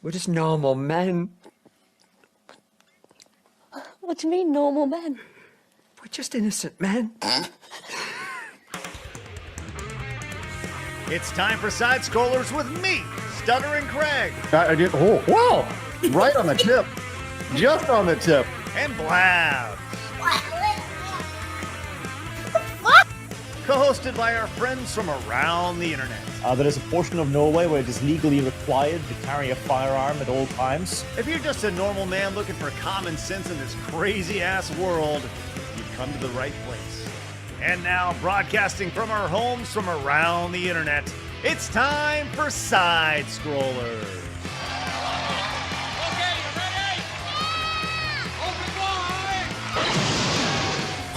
We're just normal men. What do you mean, normal men? We're just innocent men. It's time for Side Scrollers with me, Stuttering Craig. I did. Oh, wow! Right on the tip. Just on the tip. And Blabs. Co-hosted by our friends from around the internet. There is a portion of Norway where it is legally required to carry a firearm at all times. If you're just a normal man looking for common sense in this crazy-ass world, you've come to the right place. And now, broadcasting from our homes from around the internet, it's time for Side Scrollers.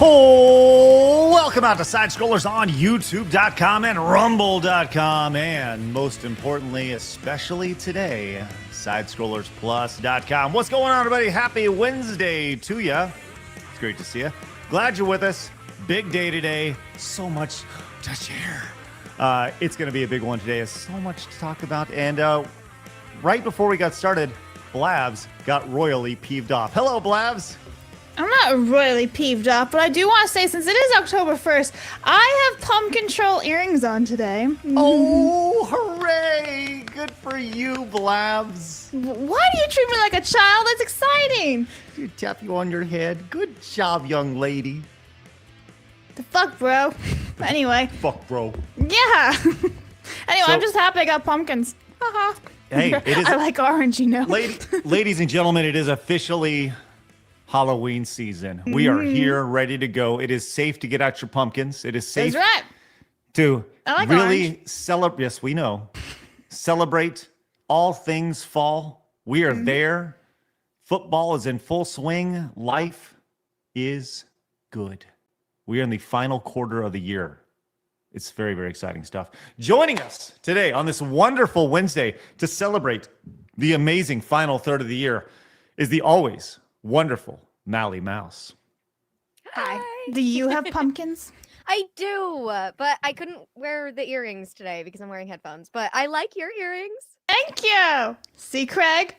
Oh, welcome out to Side Scrollers on YouTube.com and Rumble.com, and most importantly, especially today, SidescrollersPlus.com. What's going on, everybody? Happy Wednesday to you. It's great to see you. Glad you're with us. Big day today. So much to share. It's going to be a big one today. There's so much to talk about. And right before we got started, Blabs got royally peeved off. Hello, Blabs. I'm not royally peeved off, but I do want to say, since it is October 1st, I have pumpkin troll earrings on today. Oh, hooray! Good for you, Blabs. Why do you treat me like a child? That's exciting. You tap you on your head. Good job, young lady. The fuck, bro. Anyway. Fuck, bro. Yeah. Anyway, So- I'm just happy I got pumpkins. Haha. Hey, it is. I like orange, you know. Ladies and gentlemen, it is officially Halloween season. We are here, ready to go. It is safe to get out your pumpkins. It is safe That's right. to I like really orange. celebrate. Yes, we know. Celebrate all things fall. We are there. Football is in full swing. Life is good. We are in the final quarter of the year. It's very, very exciting stuff. Joining us today on this wonderful Wednesday to celebrate the amazing final third of the year is the always wonderful Mally Mouse. Hi. Do you have pumpkins? I do, but I couldn't wear the earrings today because I'm wearing headphones. But I like your earrings. Thank you. See, Craig?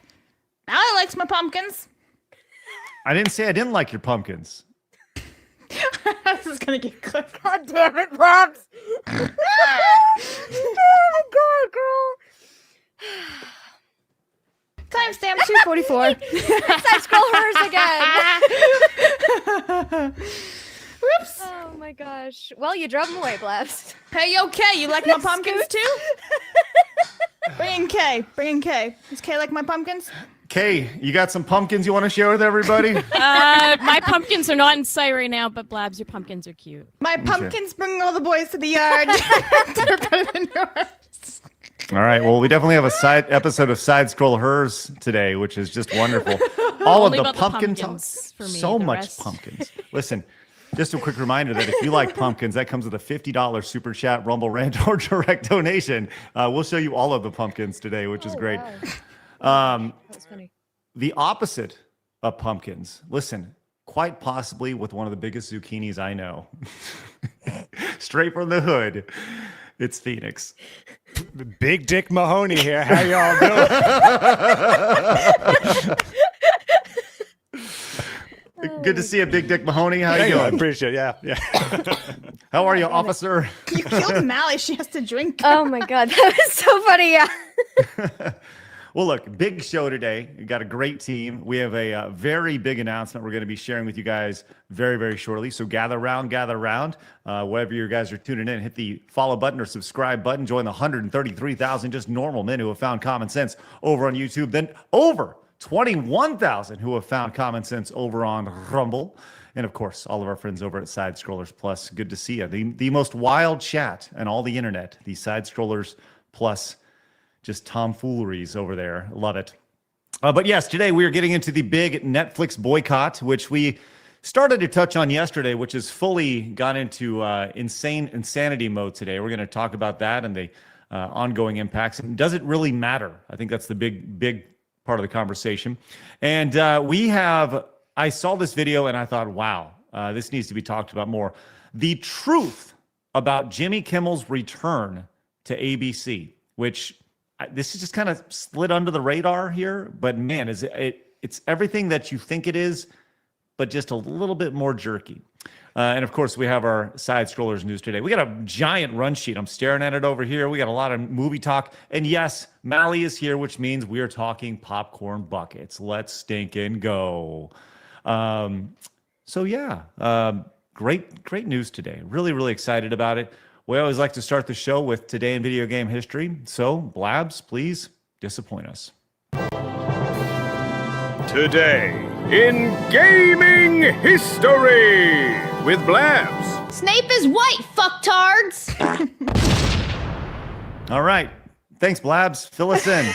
Allie likes my pumpkins. I didn't say I didn't like your pumpkins. This is going to get good. God damn it, Blabs! Oh my god, girl! Timestamp 244. Side scrollers again. Whoops. Oh my gosh. Well, you drove them away, Blabs. Hey, yo, Kay, you like my pumpkins too? Bring in Kay. Bring in Kay. Does Kay like my pumpkins? Kay, you got some pumpkins you want to share with everybody? My pumpkins are not in sight right now, but Blabs, your pumpkins are cute. My pumpkins bring all the boys to the yard. They're better than yours. All right. Well, we definitely have a side episode of Side Scroll Hers today, which is just wonderful. All Only of the about the pumpkin pumpkins for me, so the much rest- pumpkins. Listen, just a quick reminder that if you like pumpkins, that comes with a $50 super chat, Rumble rant, or direct donation. We'll show you all of the pumpkins today, which is great. That was funny. The opposite of pumpkins. Listen, quite possibly with one of the biggest zucchinis I know. Straight from the hood. It's Phoenix. Big Dick Mahoney here. How y'all doing? Good to see you, Big Dick Mahoney. How you I doing? appreciate it. Yeah. How are you, officer? You killed Mally. She has to drink. Oh my god, that was so funny. Yeah. Well, look, big show today. We got a great team. We have a very big announcement we're going to be sharing with you guys very, very shortly. So gather around. Wherever you guys are tuning in, hit the follow button or subscribe button. Join the 133,000 just normal men who have found common sense over on YouTube. Then over 21,000 who have found common sense over on Rumble. And of course, all of our friends over at Side Scrollers Plus. Good to see you. The most wild chat on all the internet, the Side Scrollers Plus, just tomfooleries over there. Love it. But yes, today we are getting into the big Netflix boycott, which we started to touch on yesterday, which has fully gone into insanity mode today. We're going to talk about that and the ongoing impacts. And does it really matter? I think that's the big part of the conversation. And I saw this video and I thought, wow, this needs to be talked about more. The truth about Jimmy Kimmel's return to ABC, which this is just kind of slid under the radar here, but man, it's everything that you think it is, but just a little bit more jerky. And of course, we have our side scrollers news today. We got a giant run sheet. I'm staring at it over here. We got a lot of movie talk. And yes, Mally is here, which means we are talking popcorn buckets. Let's stink and go. So yeah, great news today. Really, really excited about it. We always like to start the show with Today in Video Game History. So Blabs, please disappoint us. Today in gaming history with Blabs. Snape is white, fucktards. All right. Thanks, Blabs. Fill us in.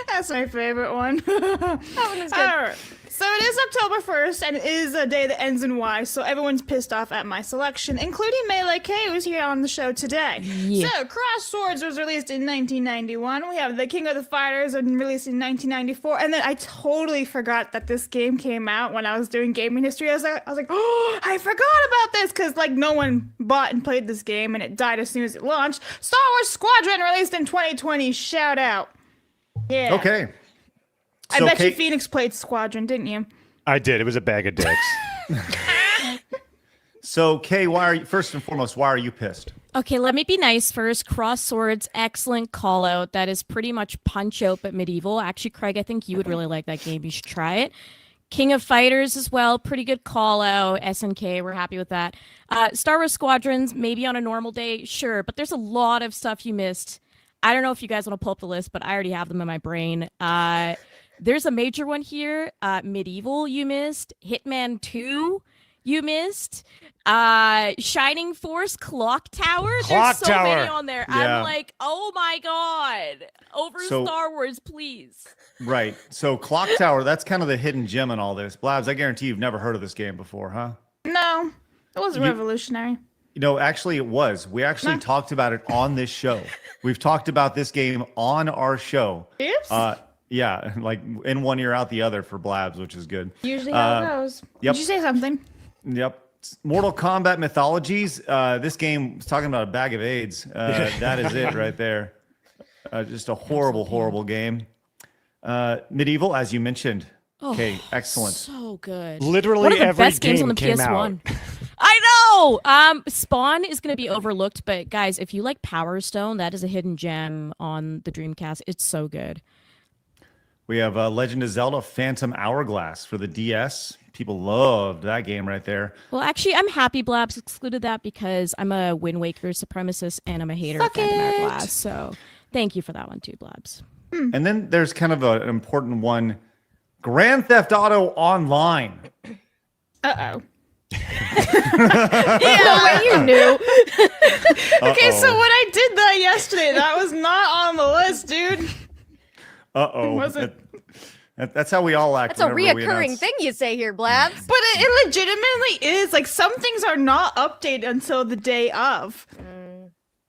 That's my favorite one. That one was good. All right. So it is October 1st, and it is a day that ends in Y, so everyone's pissed off at my selection, including Melee K, who's here on the show today. Yeah. So, Cross Swords was released in 1991. We have The King of the Fighters released in 1994, and then I totally forgot that this game came out when I was doing gaming history. I was like, oh, I forgot about this, because like no one bought and played this game, and it died as soon as it launched. Star Wars Squadron released in 2020. Shout out. Yeah. Okay. I So bet you Kate- Phoenix played Squadron, didn't you? I did. It was a bag of dicks. So Kay, first and foremost, why are you pissed? Okay, let me be nice first. Cross Swords, excellent call out. That is pretty much Punch Out but medieval. Actually, Craig, I think you would really like that game. You should try it. King of Fighters as well, pretty good call out. SNK, we're happy with that. Star Wars Squadrons, maybe on a normal day, sure, but there's a lot of stuff you missed. I don't know if you guys want to pull up the list, but I already have them in my brain. There's a major one here. Medieval, you missed. Hitman 2, you missed. Shining Force, Clock Tower. Clock There's so many Tower. on there. Yeah. I'm like, oh my god. Over So- Star Wars, please. Right. So Clock Tower, that's kind of the hidden gem in all this. Blabs, I guarantee you've never heard of this game before, huh? No, it wasn't revolutionary. Actually it was. We actually talked about it on this show. We've talked about this game on our show. Oops. Yeah, like in one ear out the other for Blabs, which is good. Usually how it goes. Yep. Did you say something? Yep. Mortal Kombat Mythologies. This game is talking about a bag of AIDS. That is it right there. Just a horrible, horrible game. Medieval, as you mentioned. Okay, excellent. So good. Literally One of the every best games game on the came PS1. out. I know. Spawn is going to be overlooked, but guys, if you like Power Stone, that is a hidden gem on the Dreamcast. It's so good. We have Legend of Zelda Phantom Hourglass for the DS. People loved that game right there. Well, actually, I'm happy Blabs excluded that because I'm a Wind Waker supremacist and I'm a hater Suck of Phantom it. Hourglass. So thank you for that one too, Blabs. And then there's kind of an important one. Grand Theft Auto Online. Uh-oh. No way you knew. Okay, so when I did that yesterday, that was not on the list, dude. Uh-oh. Was it? That's how we all act. That's a whenever we reoccurring announce- thing you say here, Blabs. But it legitimately is. Like, some things are not updated until the day of.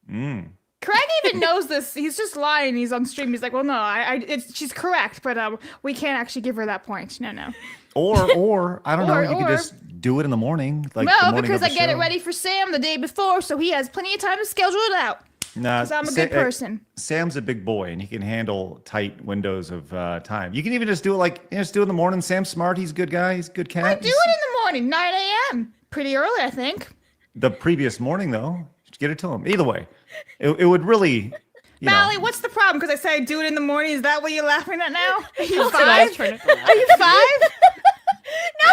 Craig even knows this. He's just lying. He's on stream. He's like, well, no, she's correct, but we can't actually give her that point. No. Or I don't know, you Or- can just do it in the morning. Like the No, morning because of I the get it show. ready for Sam the day before, so he has plenty of time to schedule it out. Nah, Because I'm a good person. Sam's a big boy and he can handle tight windows of time. You can even just do it just do it in the morning. Sam's smart. He's a good guy. He's a good cat. I do it in the morning, 9 a.m. Pretty early, I think. The previous morning, though, just get it to him. Either way, it would really. Mally, what's the problem? Because I say I do it in the morning. Is that what you're laughing at now? Are you That's what I was 5? trying to figure out. Are you 5? No,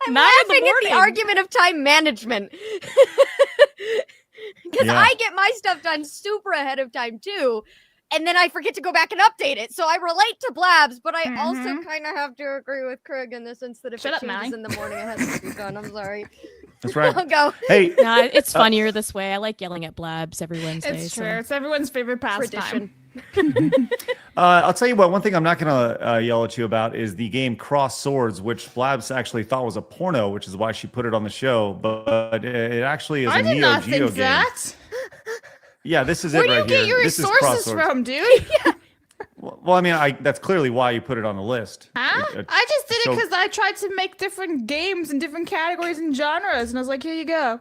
I'm 9 in the laughing at the morning. argument of time management. Because Yeah. I get my stuff done super ahead of time too, and then I forget to go back and update it. So I relate to Blabs, but I also kind of have to agree with Craig in the sense that if Shut it up, changes Mally. in the morning, it has to be done. I'm sorry. That's right. I'll go. Hey, Nah, it's funnier this way. I like yelling at Blabs every Wednesday. It's so. true. It's everyone's favorite pastime. Tradition. I'll tell you what. One thing I'm not gonna yell at you about is the game Cross Swords, which Blabs actually thought was a porno, which is why she put it on the show. But it actually is I a did Neo not Geo think game. that. Yeah, this is Where it do you right get here. your This is Cross resources Swords. from, dude? Well, I mean, that's clearly why you put it on the list. Huh? It- I just did it so- because I tried to make different games and different categories and genres, and I was like, here you go.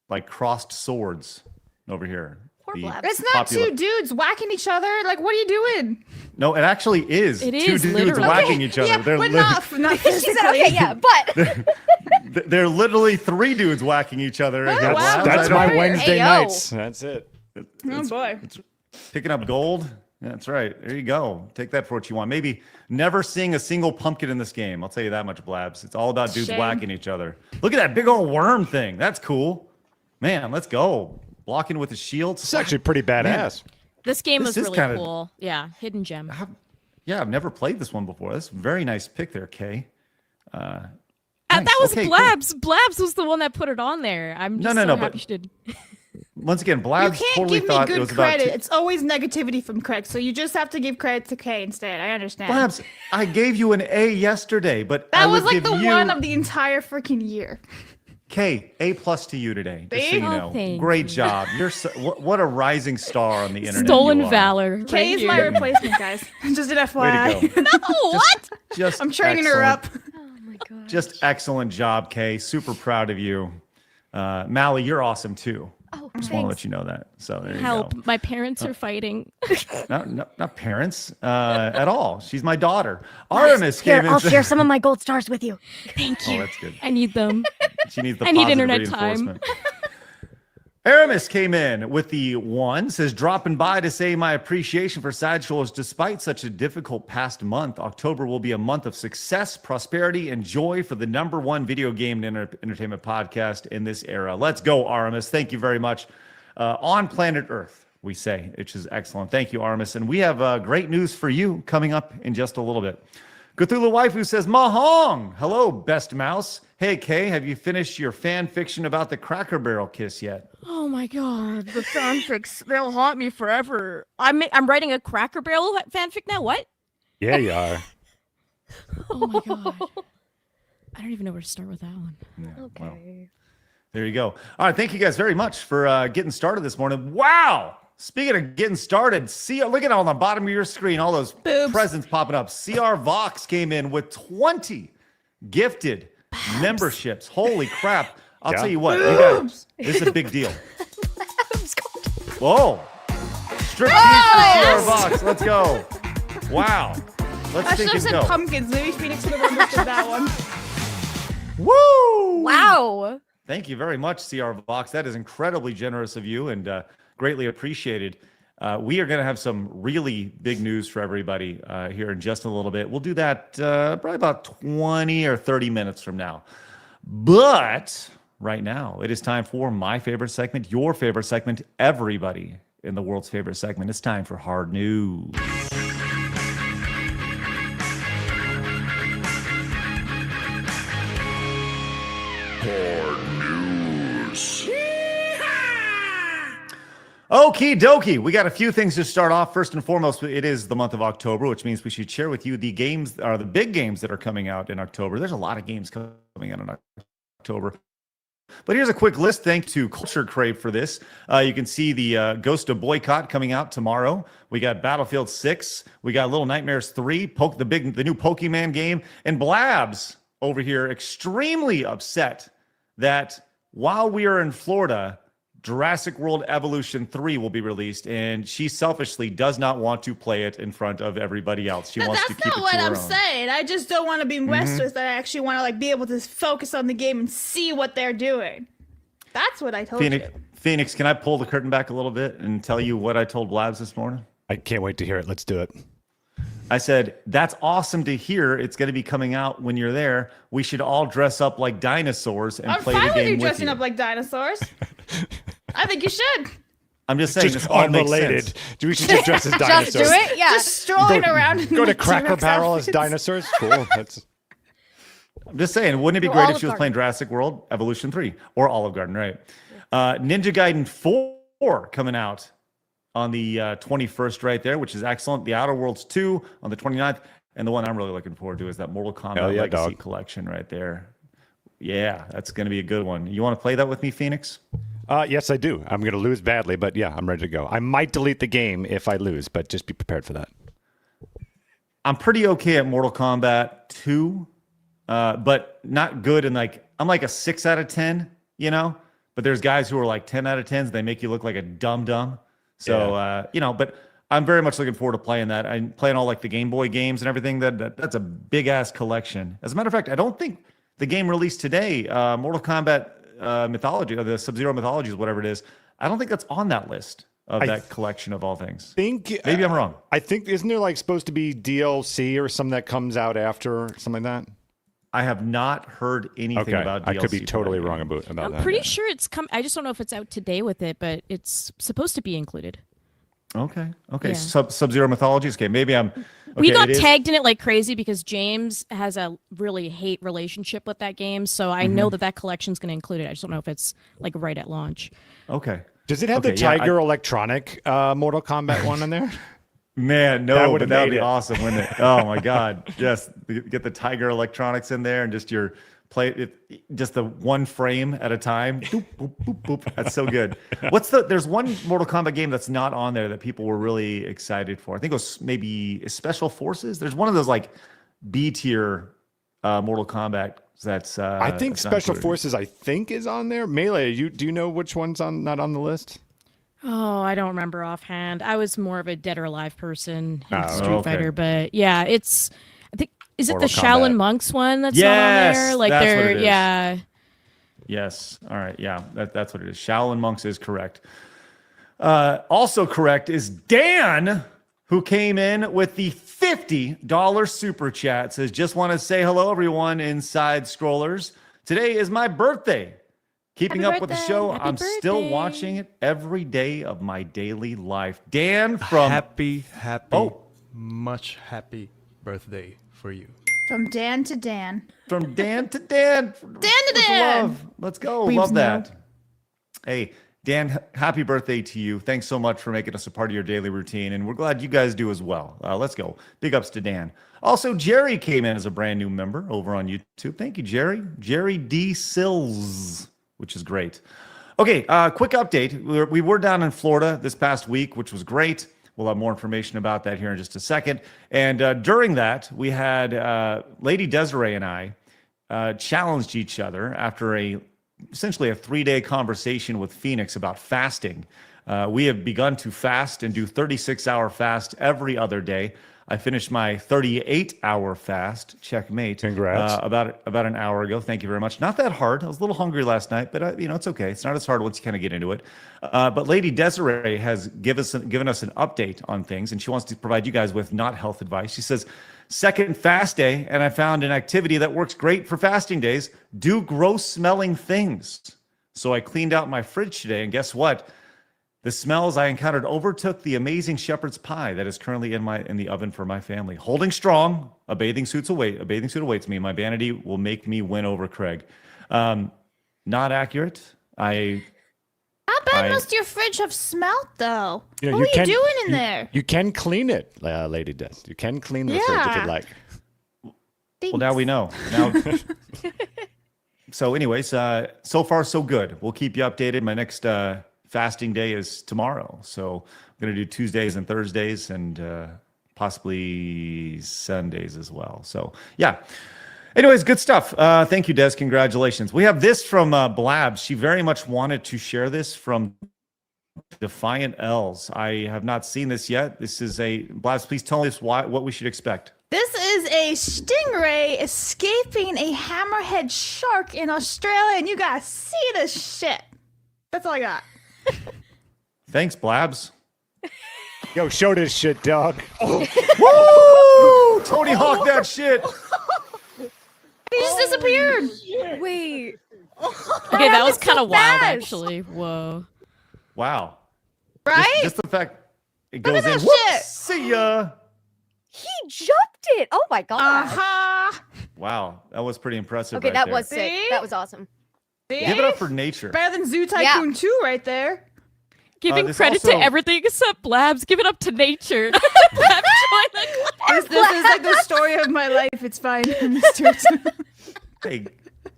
like crossed swords over here. Poor Blabs. It's not popular- two dudes whacking each other. Like, what are you doing? No, it actually is. It Two is, dudes literally. whacking each other. Yeah, They're but lit- not She said, physically. okay, yeah, but they're literally 3 dudes whacking each other. Oh, against wow. Blabs. That's I my don't- Wednesday Ayo. nights. That's it. Oh boy. Picking up gold. Yeah, that's right. There you go. Take that for what you want. Maybe never seeing a single pumpkin in this game. I'll tell you that much, Blabs. It's all about dudes Shame. whacking each other. Look at that big old worm thing. That's cool. Man, let's go. Blocking with the shields. It's actually pretty badass. This game This was is really kinda- cool. Yeah, hidden gem. Yeah, I've never played this one before. That's a very nice pick there, Kay. Nice. That was Okay, cool. Blabs. Blabs was the one that put it on there. I'm just No, so but- happy she did. Once again, You Blabs can't totally give me thought it good was about credit. It's always negativity from Craig, so you just have to give credit to Kay instead. I understand. Blabs, I gave you an A yesterday, but I That was would like give the you, one of the entire freaking year. K, A+ to you today. Just so See? you Oh, know. thank Great you. job. You're so, what a rising star on the internet. Stolen you are. valor. Kay Thank is you. my replacement, guys. Just an Way FYI. to go. No, what? Just I'm training her excellent. up. oh my god. Just excellent job, Kay. Super proud of you. Mally, you're awesome too. Oh, Just want to let you know that. So there you Help. go. My parents are fighting. Not parents at all. She's my daughter. Artemis Here, came in. I'll share some of my gold stars with you. Thank Oh, you. that's good. I need them. She needs the I need positive internet time. reinforcement. Aramis came in with the 1, says, dropping by to say my appreciation for Sideshows. Despite such a difficult past month, October will be a month of success, prosperity, and joy for the #1 video game and entertainment podcast in this era. Let's go, Aramis. Thank you very much. On planet Earth, we say, which is excellent. Thank you, Aramis. And we have great news for you coming up in just a little bit. Cthulhu Waifu says, Mahong! Hello, best mouse. Hey, Kay, have you finished your fan fiction about the Cracker Barrel kiss yet? Oh my god, the fanfics, they'll haunt me forever. I'm writing a Cracker Barrel fanfic now. What? Yeah, you are. Oh my god. I don't even know where to start with that one. Yeah, Okay. well, there you go. All right, thank you guys very much for getting started this morning. Wow! Speaking of getting started, look at on the bottom of your screen, all those Boobs. presents popping up. CR Vox came in with 20 gifted memberships. Holy crap. I'll Yeah. tell you what, you guys, this is a big deal. Whoa. Strip for CR Vox. Let's go. Wow. Let's I should think have and said go. pumpkins. Maybe Phoenix would have understood that one. Woo! Wow. Thank you very much, CR Vox. That is incredibly generous of you and greatly appreciated. We are going to have some really big news for everybody here in just a little bit. We'll do that probably about 20 or 30 minutes from now. But right now, it is time for my favorite segment, your favorite segment, everybody in the world's favorite segment. It's time for Hard News. Okie dokie. We got a few things to start off. First and foremost, it is the month of October, which means we should share with you the games, or the big games that are coming out in October. There's a lot of games coming out in October. But here's a quick list. Thanks to Culture Crave for this. You can see the Ghost of Boycott coming out tomorrow. We got Battlefield 6. We got Little Nightmares 3. The new Pokemon game. And Blabs over here extremely upset that while we are in Florida, Jurassic World Evolution 3 will be released, and she selfishly does not want to play it in front of everybody else. She wants to That's keep not it what to her I'm own. saying. I just don't want to be messed with. I actually want to like be able to focus on the game and see what they're doing. That's what I told you. Phoenix, can I pull the curtain back a little bit and tell you what I told Blabs this morning? I can't wait to hear it. Let's do it. I said, that's awesome to hear. It's going to be coming out when you're there. We should all dress up like dinosaurs and I'm play fine the with you game with dressing you. up like dinosaurs. I think you should. I'm just saying, Just this all makes unrelated. sense. We should just dress as Just dinosaurs. do it? Yeah. Just strolling around. in Go to the Cracker T-Rex Barrel as outfits. dinosaurs. Cool. That's I'm just saying, wouldn't it be Or great if Olive she was Garden. playing Jurassic World Evolution 3 or Olive Garden, right? Ninja Gaiden 4 coming out on the 21st right there, which is excellent. The Outer Worlds 2 on the 29th. And the one I'm really looking forward to is that Mortal Kombat Hell yeah, Legacy dog. collection right there. Yeah, that's going to be a good one. You want to play that with me, Phoenix? yes, I do. I'm going to lose badly, but yeah, I'm ready to go. I might delete the game if I lose, but just be prepared for that. I'm pretty okay at Mortal Kombat 2, but not good. And I'm like a 6 out of 10, you know? But there's guys who are like 10 out of 10s. They make you look like a dum-dum. So, but I'm very much looking forward to playing that. I'm playing all like the Game Boy games and everything. That's a big ass collection. As a matter of fact, I don't think the game released today, Mortal Kombat Mythology, or the Sub-Zero Mythologies, whatever it is, I don't think that's on that list of that collection of all things. Maybe I'm wrong. I think, isn't there like supposed to be DLC or something that comes out after, something like that? I have not heard anything about DLC. I could be totally wrong about that. I'm pretty sure it's come. I just don't know if it's out today with it, but it's supposed to be included. Okay. Yeah. Sub-Zero Mythologies. Okay, maybe I'm. Okay, we got tagged in it like crazy because James has a really hate relationship with that game, so I know that collection's going to include it. I just don't know if it's like right at launch. Okay. Does it have the Tiger Electronic Mortal Kombat one in there? Man, no, but that would be awesome, wouldn't it? Oh my God. Yes. Get the Tiger Electronics in there and just your just the one frame at a time. Boop, boop, boop, boop. That's so good. There's one Mortal Kombat game that's not on there that people were really excited for. I think it was maybe Special Forces. There's one of those like B tier Mortal Kombat that's I think Special Forces is on there. Melee, do you know which one's not on the list? Oh, I don't remember offhand. I was more of a Dead or Alive person in Street okay. Fighter, but yeah, I think is it Mortal the Shaolin Kombat. Monks one that's not on there? Like that's they're what it is. yeah. Yes. All right. Yeah, that's what it is. Shaolin Monks is correct. Also correct is Dan, who came in with the $50 super chat. Says, just want to say hello, everyone, inside scrollers. Today is my birthday. Keeping up with the show, I'm still watching it every day of my daily life. Dan from much happy birthday for you. From Dan to Dan. From Dan to Dan. Dan to Dan. Love. Let's go. Love that. Hey, Dan, happy birthday to you. Thanks so much for making us a part of your daily routine, and we're glad you guys do as well. Let's go. Big ups to Dan. Also, Jerry came in as a brand new member over on YouTube. Thank you, Jerry. Jerry D. Sills, which is great. Okay, quick update. We were down in Florida this past week, which was great. We'll have more information about that here in just a second. And during that, we had Lady Desiree and I challenged each other after essentially a 3-day conversation with Phoenix about fasting. We have begun to fast and do 36-hour fast every other day. I finished my 38-hour fast, checkmate. Congrats. About an hour ago. Thank you very much. Not that hard. I was a little hungry last night, but it's okay. It's not as hard once you kind of get into it. But Lady Desiree has given us an update on things, and she wants to provide you guys with not health advice. She says, second fast day, and I found an activity that works great for fasting days. Do gross smelling things. So I cleaned out my fridge today, and guess what? The smells I encountered overtook the amazing shepherd's pie that is currently in the oven for my family. Holding strong, a bathing suit awaits me. My vanity will make me win over Craig. Not accurate. How bad must your fridge have smelt, though? Yeah, what are you doing in there? You can clean it, Lady Des. You can clean the fridge if you'd like. Thanks. Well, now we know. Now. So anyways, so far so good. We'll keep you updated. My next fasting day is tomorrow. So I'm going to do Tuesdays and Thursdays and possibly Sundays as well. So yeah. Anyways, good stuff. Thank you, Des. Congratulations. We have this from Blabs. She very much wanted to share this from Defiant L's. I have not seen this yet. This is Blabs, please tell us what we should expect. This is a stingray escaping a hammerhead shark in Australia, and you guys see this shit. That's all I got. Thanks, Blabs. Yo, show this shit, dog. Woo! Tony Hawk that shit. He just disappeared. Wait. Okay, that was kind of wild, actually. Whoa. Wow. Right? Just the fact it Look goes at in. that Whoops, shit. see ya. He jumped it. Oh my god. Uh-huh. Wow, that was pretty impressive. Okay, right that there. was sick. See? That was awesome. See? Give it up for nature. Better than Zoo Tycoon 2 right there. Giving this credit also- to everything except Blabs. Give it up to nature. This is like the story of my life. It's fine. Hey,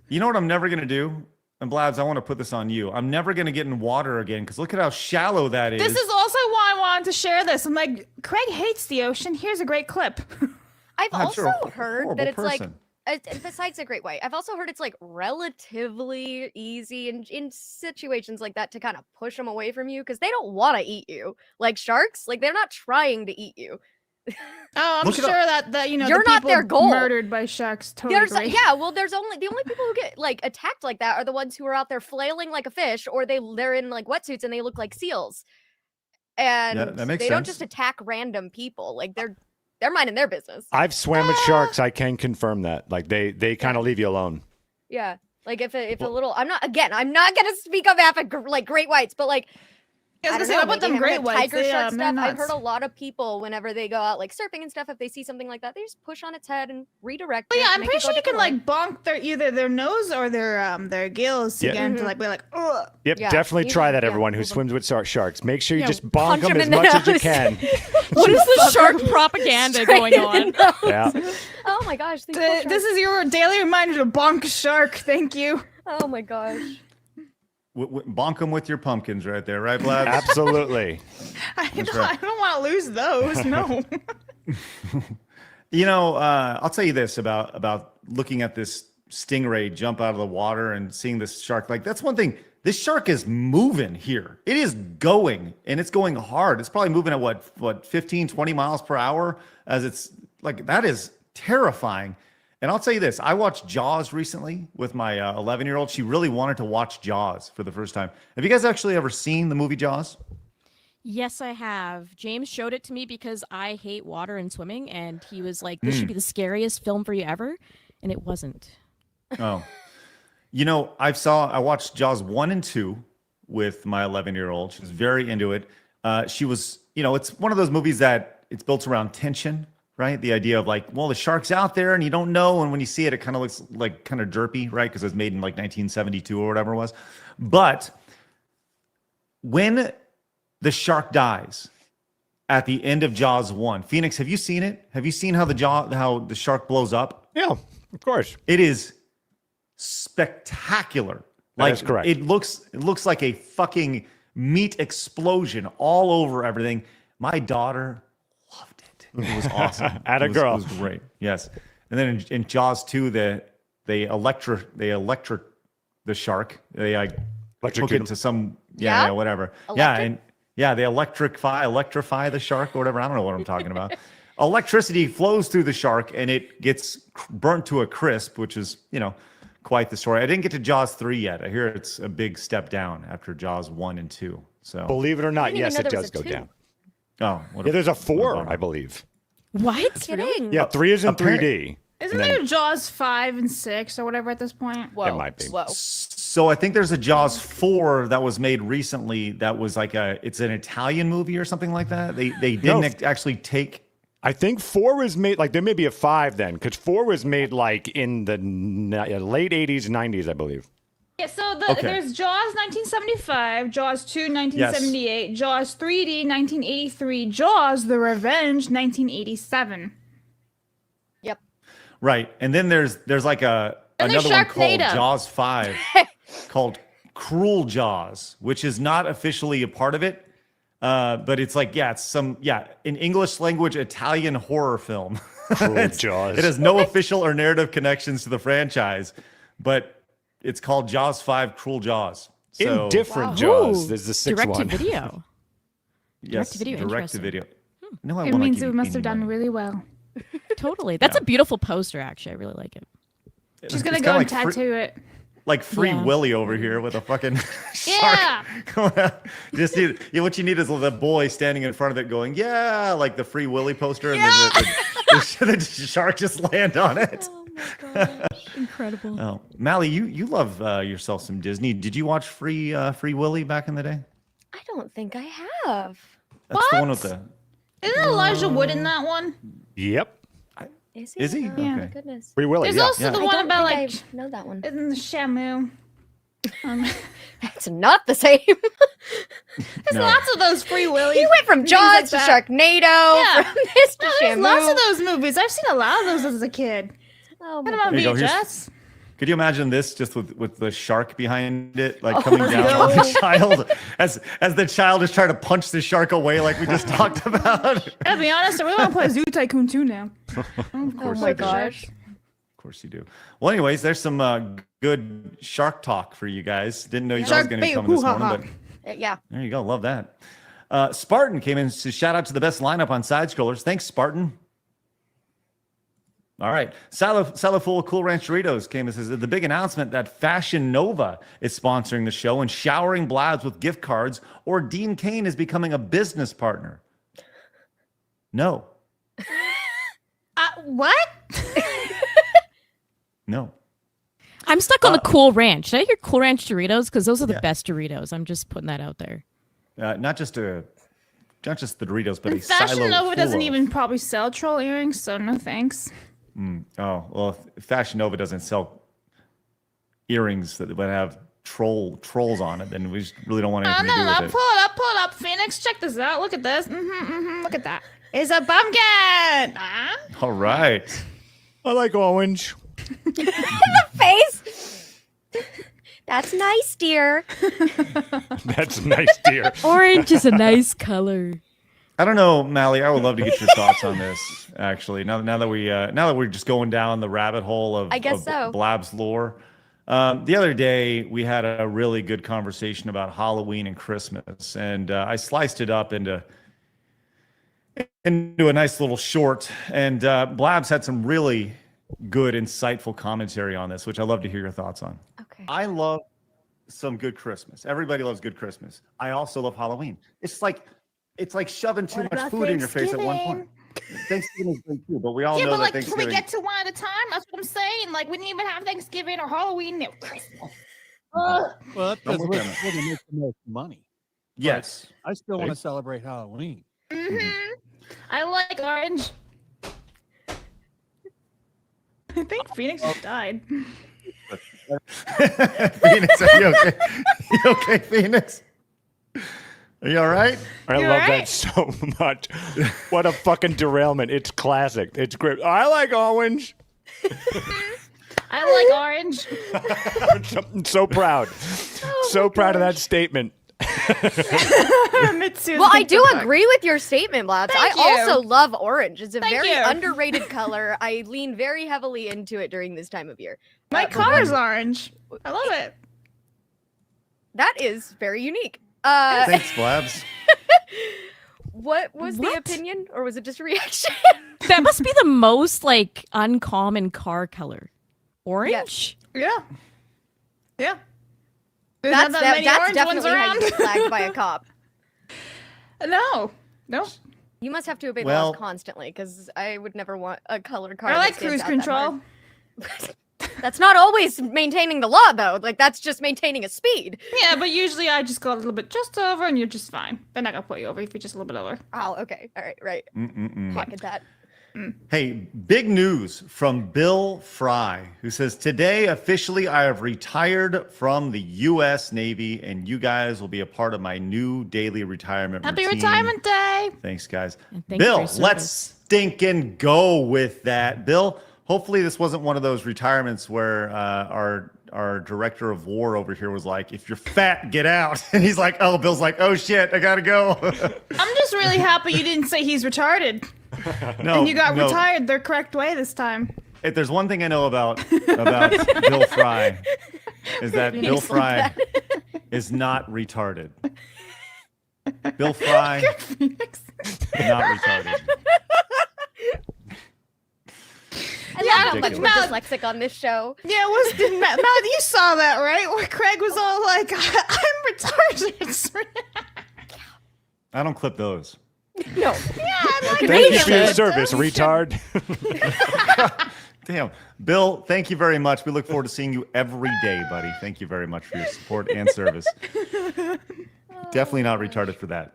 you know what I'm never gonna do? And Blabs, I want to put this on you. I'm never gonna get in water again because look at how shallow that is. This is also why I wanted to share this. I'm like, Craig hates the ocean. Here's a great clip. I've I'm also sure a heard horrible that it's like person. besides a great white, I've also heard it's like relatively easy in situations like that to kind of push them away from you because they don't want to eat you. Like sharks, like they're not trying to eat you. Oh, I'm sure that you know you're the not people their goal. murdered by sharks. Totally. Yeah, well, the only people who get like attacked like that are the ones who are out there flailing like a fish, or they're in like wetsuits and they look like seals. And that makes they don't sense. just attack random people. Like they're minding their business. I've swam with sharks. I can confirm that. Like they kind of leave you alone. Yeah, like if a little, I'm not gonna speak on behalf of like great whites, but like. I was I gonna say, don't know, what about them maybe great having, whites? tiger shark They're stuff. I've heard nuts. a lot of people whenever they go out like surfing and stuff, if they see something like that, they just push on its head and redirect But it. yeah, I'm make pretty it go sure you can different way. like bonk either their nose or their gills to Yeah. get into like be like, ugh. Yep, Yeah, definitely you try just- that, yeah, everyone who move 'em. swims with sharks. Make sure you Yeah, just bonk punch them 'em as in the much as you nose. can. What is the shark propaganda going on? Yeah. Oh my gosh, these poor This is your daily reminder to bonk a shark. Thank you. sharks. Oh my gosh. Bonk them with your pumpkins right there, right, Blabs? Absolutely. I don't want to lose those. No. You know, I'll tell you this about looking at this stingray jump out of the water and seeing this shark. Like, that's one thing. This shark is moving here. It is going, and it's going hard. It's probably moving at what 15, 20 miles per hour as it's like, that is terrifying. And I'll tell you this, I watched Jaws recently with my 11-year-old. She really wanted to watch Jaws for the first time. Have you guys actually ever seen the movie Jaws? Yes, I have. James showed it to me because I hate water and swimming, and he was like, "This should be the scariest film for you ever," and it wasn't. Oh, you know, I watched Jaws 1 and 2 with my 11-year-old. She was very into it. She was, you know, it's one of those movies that it's built around tension, right? The idea of like, well, the shark's out there and you don't know. And when you see it, it kind of looks like kind of derpy, right? Because it was made in like 1972 or whatever it was. But when the shark dies at the end of Jaws 1, Phoenix, have you seen it? Have you seen how the shark blows up? Yeah, of course. It is spectacular. That is correct. It looks like a fucking meat explosion all over everything. My daughter loved it. It was awesome. Atta girl. It was great. Yes. And then in Jaws 2, they electric the shark. They hook Electrocute it to some Yeah? whatever. Electric? Yeah, and yeah, they electrify the shark or whatever. I don't know what I'm talking about. Electricity flows through the shark and it gets burnt to a crisp, which is, you know, quite the story. I didn't get to Jaws 3 yet. I hear it's a big step down after Jaws 1 and 2. So Believe it or not, didn't yes, even it know there does was a go 2. down. oh, Yeah, there's a what 4, bummer. I believe. What? Kidding. Yeah, 3 is in Apparent- 3D. Isn't And then- there Jaws 5 and 6 or whatever at this point? Whoa. It might be. Whoa. So I think there's a Jaws 4 that was made recently that was like it's an Italian movie or something like that. They didn't actually take. I think 4 was made, like, there may be a 5 then, because 4 was made, like, in the late 80s, 90s, I believe. Yeah, so Okay. there's Jaws 1975, Jaws 2 1978, Jaws 3D 1983, Jaws The Revenge 1987. Yep. Right. And then there's like And another there's one called Sharknado. Jaws 5 called Cruel Jaws, which is not officially a part of it. But it's like, it's an English language Italian horror film. Cruel Jaws. It has no official or narrative connections to the franchise, but it's called Jaws 5 Cruel Jaws. So, in different Wow. Jaws. Ooh, There's the 6th direct one. to video. yes, direct-to-video, direct to interesting. video. No, I It wanna means give we you must any have done money. really well. Totally. That's a beautiful poster, actually. I really like it. She's It's gonna kinda go and like tattoo it. Like Free Yeah. Willy over here with a fucking Yeah. shark going out. What you need is the boy standing in front of it going, yeah, like the Free Willy poster, and then the shark just land on it. Oh my gosh. Incredible. Oh, Mally, you love yourself some Disney. Did you watch Free Willy back in the day? I don't think I have. That's the one with the. Isn't Elijah Wood in that one? Yep. Is he? Is he? Oh, Yeah. my goodness. Free Willy, There's yeah. also yeah. the I one don't about think like I know that one. in the Shamu. It's not the same. There's No. lots of those Free Willy. He went from things Jaws like to that. Sharknado. Yeah. From this to No, there's Shamu. lots of those movies. I've seen a lot of those as a kid. Oh Put my them on There you go. Here's- VHS. Could you imagine this just with the shark behind it, like coming down on the child as the child is trying to punch the shark away, like we just talked about? Gotta be honest, I really want to play Zoo Tycoon 2 now. Oh my gosh. course you do. Well, anyways, there's some good shark talk for you guys. Didn't know you guys Shark was going to be bait, coming this hoo-ha-ha. morning, but Yeah. there you go. Love that. Spartan came in to shout out to the best lineup on side scrollers. Thanks, Spartan. All right. Silo full of Cool Ranch Doritos came and says the big announcement that Fashion Nova is sponsoring the show and showering Blabs with gift cards, or Dean Cain is becoming a business partner. No. What? No. I'm stuck on the Cool Ranch. Did I hear Cool Ranch Doritos? Because those are the best Doritos. I'm just putting that out there. Not just the Doritos, but a Fashion silo Nova full doesn't of- even probably sell troll earrings, so no thanks. Oh, well, if Fashion Nova doesn't sell earrings that would have trolls on it, then we just really don't want anything to do with it. Pull it up, Phoenix. Check this out. Look at this. Look at that. It's a pumpkin. All right. I like orange. Face. That's nice, dear. That's nice, dear. Orange is a nice color. I don't know, Mally. I would love to get your thoughts on this. Actually, now that we're just going down the rabbit hole of, I guess of so. Blabs lore. The other day we had a really good conversation about Halloween and Christmas, and I sliced it up into a nice little short. And Blabs had some really good, insightful commentary on this, which I love to hear your thoughts on. Okay. I love some good Christmas. Everybody loves good Christmas. I also love Halloween. It's like shoving too much food in your face at one point. Thanksgiving is great too, but we all know but that like, can Thanksgiving. we get to one at a time? That's what I'm saying. Like, we didn't even have Thanksgiving or Halloween or Christmas. Well, that's because I'm we're with going to make the most money. Yes. I still want to celebrate Halloween. I like orange. I think Phoenix just died. Phoenix, are you okay? You okay, Phoenix? Are you all right? I You love alright? that so much. What a fucking derailment. It's classic. It's great. I like orange. I like orange. I'm so proud. So proud of that statement. Mitsu's Well, I like do the fuck. agree with your statement, Blabs. Thank I you. also love orange. It's a Thank very you. underrated color. I lean very heavily into it during this time of year. My car's orange. I love it. That is very unique. Thanks, Blabs. What was the What? opinion, or was it just a reaction? That must be the most like uncommon car color. Orange? Yeah. Yeah. There's not that many that's orange ones definitely how you around. get flagged by a cop. No. You must have to obey Well- laws constantly, because I would never want a colored car. I that like stands cruise out that control. hard. That's not always maintaining the law, though. Like, that's just maintaining a speed. Yeah, but usually I just go a little bit just over and you're just fine. They're not gonna put you over if you're just a little bit over. Oh, okay. All right, right. Look at that. Hey, big news from Bill Fry, who says, today, officially, I have retired from the U.S. Navy, and you guys will be a part of my new daily retirement Happy routine. retirement day. Thanks, guys. And thank you for Bill, your service. let's stinking go with that. Bill, hopefully this wasn't one of those retirements where our director of war over here was like, if you're fat, get out. And he's like, oh, Bill's like, oh, shit, I got to go. I'm just really happy you didn't say he's retarded. No, And you got no. retired the correct way this time. If there's one thing I know about Bill Fry, is that Bill Fry is not retarded. Bill Fry, Phoenix. not retarded. I love how much Ridiculous. we're dyslexic on this show. Yeah, Matt, you saw that, right? Where Craig was all like, I'm retarded. I don't clip those. No. Yeah, I'm like, Thank you for your should. service, retard. Damn. Bill, thank you very much. We look forward to seeing you every day, buddy. Thank you very much for your support and service. Definitely not retarded for that.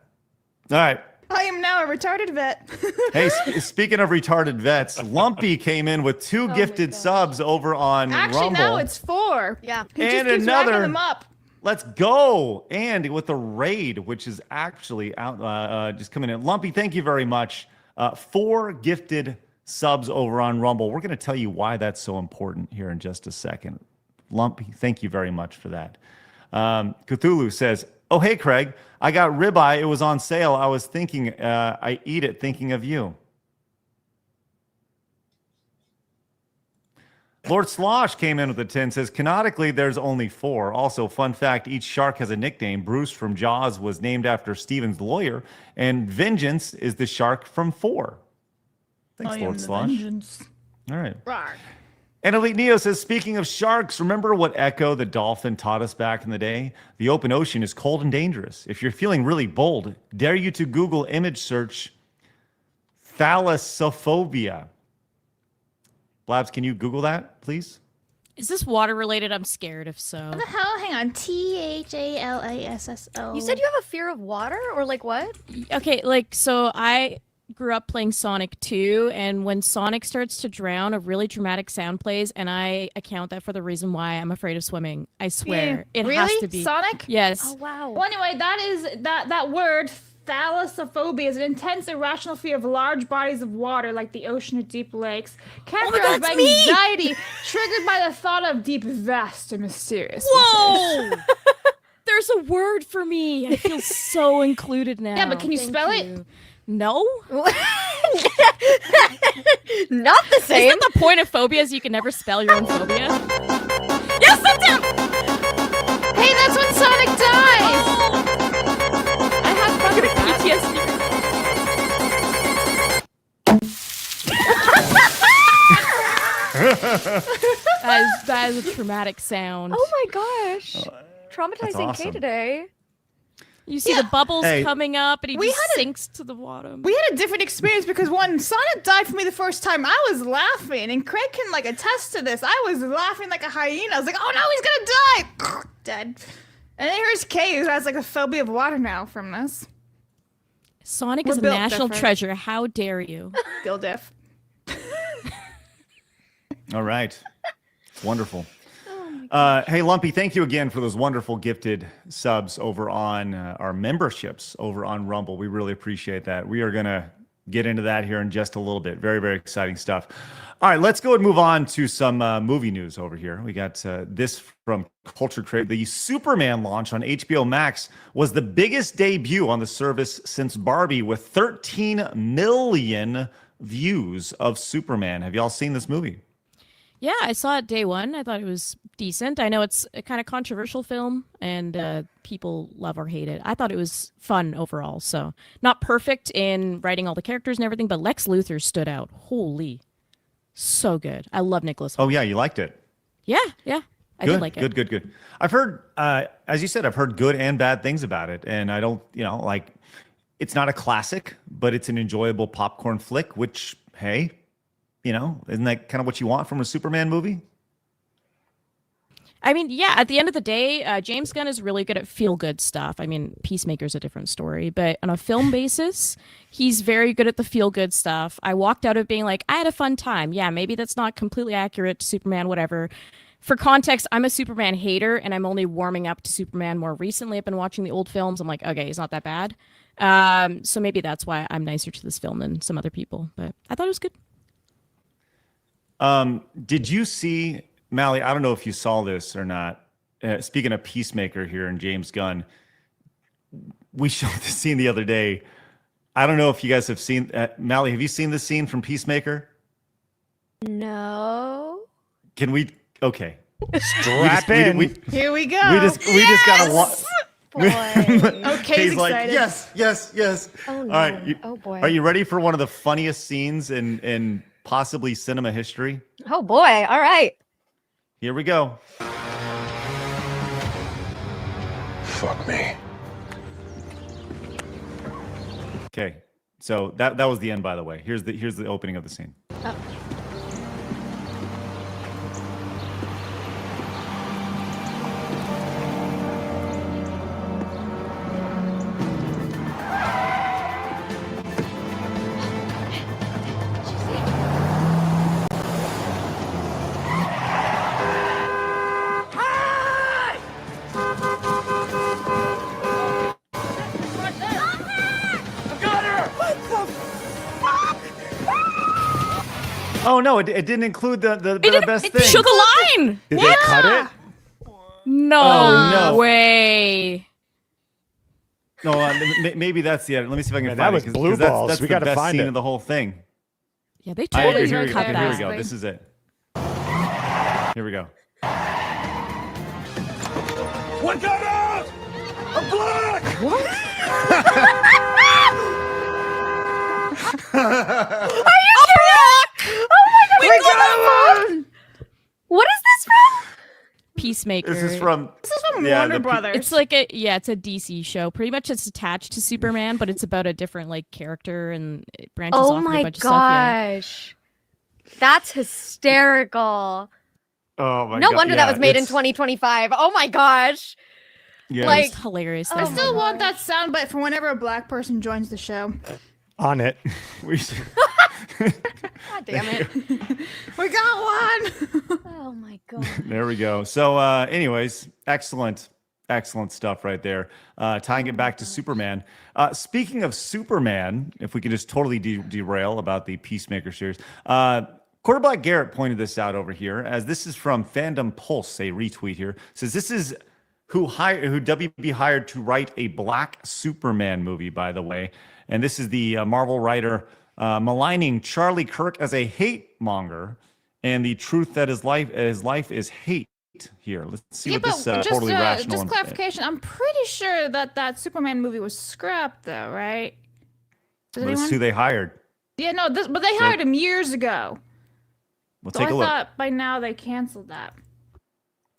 All right. I am now a retarded vet. Hey, speaking of retarded vets, Lumpy came in with two gifted subs over on Actually, Rumble. now it's 4. Yeah. He just And keeps another- racking them up. Let's go. And with the raid, which is actually out, just coming in. Lumpy, thank you very much. 4 gifted subs over on Rumble. We're going to tell you why that's so important here in just a second. Lumpy, thank you very much for that. Cthulhu says, oh, hey, Craig, I got ribeye. It was on sale. I was thinking I eat it thinking of you. Lord Slosh came in with a 10, says, canonically, there's only 4. Also, fun fact, each shark has a nickname. Bruce from Jaws was named after Steven's lawyer, and Vengeance is the shark from 4. Thanks, Lord Slosh. Vengeance. All right. Rawr. And Elite Neo says, speaking of sharks, remember what Echo the dolphin taught us back in the day? The open ocean is cold and dangerous. If you're feeling really bold, dare you to Google image search thalassophobia. Blabs, can you Google that, please? Is this water related? I'm scared if so. What the hell? Hang on. THALASSO. You said you have a fear of water, or like what? Okay, like, so I grew up playing Sonic 2, and when Sonic starts to drown, a really dramatic sound plays, and I account that for the reason why I'm afraid of swimming. I swear. It really? has to be. Sonic? Yes. Oh wow. Well, anyway, that word thalassophobia is an intense irrational fear of large bodies of water like the ocean or deep lakes, characterized by anxiety triggered by the thought of deep, vast, and mysterious. Whoa! There's a word for me. I feel so included now. Yeah, but can you spell it? it? No. Not the same. Isn't the point of phobias you can never spell your own phobia? Yes, that's it! Hey, that's when Sonic dies! Oh! I have fucking PTSD. that is a traumatic sound. Oh my gosh. Traumatizing awesome. K today. You see the bubbles Hey. coming up, and he We just had a- sinks to the bottom. We had a different experience because when Sonic died for me the first time, I was laughing, and Craig can like attest to this. I was laughing like a hyena. I was like, "Oh no, he's gonna die!" Dead. And then here's Kay, who has like a phobia of water now from this. Sonic We're is a built national different. treasure. How dare you? Still diff. All right. Wonderful. Hey, Lumpy, thank you again for those wonderful gifted subs over on our memberships over on Rumble. We really appreciate that. We are going to get into that here in just a little bit. Very, very exciting stuff. All right, let's go and move on to some movie news over here. We got this from Culture Craig. The Superman launch on HBO Max was the biggest debut on the service since Barbie, with 13 million views of Superman. Have y'all seen this movie? Yeah, I saw it day one. I thought it was decent. I know it's a kind of controversial film, and people love or hate it. I thought it was fun overall. So not perfect in writing all the characters and everything, but Lex Luthor stood out. Holy, so good. I love Nicholas. Oh, yeah, you liked it. Yeah, I did like it. Good. I've heard, as you said, I've heard good and bad things about it. And I don't, like, it's not a classic, but it's an enjoyable popcorn flick, which, hey, isn't that kind of what you want from a Superman movie? I mean, yeah, at the end of the day, James Gunn is really good at feel-good stuff. I mean, Peacemaker's a different story, but on a film basis, he's very good at the feel-good stuff. I walked out of being like, I had a fun time. Yeah, maybe that's not completely accurate to Superman, whatever. For context, I'm a Superman hater, and I'm only warming up to Superman more recently. I've been watching the old films. I'm like, okay, he's not that bad. So maybe that's why I'm nicer to this film than some other people, but I thought it was good. Did you see, Mally, I don't know if you saw this or not. Speaking of Peacemaker here and James Gunn, we showed this scene the other day. I don't know if you guys have seen, Mally, have you seen this scene from Peacemaker? No. Can we, okay. Strap in. Here we go. We just gotta watch. Boy. Kay's He's like, excited. yes. Oh no. All right. Oh boy. Are you ready for one of the funniest scenes in possibly cinema history? Oh boy. All right. Here we go. Fuck me. Okay. So that was the end, by the way. Here's the opening of the scene. Oh. Oh no, it didn't include the best It thing. shook a line. Did they cut it? No, Oh, no. way. No, maybe that's the edit. Let me see if I can Man, find that it. was blue balls. That's We the gotta best find scene it. of the whole thing. Yeah, they Here totally we cut go. that. Here we go. This is it. Here we go. What got out? I'm black! What is this from? Peacemaker. This is from Warner Brothers. It's like it's a DC show. Pretty much it's attached to Superman, but it's about a different like character and it branches off into a bunch of stuff. Yeah. Gosh. That's hysterical. Oh my No god. wonder that was made in 2025. Oh my gosh. Yeah, Like- It's hilarious. I Oh still my want that soundbite for whenever a black person joins the show. On it. we God damn it. We got one. Oh my god. There we go. So, anyways, excellent stuff right there. Tying it back to Superman. Speaking of Superman, if we could just totally derail about the Peacemaker series. Quarterback Garrett pointed this out over here, as this is from Fandom Pulse, a retweet here. Says this is who WB hired to write a Black Superman movie, by the way. And this is the Marvel writer maligning Charlie Kirk as a hate monger, and the truth that his life is hate. Here, let's see what this totally rational. Just clarification. I'm pretty sure that Superman movie was scrapped, though, right? This is who they hired. Yeah, no, but they hired him years ago. We'll So take I a look. thought by now they canceled that.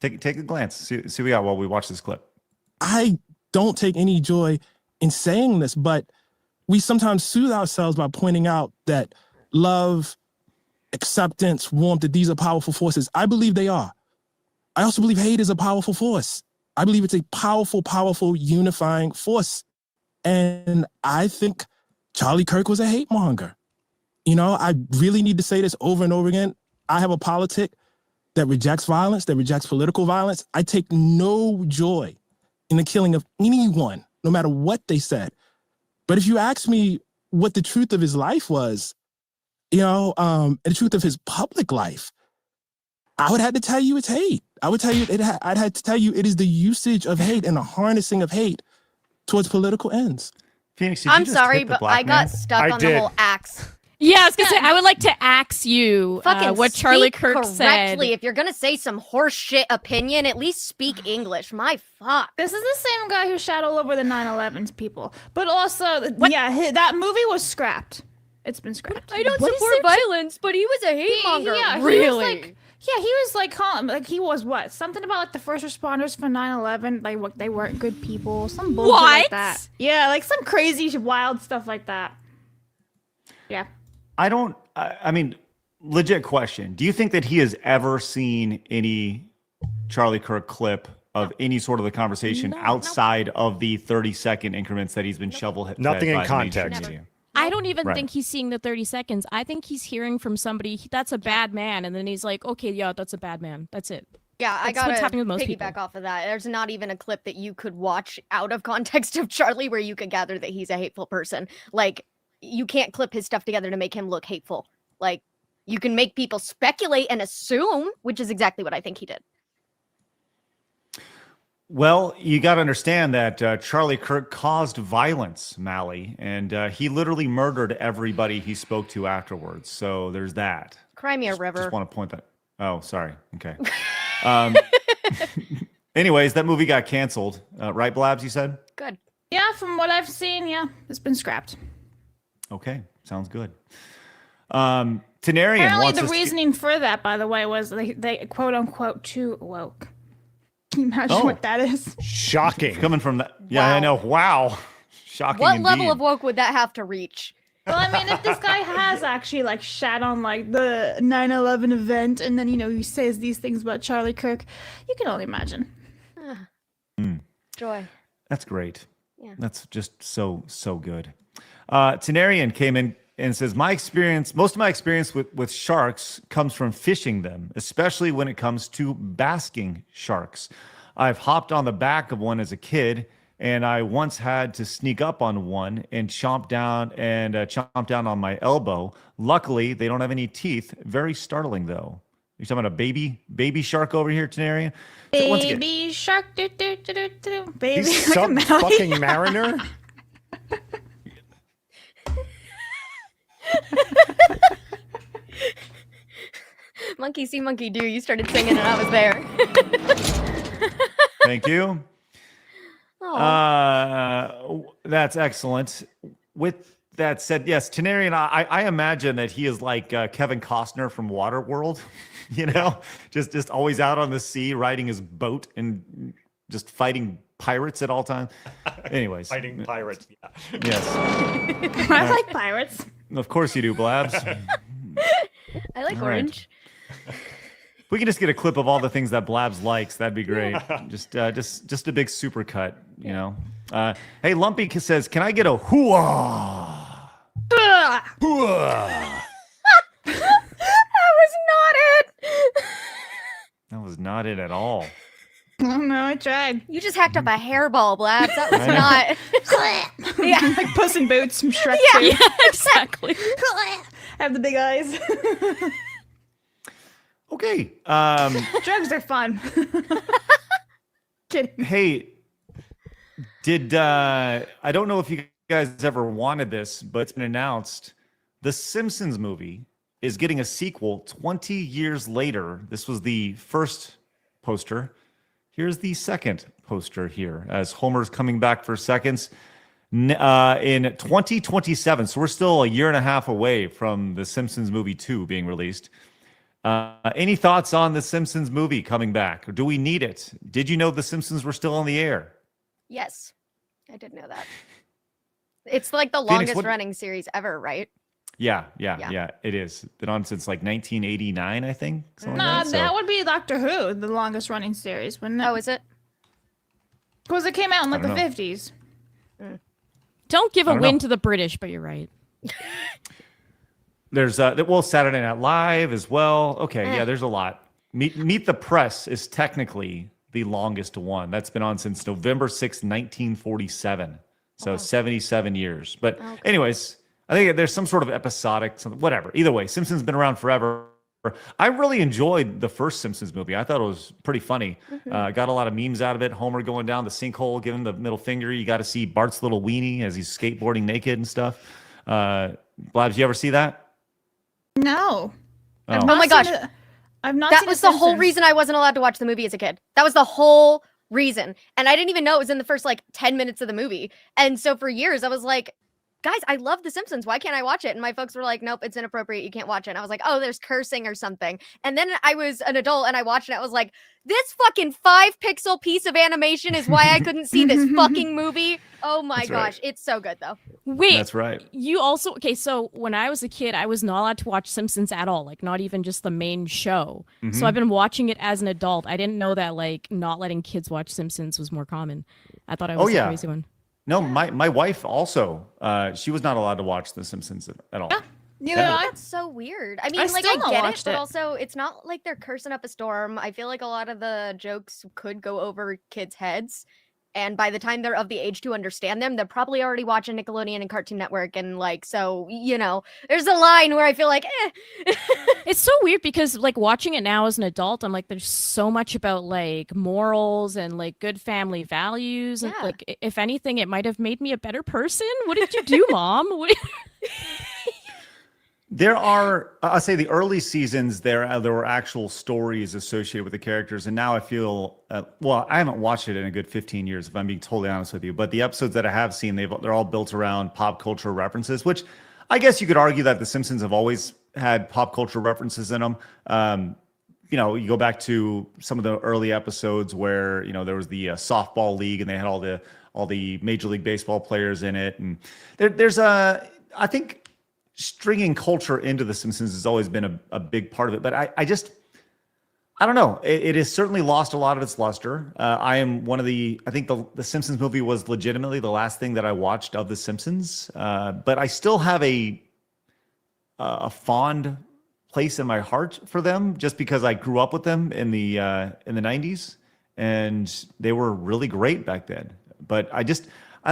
Take a glance. See what we got while we watch this clip. I don't take any joy in saying this, but we sometimes soothe ourselves by pointing out that love, acceptance, warmth, that these are powerful forces. I believe they are. I also believe hate is a powerful force. I believe it's a powerful, powerful unifying force. And I think Charlie Kirk was a hate monger. You know, I really need to say this over and over again. I have a politic that rejects violence, that rejects political violence. I take no joy in the killing of anyone, no matter what they said. But if you ask me what the truth of his life was, you know, and the truth of his public life, I would have to tell you it's hate. I would tell you I'd have to tell you it is the usage of hate and the harnessing of hate towards political ends. Phoenix, did you I'm just sorry, hit the but black I got man? stuck I on did. the whole axe. Yeah, I was gonna say I would like to ask you Fucking what Charlie speak Kirk said. correctly. If you're gonna say some horse shit opinion, at least speak English. My fuck. This is the same guy who shot all over the 9/11s people. But also, yeah, that movie was scrapped. It's been scrapped. I don't What is support it? violence, but he was a hate monger. Yeah, Really? he was like calling, like he was what? Something about like the first responders for 9/11, like what they weren't good people, some bullshit like What? that. Yeah, like some crazy wild stuff like that. Yeah. I mean, legit question. Do you think that he has ever seen any Charlie Kirk clip of any sort of the conversation outside of the 30-second increments that he's been shovel-fed Nothing in by the mainstream context. media? I don't even Right. think he's seeing the 30 seconds. I think he's hearing from somebody, that's a bad man. And then he's like, okay, yeah, that's a bad man. That's it. Yeah, I That's gotta what's happening with most piggyback people. off of that. There's not even a clip that you could watch out of context of Charlie where you could gather that he's a hateful person. Like, you can't clip his stuff together to make him look hateful. Like, you can make people speculate and assume, which is exactly what I think he did. Well, you got to understand that Charlie Kirk caused violence, Mally, and he literally murdered everybody he spoke to afterwards. So there's that. Cry me a river. Just want to point that. Oh, sorry. Okay. Anyways, that movie got canceled, right, Blabs? You said. Good. Yeah, from what I've seen, yeah, it's been scrapped. Okay, sounds good. Tenarian Apparently, wants the us to- reasoning for that, by the way, was they quote unquote too woke. Can you imagine Oh. what that is? Shocking. coming from that. Yeah, I Wow. know. Wow. Shocking. What level indeed. of woke would that have to reach? Well, I mean, if this guy has actually like shat on like the 9/11 event, and then he says these things about Charlie Kirk, you can only imagine. Joy. That's great. Yeah. That's just so good. Tenarian came in and says, most of my experience with sharks comes from fishing them, especially when it comes to basking sharks. I've hopped on the back of one as a kid, and I once had to sneak up on one and chomp down on my elbow. Luckily, they don't have any teeth. Very startling, though. You're talking about a baby shark over here, Tenarian? So once again, Baby shark, do do do do do. Baby, He's like a some melody. fucking mariner. Monkey monkey see, monkey do. You started singing and I was there. Thank you. That's excellent. With that said, yes, Tenarian, I imagine that he is like Kevin Costner from Waterworld, just always out on the sea, riding his boat and just fighting pirates at all times. Anyways. Fighting pirates, yeah. Yes. I like pirates. Of course you do, Blabs. I like All right. orange. We can just get a clip of all the things that Blabs likes. That'd be great. Just a big super cut, Hey, Lumpy says, "Can I get a hooah?" Hooah! That was not it. That was not it at all. Oh no, I tried. You just hacked up a hairball, Blabs. That was not. Yeah, like Puss in Boots from Shrek. Yeah. 2. Yeah, exactly. I have the big eyes. Okay. Drugs are fun. Kidding. Hey, I don't know if you guys ever wanted this, but it's been announced. The Simpsons movie is getting a sequel 20 years later. This was the first poster. Here's the second poster here as Homer's coming back for seconds in 2027. So we're still a year and a half away from the Simpsons movie 2 being released. Any thoughts on the Simpsons movie coming back? Or do we need it? Did you know the Simpsons were still on the air? Yes, I did know that. It's like the Phoenix, longest running series ever, right? Yeah, it is. Been on since like 1989, I think. That would be Doctor Who, the longest running series, wouldn't it? Oh, is it? Because it came out in like the I don't know. 50s. Don't give a I don't win know. to the British, but you're right. There's Saturday Night Live as well. Okay, yeah, there's a lot. Meet the Press is technically the longest one. That's been on since November 6th, 1947. So 77 years. But anyways, I think there's some sort of episodic, whatever. Either way, Simpsons been around forever. I really enjoyed the first Simpsons movie. I thought it was pretty funny. Got a lot of memes out of it. Homer going down the sinkhole, giving the middle finger. You got to see Bart's little weenie as he's skateboarding naked and stuff. Blabs, you ever see that? No. Oh. Oh my gosh. I've not That seen was The the whole Simpsons. reason I wasn't allowed to watch the movie as a kid. That was the whole reason. And I didn't even know it was in the first like 10 minutes of the movie. And so for years I was like, guys, I love The Simpsons. Why can't I watch it? And my folks were like, nope, it's inappropriate. You can't watch it. And I was like, oh, there's cursing or something. And then I was an adult and I watched it. I was like, this fucking 5-pixel piece of animation is why I couldn't see this fucking movie. Oh my That's gosh. right. It's so good though. Wait, That's right. you also so when I was a kid, I was not allowed to watch Simpsons at all, like not even just the main show. So I've been watching it as an adult. I didn't know that like not letting kids watch Simpsons was more common. I thought I was the crazy one. No, my wife also, she was not allowed to watch The Simpsons at all. Neither Yeah. I. That's so weird. I mean, I like, still I not get it, watched but it. also it's not like they're cursing up a storm. I feel like a lot of the jokes could go over kids' heads. And by the time they're of the age to understand them, they're probably already watching Nickelodeon and Cartoon Network. And like, so, there's a line where I feel like, It's so weird because like watching it now as an adult, I'm like, there's so much about like morals and like good family values. And Yeah. like, if anything, it might have made me a better person. What did you do, Mom? There are, I'll say the early seasons, there were actual stories associated with the characters. And now I feel, I haven't watched it in a good 15 years, if I'm being totally honest with you. But the episodes that I have seen, they're all built around pop culture references, which I guess you could argue that The Simpsons have always had pop culture references in them. You go back to some of the early episodes where, there was the softball league and they had all the Major League Baseball players in it. And I think stringing culture into The Simpsons has always been a big part of it. But I don't know. It has certainly lost a lot of its luster. I think the Simpsons movie was legitimately the last thing that I watched of The Simpsons. But I still have a fond place in my heart for them just because I grew up with them in the 90s and they were really great back then. But I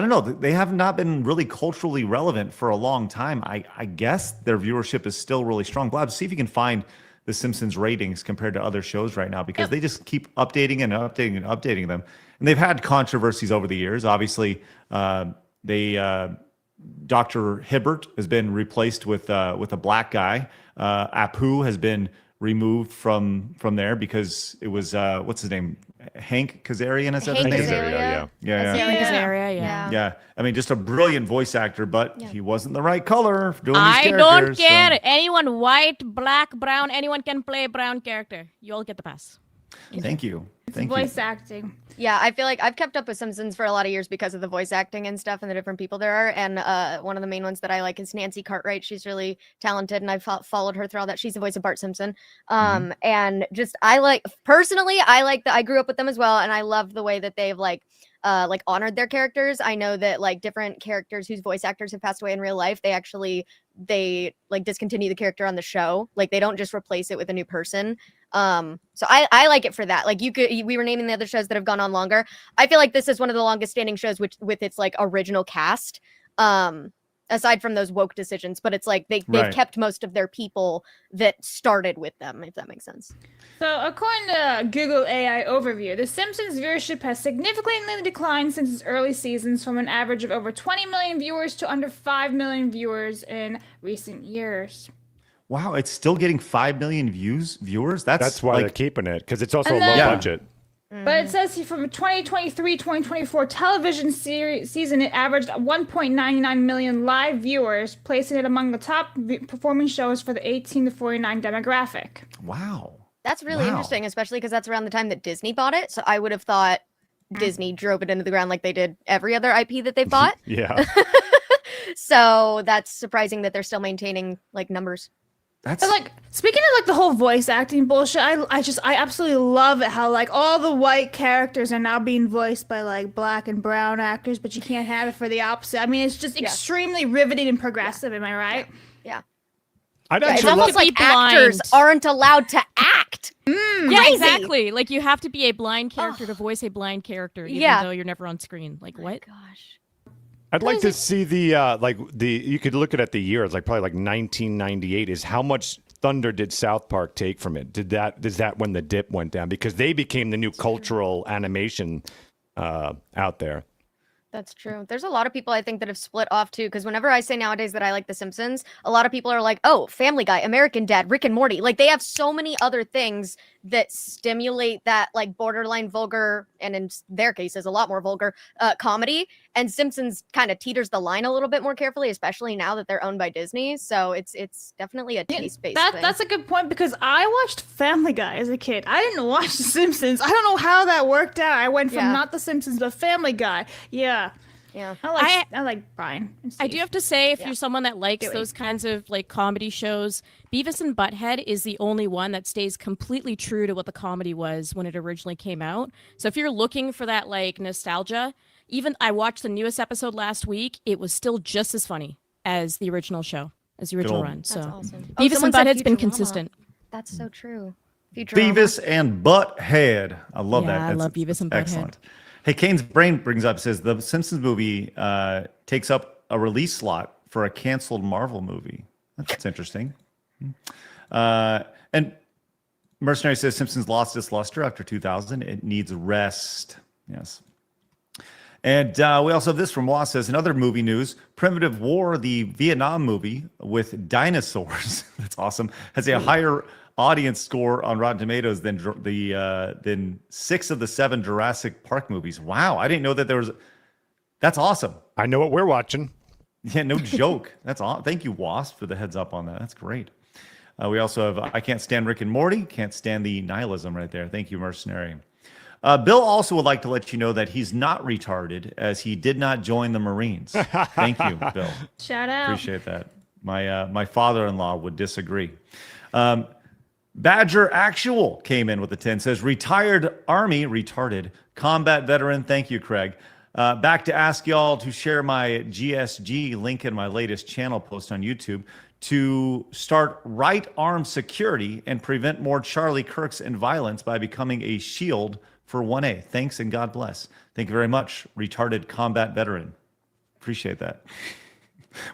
don't know. They have not been really culturally relevant for a long time. I guess their viewership is still really strong. Blabs, see if you can find The Simpsons ratings compared to other shows right now because they just keep updating and updating and updating them. And they've had controversies over the years. Obviously, Dr. Hibbert has been replaced with a black guy. Apu has been removed from there because it was what's his name, Hank Kazarian, is that his Hank name? Azaria. Yeah. Yeah. I mean, just a brilliant voice actor, but he wasn't the right color for doing these I characters. don't care. so- Anyone white, black, brown, anyone can play a brown character. You all get the pass. Thank you. Thank you. Voice acting. Yeah, I feel like I've kept up with Simpsons for a lot of years because of the voice acting and stuff and the different people there are. And one of the main ones that I like is Nancy Cartwright. She's really talented, and I've followed her through all that. She's the voice of Bart Simpson. And just I like that. I grew up with them as well, and I love the way that they've like honored their characters. I know that like different characters whose voice actors have passed away in real life, they like discontinue the character on the show. Like they don't just replace it with a new person. So I like it for that. Like we were naming the other shows that have gone on longer. I feel like this is one of the longest standing shows with its like original cast. Aside from those woke decisions, but it's like they've kept most of their people that started with them, if that makes sense. So, according to Google AI Overview, The Simpsons viewership has significantly declined since its early seasons, from an average of over 20 million viewers to under 5 million viewers in recent years. Wow, it's still getting 5 million viewers. That's why they're keeping it, because it's also a low budget. But it says here from 2023-2024 television season, it averaged 1.99 million live viewers, placing it among the top performing shows for the 18 to 49 demographic. Wow. That's really interesting, especially because that's around the time that Disney bought it. So I would have thought Disney drove it into the ground like they did every other IP that they've bought. Yeah. So that's surprising that they're still maintaining like numbers. But like speaking of like the whole voice acting bullshit, I absolutely love it how like all the white characters are now being voiced by like black and brown actors, but you can't have it for the opposite. I mean, it's just extremely riveting and progressive. Am I right? Yeah. It's almost like actors aren't allowed to act. Yeah, exactly. Like you have to be a blind character to voice a blind character, even though you're never on screen. Like what? Gosh. I'd like to see you could look at the years, like probably like 1998 is how much thunder did South Park take from it? Is that when the dip went down? Because they became the new cultural animation out there. That's true. There's a lot of people I think that have split off too. Because whenever I say nowadays that I like The Simpsons, a lot of people are like, "Oh, Family Guy, American Dad, Rick and Morty." Like they have so many other things that stimulate that like borderline vulgar, and in their cases, a lot more vulgar comedy. And Simpsons kind of teeters the line a little bit more carefully, especially now that they're owned by Disney. So it's definitely a taste-based thing. That's a good point because I watched Family Guy as a kid. I didn't watch The Simpsons. I don't know how that worked out. I went from not The Simpsons to Family Guy. Yeah. I like Brian. I do have to say, if you're someone that likes those kinds of like comedy shows, Beavis and Butthead is the only one that stays completely true to what the comedy was when it originally came out. So if you're looking for that like nostalgia, even I watched the newest episode last week, it was still just as funny as the original show, as the original run. So awesome. Beavis and Butthead's been consistent. That's so true. Beavis and Butthead. I love that. I love Beavis and Butthead. Excellent. Hey, Kane's Brain brings up, says the Simpsons movie takes up a release slot for a canceled Marvel movie. That's interesting. And Mercenary says Simpsons lost its luster after 2000. It needs rest. Yes. And we also have this from Waz, says, in other movie news, Primitive War, the Vietnam movie with dinosaurs, that's awesome, has a higher audience score on Rotten Tomatoes than 6 of the 7 Jurassic Park movies. Wow, I didn't know that there was. That's awesome. I know what we're watching. Yeah, no joke. That's awesome. Thank you, Wasp, for the heads up on that. That's great. We also have I Can't Stand Rick and Morty. Can't stand the nihilism right there. Thank you, Mercenary. Bill also would like to let you know that he's not retarded, as he did not join the Marines. Thank you, Bill. Shout out. Appreciate that. My father-in-law would disagree. Badger Actual came in with a 10, says, retired Army, retarded, combat veteran. Thank you, Craig. Back to ask y'all to share my GSG link in my latest channel post on YouTube to start right arm security and prevent more Charlie Kirks and violence by becoming a shield for 1A. Thanks and God bless. Thank you very much, retarded combat veteran. Appreciate that.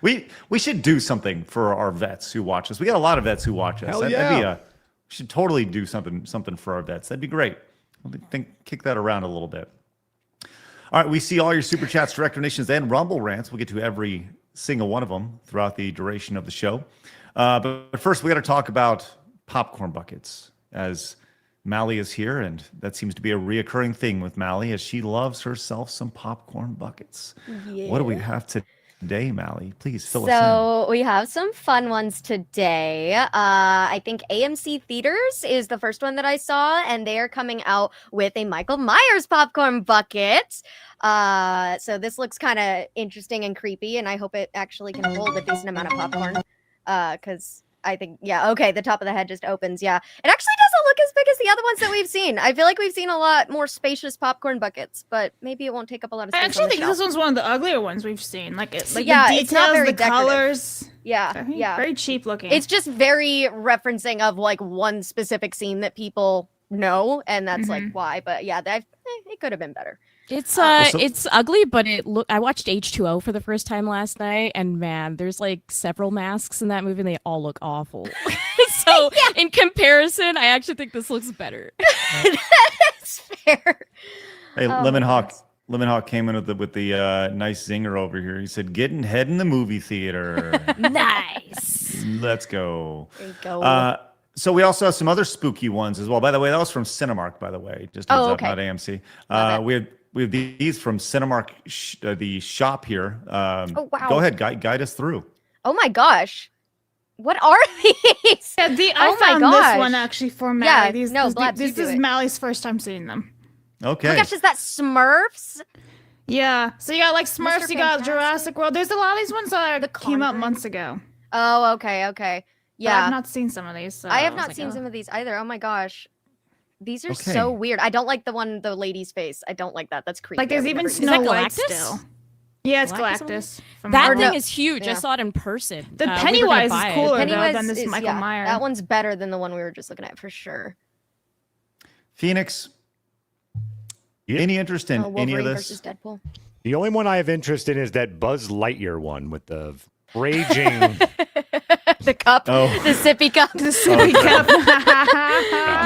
We should do something for our vets who watch us. We got a lot of vets who watch us. Hell yeah. We should totally do something for our vets. That'd be great. Kick that around a little bit. All right, we see all your super chats, direct donations, and Rumble rants. We'll get to every single one of them throughout the duration of the show. But first, we got to talk about popcorn buckets, as Mally is here, and that seems to be a reoccurring thing with Mally, as she loves herself some popcorn buckets. What do we have today, Mally? Please fill us in. So we have some fun ones today. I think AMC Theaters is the first one that I saw, and they are coming out with a Michael Myers popcorn bucket. So this looks kind of interesting and creepy, and I hope it actually can hold a decent amount of popcorn. Because I think, okay, the top of the head just opens. Yeah, it actually doesn't look as big as the other ones that we've seen. I feel like we've seen a lot more spacious popcorn buckets, but maybe it won't take up a lot of space. I actually think this one's one of the uglier ones we've seen. Like yeah, the details, it's not very the decorative. colors. Yeah. Very cheap looking. It's just very referencing of like one specific scene that people know, and that's like why. But yeah, it could have been better. It's it's ugly, but I watched H2O for the first time last night, and man, there's like several masks in that movie, and they all look awful. So in comparison, I actually think this looks better. That's fair. Hey, Lemon Hawk came in with the nice zinger over here. He said, "Getting head in the movie theater." Nice. Let's go. There you go. So we also have some other spooky ones as well. By the way, that was from Cinemark. By the way, just heads up, not AMC. We have these from Cinemark, the shop here. Oh wow! Go ahead, guide us through. Oh my gosh, what are these? Yeah, I found this one actually for Mally. Yeah, Blabs, this is Mally's first time seeing them. Okay. Oh my gosh, is that Smurfs? Yeah. So you got like Smurfs, Mr. you got Fantastic. Jurassic World. There's a lot of these ones that came out months ago. Oh, okay. But Yeah, I've not seen some of these. So I have was not like, seen oh. some of these either. Oh my gosh. These are Okay. so weird. I don't like the lady's face. I don't like that. That's creepy. Like there's even Is Snow that White Galactus? still. Yeah, it's Galactus Galactus. From That Marvel. thing is huge. Yeah. I saw it in person. The We were gonna Pennywise buy is it. cooler Pennywise though than this is, Michael Myers. That one's better than the one we were just looking at for sure. Phoenix. Any interest in any of Wolverine this? versus Deadpool. The only one I have interest in is that Buzz Lightyear one with the raging. The cup, Oh. the sippy cup. The sippy cup.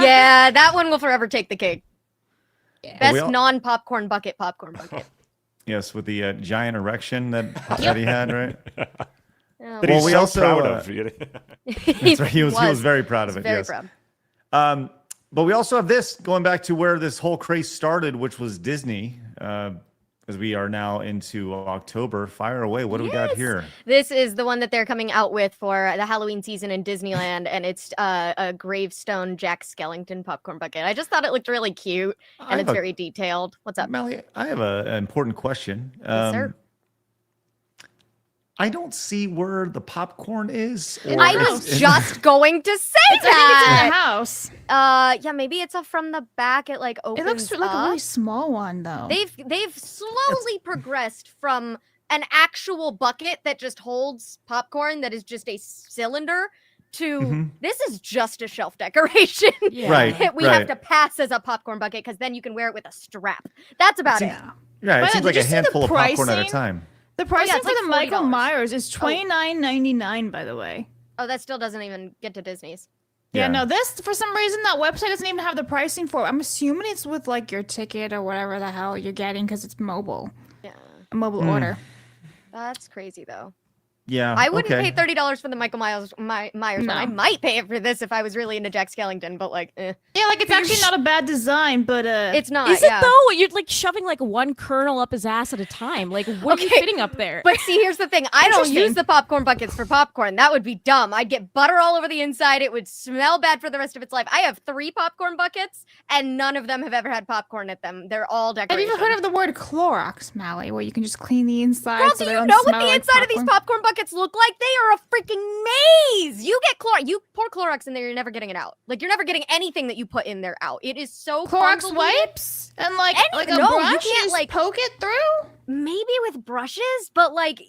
Yeah, that one will forever take the cake. Best We all- non-popcorn bucket, popcorn bucket. Yes, with the giant erection that he had, right? Oh, That he's we so also, proud uh, of. he, He was very proud of it. very Yes. proud. But we also have this going back to where this whole craze started, which was Disney. As we are now into October, fire away. What do we got here? This is the one that they're coming out with for the Halloween season in Disneyland, and it's a gravestone Jack Skellington popcorn bucket. I just thought it looked really cute, and it's very detailed. What's up? Melly, I have an important question. Yes, sir. I don't see where the popcorn is. I was just going to say I think it's in that. the house. Yeah, maybe it's from the back. It like It opens looks like a up. really small one though. They've slowly progressed from an actual bucket that just holds popcorn that is just a cylinder to this is just a shelf decoration. Yeah. Right. that we have to pass as a popcorn bucket because then you can wear it with a strap. That's about it. Yeah, it But seems did like you a see the handful of popcorn at a pricing? time. The pricing it's for like the Michael $40. Myers is $29.99, by the way. Oh, that still doesn't even get to Disney's. Yeah, no, this for some reason that website doesn't even have the pricing for it. I'm assuming it's with like your ticket or whatever the hell you're getting because it's mobile. Yeah. A mobile order. That's crazy though. Yeah. I wouldn't okay. pay $30 for the Michael Myers one. I might pay it for this if I was really into Jack Skellington, but like, Yeah, like it's actually not a bad design, but it's not. Is it though? You're like shoving like one kernel up his ass at a time. Like, what are you fitting up there? But see, here's the thing. I don't use Interesting. the popcorn buckets for popcorn. That would be dumb. I'd get butter all over the inside. It would smell bad for the rest of its life. I have 3 popcorn buckets, and none of them have ever had popcorn at them. They're all have decoration. you ever heard of the word Clorox, Mally, where you can just clean the inside? Girl, so do they you don't know what smell the like inside of these popcorn? popcorn buckets look like? They are a freaking maze. You get Clorox. You pour Clorox in there, you're never getting it out. Like, you're never getting anything that you put in there out. It is so Clorox convoluted. wipes and like a No, you brush, can't, just like- poke it through. Maybe with brushes, but like,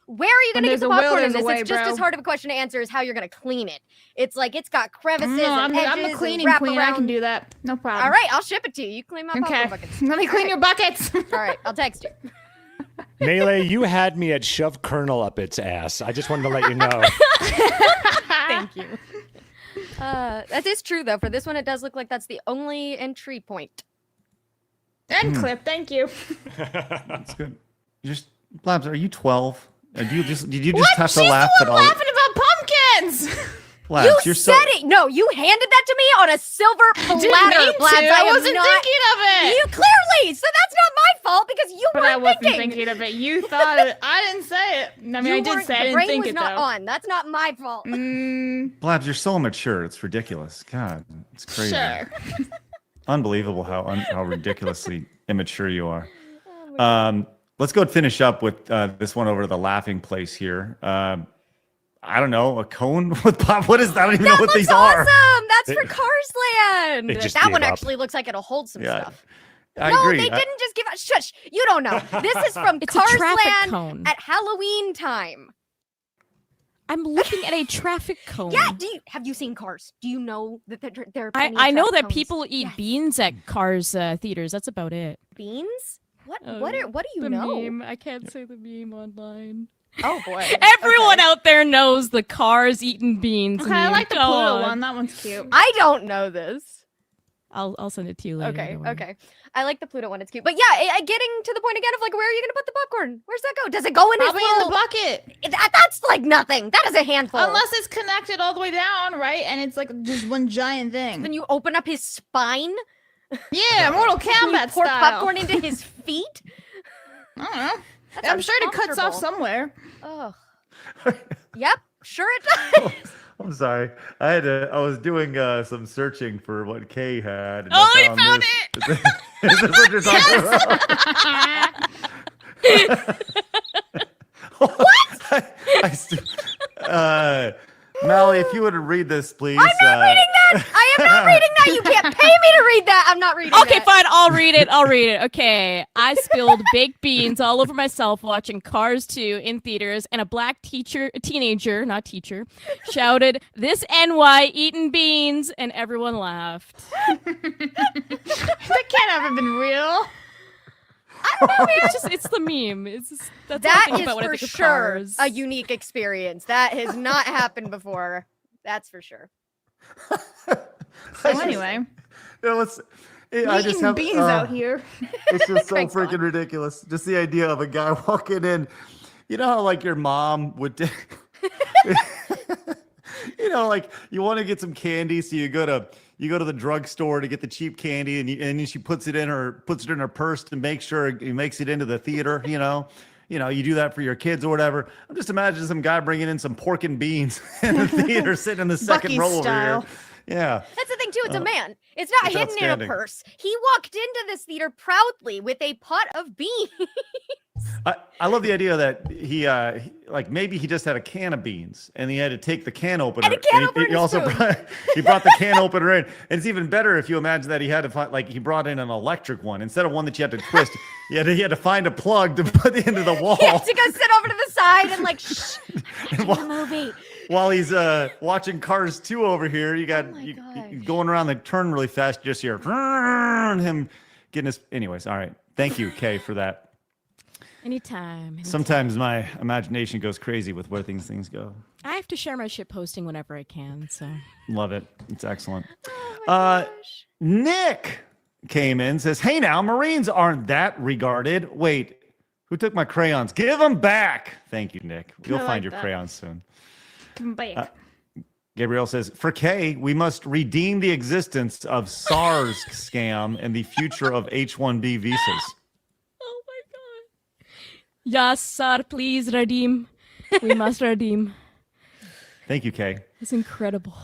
where are you When going to there's get the a will, popcorn in there's a this? way, It's just bro. as hard of a question to answer as how you're going to clean it. It's like, it's got crevices No, and edges I'm the and cleaning queen. I can wraparound. do that. No problem. All right, I'll ship it to you. You clean my Okay. popcorn buckets. Let me clean your buckets. All right, I'll text you. Melee, you had me at shove kernel up its ass. I just wanted to let you know. Thank you. That is true, though. For this one, it does look like that's the only entry point. End clip. Thank you. That's good. Just Blabs, are you 12? Did you just What? have to She's laugh the at one all? laughing about pumpkins. Blabs, You you're said it. No, you handed that to me on a silver platter, mean Blabs. to. I wasn't not, thinking of it. You clearly. So that's not my fault because you But weren't I wasn't thinking. thinking of it. You thought it. I didn't say it. I mean, You I did weren't- say I the didn't brain think was it not though. on. That's not my fault. Blabs, you're so immature. It's ridiculous. God, it's crazy. Sure. Unbelievable how ridiculously immature you are. Oh Let's go and finish up with this one over to the laughing place here. I don't know, a cone with pop. What is that? I don't even know That what looks these awesome. are. That's for Cars Land. They just That gave one up. actually looks like it'll hold some Yeah, stuff. I No, agree. they didn't just give up. Shush, you don't know. This is from It's a Cars traffic Land cone. at Halloween time. I'm looking at a traffic cone. Yeah, have you seen Cars? Do you know that there are plenty of I know traffic that cones? people eat Yes. beans at Cars theaters. That's about it. Beans? What Oh, do you the know? meme. I can't say the meme online. Oh boy. Everyone Okay. out there knows the Cars eating beans. Okay, I meme. like the Go Pluto on. one. That one's cute. I don't know this. I'll send it to you later. Okay, don't worry. okay. I like the Pluto one. It's cute. But yeah, getting to the point again of like, where are you gonna put the popcorn? Where's that go? Does it go in Probably his in little the bucket. That's like nothing. That is a handful. Unless it's connected all the way down, right? And it's like just one giant thing. Then you open up his spine. Yeah, Mortal and you Kombat pour style. popcorn into his feet. I don't know. That's I'm sure it cuts off uncomfortable. somewhere. Oh. Yep, sure it does. I'm sorry. I was doing some searching for what Kay had. And Oh, I you found this. Is this what you're talking about? What? Mallie, if you would read this, please. I'm not reading that. I am not reading that. You can't pay me to read that. I'm not reading Okay, that. fine. I'll read it. Okay. I spilled baked beans all over myself watching Cars 2 in theaters, and a black teenager, shouted, "This NY eating beans," and everyone laughed. That can't have been real. I don't know, man. It's the meme. That's That what I think is about when I for think of sure Cars. a unique experience. That has not happened before. That's for sure. So anyway, I just eating have beans out here. It's just so Craig's freaking ridiculous. Just the idea of a guy walking in. You know how like your mom would like you want to get some candy, so you go to the drugstore to get the cheap candy, and she puts it in her purse to make sure it makes it into the theater. You do that for your kids or whatever. I'm just imagining some guy bringing in some pork and beans in the theater, sitting in the second Buc-ee's row style. over here. Yeah. That's the thing too. It's a man. It's not it's hidden in a outstanding. purse. He walked into this theater proudly with a pot of beans. I love the idea that he like maybe he just had a can of beans and he had to take the can opener. And a can he- opener he and a also spoon. brought the can opener in. And it's even better if you imagine that he had to find, like, he brought in an electric one instead of one that you had to twist. he had to find a plug to put into the wall. He had to go sit over to the side and like, shh, I'm watching the movie. While he's watching Cars 2 over here, you got Oh my you gosh. going around the turn really fast. You just hear him getting his. Anyways, all right. Thank you, Kay, for that. Anytime. Sometimes my imagination goes crazy with where things go. I have to share my shit posting whenever I can, so. Love it. It's excellent. Oh my gosh. Nick came in, says, "Hey now, Marines aren't that regarded. Wait, who took my crayons? Give them back." Thank you, Nick. You'll I find like your that. crayons soon. Come back. Gabriel says, "For Kay, we must redeem the existence of SARS scam and the future of H-1B visas." Oh my god. Yes, sir, please redeem. We must redeem. Thank you, Kay. It's incredible.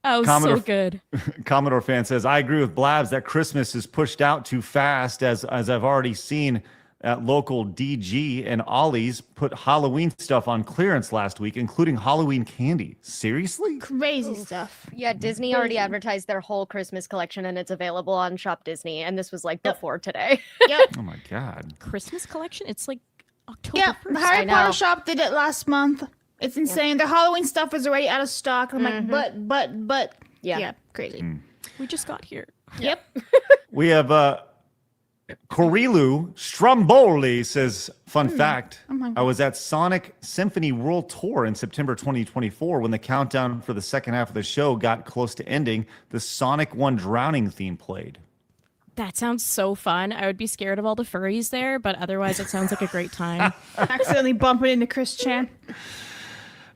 That was Commodore- so good. Commodore fan says, "I agree with Blabs that Christmas is pushed out too fast, as I've already seen at local DG and Ollie's put Halloween stuff on clearance last week, including Halloween candy. Seriously?" Crazy stuff. Yeah, Disney already advertised their whole Christmas collection and it's available on Shop Disney. And this was like before today. Yep. Oh my God. Christmas collection? It's like October Yeah, 1st. the Harry I know. Potter shop did it last month. It's insane. The Halloween stuff is already out of stock. I'm Mhm. like, but. Yeah. Yeah, crazy. We just got here. Yep. We have Corilu Stromboli says, "Fun fact, Oh my I was at Sonic Symphony World Tour in September 2024 when the countdown for the second half of the show got close to ending. The Sonic 1 Drowning theme played." That sounds so fun. I would be scared of all the furries there, but otherwise it sounds like a great time. Accidentally bumping into Chris Chan.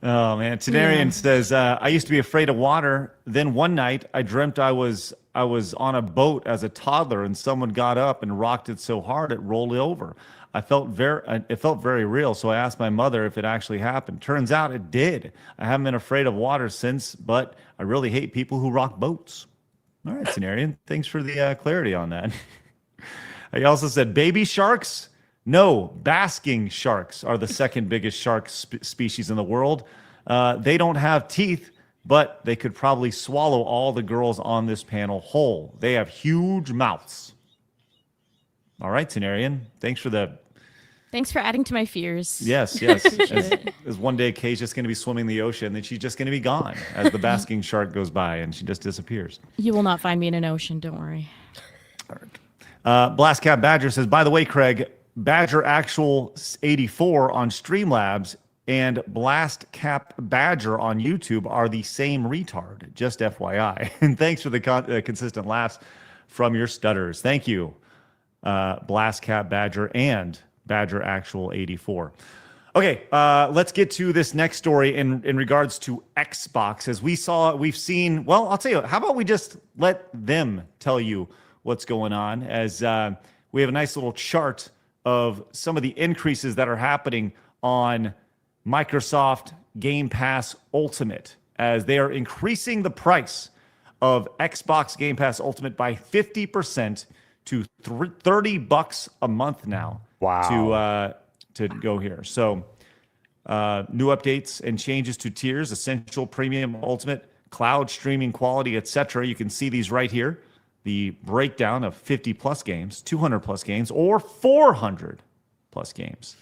Oh man, Tenarian says, I used to be afraid of water. Then one night I dreamt I was on a boat as a toddler and someone got up and rocked it so hard it rolled over. It felt very real. So I asked my mother if it actually happened. Turns out it did. I haven't been afraid of water since, but I really hate people who rock boats. All right, Tenarian, thanks for the clarity on that. He also said, baby sharks? No, basking sharks are the second biggest shark species in the world. They don't have teeth, but they could probably swallow all the girls on this panel whole. They have huge mouths. All right, Tenarian, thanks for adding to my fears. Yes. As one day Kay's just going to be swimming the ocean, then she's just going to be gone as the basking shark goes by and she just disappears. You will not find me in an ocean, don't worry. All right. Blast Cat Badger says, by the way, Craig, Badger Actual 84 on Streamlabs and Blast Cap Badger on YouTube are the same retard. Just FYI. And thanks for the consistent laughs from your stutters. Thank you, Blast Cap Badger and Badger Actual 84. Okay, let's get to this next story in regards to Xbox. As we've seen, well, I'll tell you, how about we just let them tell you what's going on, as we have a nice little chart of some of the increases that are happening on Microsoft Game Pass Ultimate, as they are increasing the price of Xbox Game Pass Ultimate by 50% to $30 a month now. Wow. To go here. So new updates and changes to tiers, Essential, Premium, Ultimate, Cloud, Streaming, Quality, etc. You can see these right here. The breakdown of 50 plus games, 200 plus games, or 400 plus games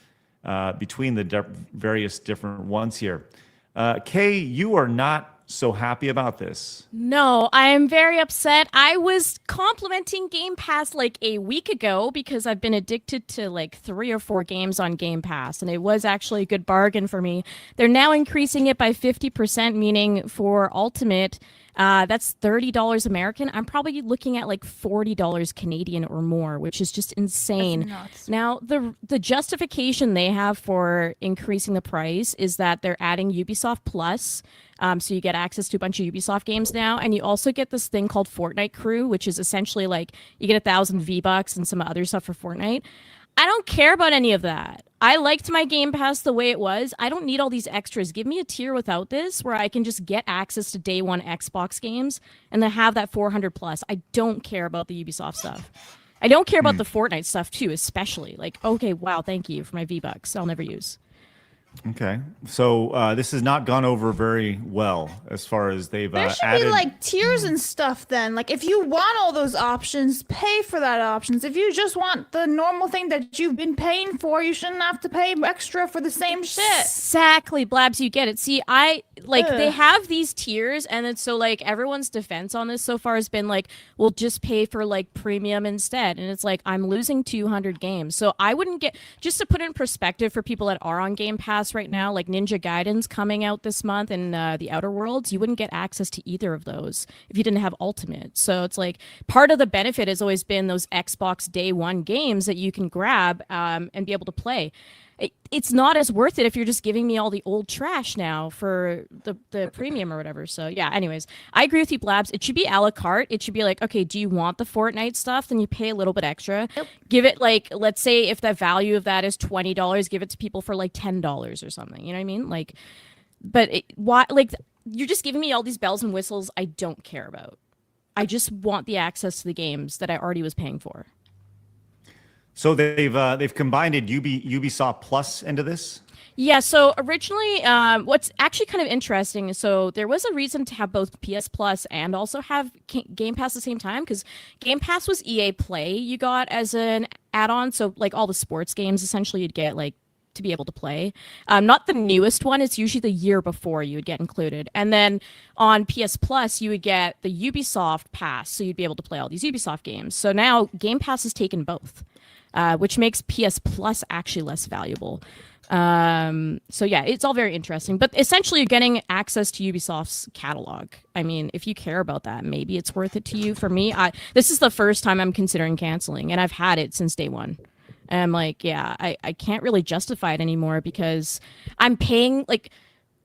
between the various different ones here. Kay, you are not so happy about this. No, I am very upset. I was complimenting Game Pass like a week ago because I've been addicted to like 3 or 4 games on Game Pass, and it was actually a good bargain for me. They're now increasing it by 50%, meaning for Ultimate, that's $30 American. I'm probably looking at like $40 Canadian or more, which is just insane. Now, the justification they have for increasing the price is that they're adding Ubisoft Plus. So you get access to a bunch of Ubisoft games now, and you also get this thing called Fortnite Crew, which is essentially like you get 1,000 V-Bucks and some other stuff for Fortnite. I don't care about any of that. I liked my Game Pass the way it was. I don't need all these extras. Give me a tier without this where I can just get access to day one Xbox games and then have that 400 plus. I don't care about the Ubisoft stuff. I don't care about the Fortnite stuff too, especially. Like, okay, wow, thank you for my V-Bucks. I'll never use. Okay, so this has not gone over very well as far as they've there should added... be like tiers and stuff then. Like if you want all those options, pay for that options. If you just want the normal thing that you've been paying for, you shouldn't have to pay extra for the same shit. Exactly, Blabs, you get it. See, they have these tiers, and it's so like everyone's defense on this so far has been like, we'll just pay for like premium instead. And it's like, I'm losing 200 games. So I wouldn't get, just to put it in perspective for people that are on Game Pass right now, like Ninja Gaiden's coming out this month and the Outer Worlds, you wouldn't get access to either of those if you didn't have Ultimate. So it's like part of the benefit has always been those Xbox Day One games that you can grab and be able to play. It's not as worth it if you're just giving me all the old trash now for the premium or whatever. So yeah, anyways, I agree with you, Blabs. It should be a la carte. It should be like, okay, do you want the Fortnite stuff? Then you pay a little bit extra. Yep. Give it like, let's say if the value of that is $20, give it to people for like $10 or something. You know what I mean? Like, but why? Like, you're just giving me all these bells and whistles I don't care about. I just want the access to the games that I already was paying for. So they've combined Ubisoft Plus into this? Yeah, so originally, what's actually kind of interesting, so there was a reason to have both PS Plus and also have Game Pass at the same time, because Game Pass was EA Play you got as an add-on, so like all the sports games, essentially you'd get like to be able to play. Not the newest one, it's usually the year before you would get included. And then on PS Plus, you would get the Ubisoft Pass, so you'd be able to play all these Ubisoft games. So now Game Pass has taken both. Which makes PS Plus actually less valuable. So yeah, it's all very interesting. But essentially, you're getting access to Ubisoft's catalog. I mean, if you care about that, maybe it's worth it to you. For me, this is the first time I'm considering canceling, and I've had it since day one. And I'm like, yeah, I can't really justify it anymore because I'm paying, like,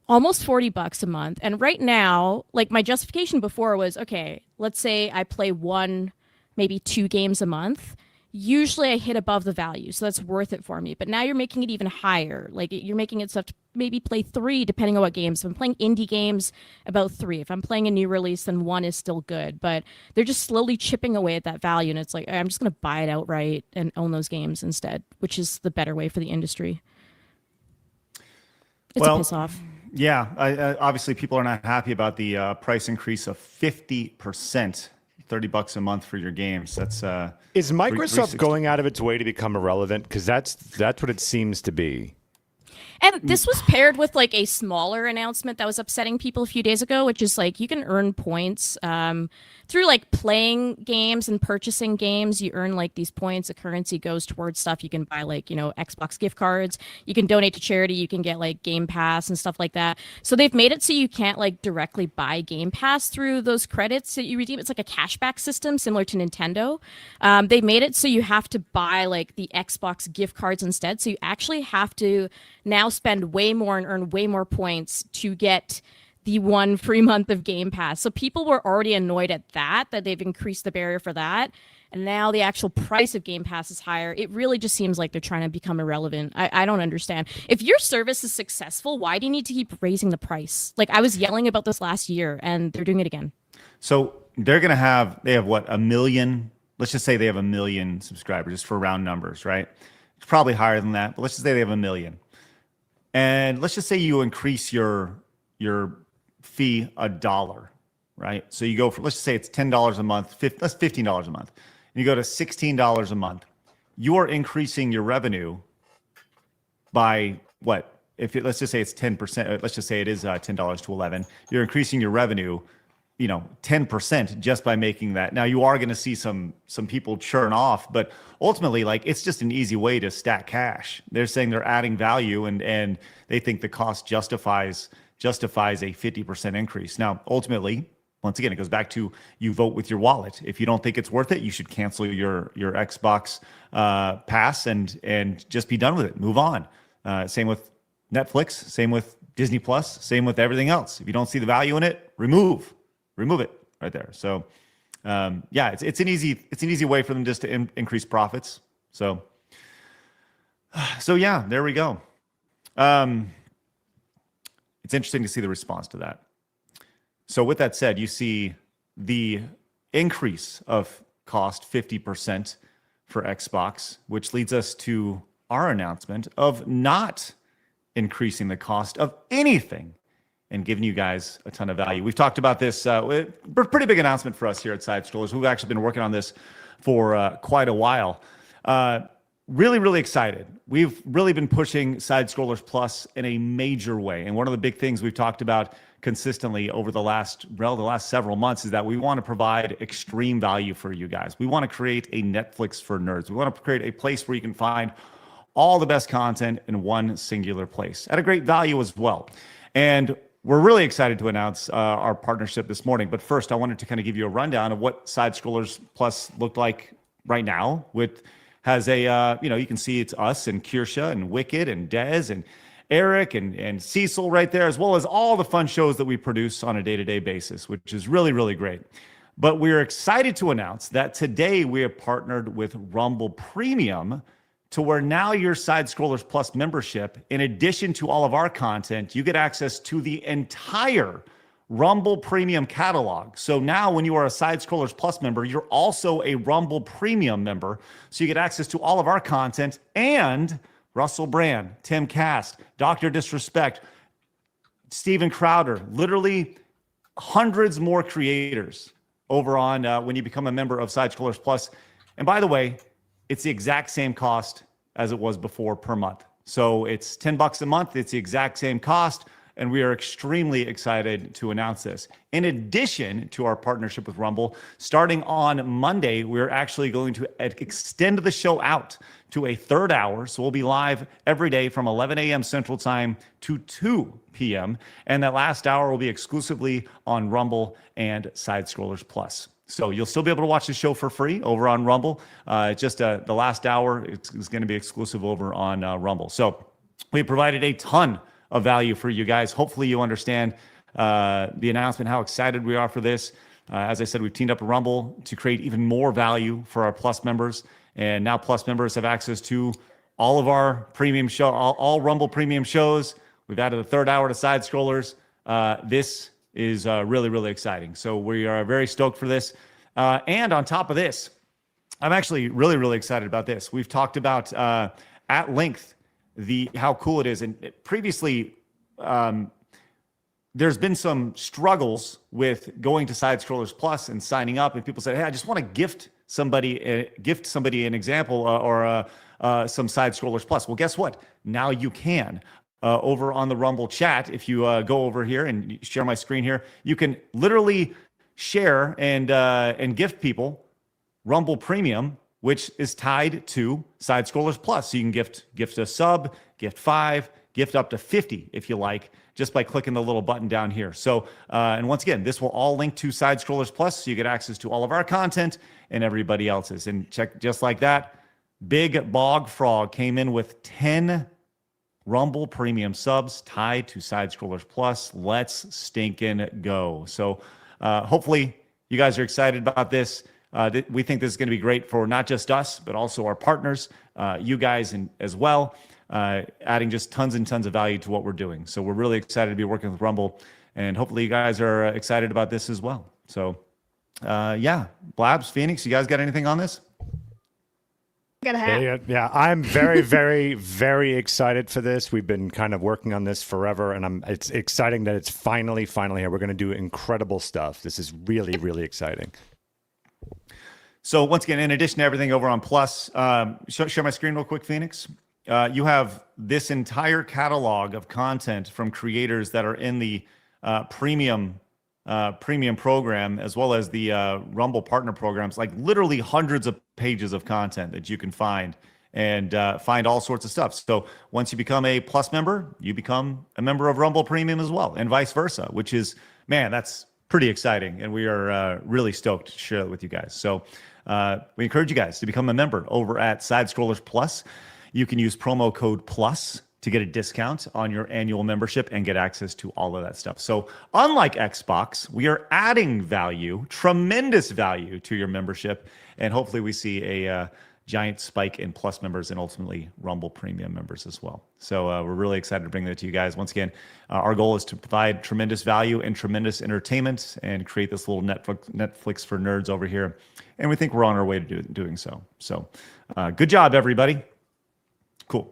almost $40 a month. And right now, like my justification before was, okay, let's say I play one, maybe 2 games a month. Usually I hit above the value, so that's worth it for me. But now you're making it even higher. Like you're making it so I have to maybe play 3 depending on what games. If I'm playing indie games, about 3. If I'm playing a new release, then 1 is still good. But they're just slowly chipping away at that value. And it's like, I'm just going to buy it outright and own those games instead, which is the better way for the industry. It's a piss off. Yeah, obviously people are not happy about the price increase of 50%. $30 a month for your games. That's is Microsoft going out of its way to become irrelevant? Because that's what it seems to be. And this was paired with like a smaller announcement that was upsetting people a few days ago, which is like you can earn points through like playing games and purchasing games. You earn like these points. The currency goes towards stuff. You can buy like, Xbox gift cards. You can donate to charity. You can get like Game Pass and stuff like that. So they've made it so you can't like directly buy Game Pass through those credits that you redeem. It's like a cashback system similar to Nintendo. They made it so you have to buy like the Xbox gift cards instead. So you actually have to now spend way more and earn way more points to get the 1 free month of Game Pass. So people were already annoyed at that they've increased the barrier for that. And now the actual price of Game Pass is higher. It really just seems like they're trying to become irrelevant. I don't understand. If your service is successful, why do you need to keep raising the price? Like I was yelling about this last year and they're doing it again. So they have what, 1 million? Let's just say they have 1 million subscribers, just for round numbers, right? It's probably higher than that, but let's just say they have 1 million. And let's just say you increase your fee $1, right? So you go for, let's just say it's $10 a month, that's $15 a month. And you go to $16 a month. You are increasing your revenue by what? Let's just say it's 10%. Let's just say it is $10 to $11. You're increasing your revenue, 10% just by making that. Now you are going to see some people churn off, but ultimately, like it's just an easy way to stack cash. They're saying they're adding value, and they think the cost justifies a 50% increase. Now, ultimately, once again, it goes back to you vote with your wallet. If you don't think it's worth it, you should cancel your Xbox pass and just be done with it. Move on. Same with Netflix. Same with Disney Plus. Same with everything else. If you don't see the value in it, remove it right there. So it's an easy way for them just to increase profits. So yeah, there we go. It's interesting to see the response to that. So with that said, you see the increase of cost 50% for Xbox, which leads us to our announcement of not increasing the cost of anything and giving you guys a ton of value. We've talked about this, pretty big announcement for us here at Side Scrollers. We've actually been working on this for quite a while. Really, really excited. We've really been pushing Side Scrollers Plus in a major way. And one of the big things we've talked about consistently over the last several months is that we want to provide extreme value for you guys. We want to create a Netflix for nerds. We want to create a place where you can find all the best content in one singular place at a great value as well. And we're really excited to announce our partnership this morning. But first, I wanted to kind of give you a rundown of what Side Scrollers Plus looked like right now. Has a, you can see it's us and Kirsha and Wicked and Dez and Eric and Cecil right there, as well as all the fun shows that we produce on a day-to-day basis, which is really, really great. But we're excited to announce that today we have partnered with Rumble Premium, to where now your Side Scrollers Plus membership, in addition to all of our content, you get access to the entire Rumble Premium catalog. So now when you are a Side Scrollers Plus member, you're also a Rumble Premium member. So you get access to all of our content and Russell Brand, Tim Cast, Dr. Disrespect, Steven Crowder, literally hundreds more creators over on when you become a member of Side Scrollers Plus. And by the way, it's the exact same cost as it was before per month. So it's $10 a month. It's the exact same cost. And we are extremely excited to announce this. In addition to our partnership with Rumble, starting on Monday, we're actually going to extend the show out to a third hour. So we'll be live every day from 11 a.m. Central Time to 2 p.m. And that last hour will be exclusively on Rumble and Side Scrollers Plus. So you'll still be able to watch the show for free over on Rumble. Just the last hour is going to be exclusive over on Rumble. So we provided a ton of value for you guys. Hopefully you understand the announcement, how excited we are for this. As I said, we've teamed up with Rumble to create even more value for our Plus members. And now Plus members have access to all of our premium show, all Rumble premium shows. We've added a third hour to side scrollers. This is really, really exciting. So we are very stoked for this. And on top of this, I'm actually really, really excited about this. We've talked about at length how cool it is. And previously, there's been some struggles with going to Side Scrollers Plus and signing up. And people say, hey, I just want to gift somebody an example or some Side Scrollers Plus. Well, guess what? Now you can. Over on the Rumble chat, if you go over here and share my screen here, you can literally share and gift people Rumble Premium, which is tied to Side Scrollers Plus. So you can gift a sub, gift 5, gift up to 50 if you like, just by clicking the little button down here. So, and once again, this will all link to Side Scrollers Plus, so you get access to all of our content and everybody else's. And check, just like that, Big Bog Frog came in with 10 Rumble Premium subs tied to Side Scrollers Plus. Let's stinking go. So hopefully you guys are excited about this. We think this is going to be great for not just us, but also our partners, you guys as well, adding just tons and tons of value to what we're doing. So we're really excited to be working with Rumble, and hopefully you guys are excited about this as well. So yeah, Blabs, Phoenix, you guys got anything on this? Yeah, I'm very, very, very excited for this. We've been kind of working on this forever, and it's exciting that it's finally here. We're going to do incredible stuff. This is really, really exciting. So once again, in addition to everything over on Plus, share my screen real quick, Phoenix. You have this entire catalog of content from creators that are in the premium program, as well as the Rumble partner programs, like literally hundreds of pages of content that you can find and find all sorts of stuff. So once you become a Plus member, you become a member of Rumble Premium as well, and vice versa, which is, man, that's pretty exciting. And we are really stoked to share that with you guys. So we encourage you guys to become a member over at Side Scrollers Plus. You can use promo code PLUS to get a discount on your annual membership and get access to all of that stuff. So unlike Xbox, we are adding value, tremendous value to your membership. And hopefully we see a giant spike in Plus members and ultimately Rumble Premium members as well. So we're really excited to bring that to you guys. Once again, our goal is to provide tremendous value and tremendous entertainment and create this little Netflix for nerds over here. And we think we're on our way to doing so. So good job, everybody. Cool.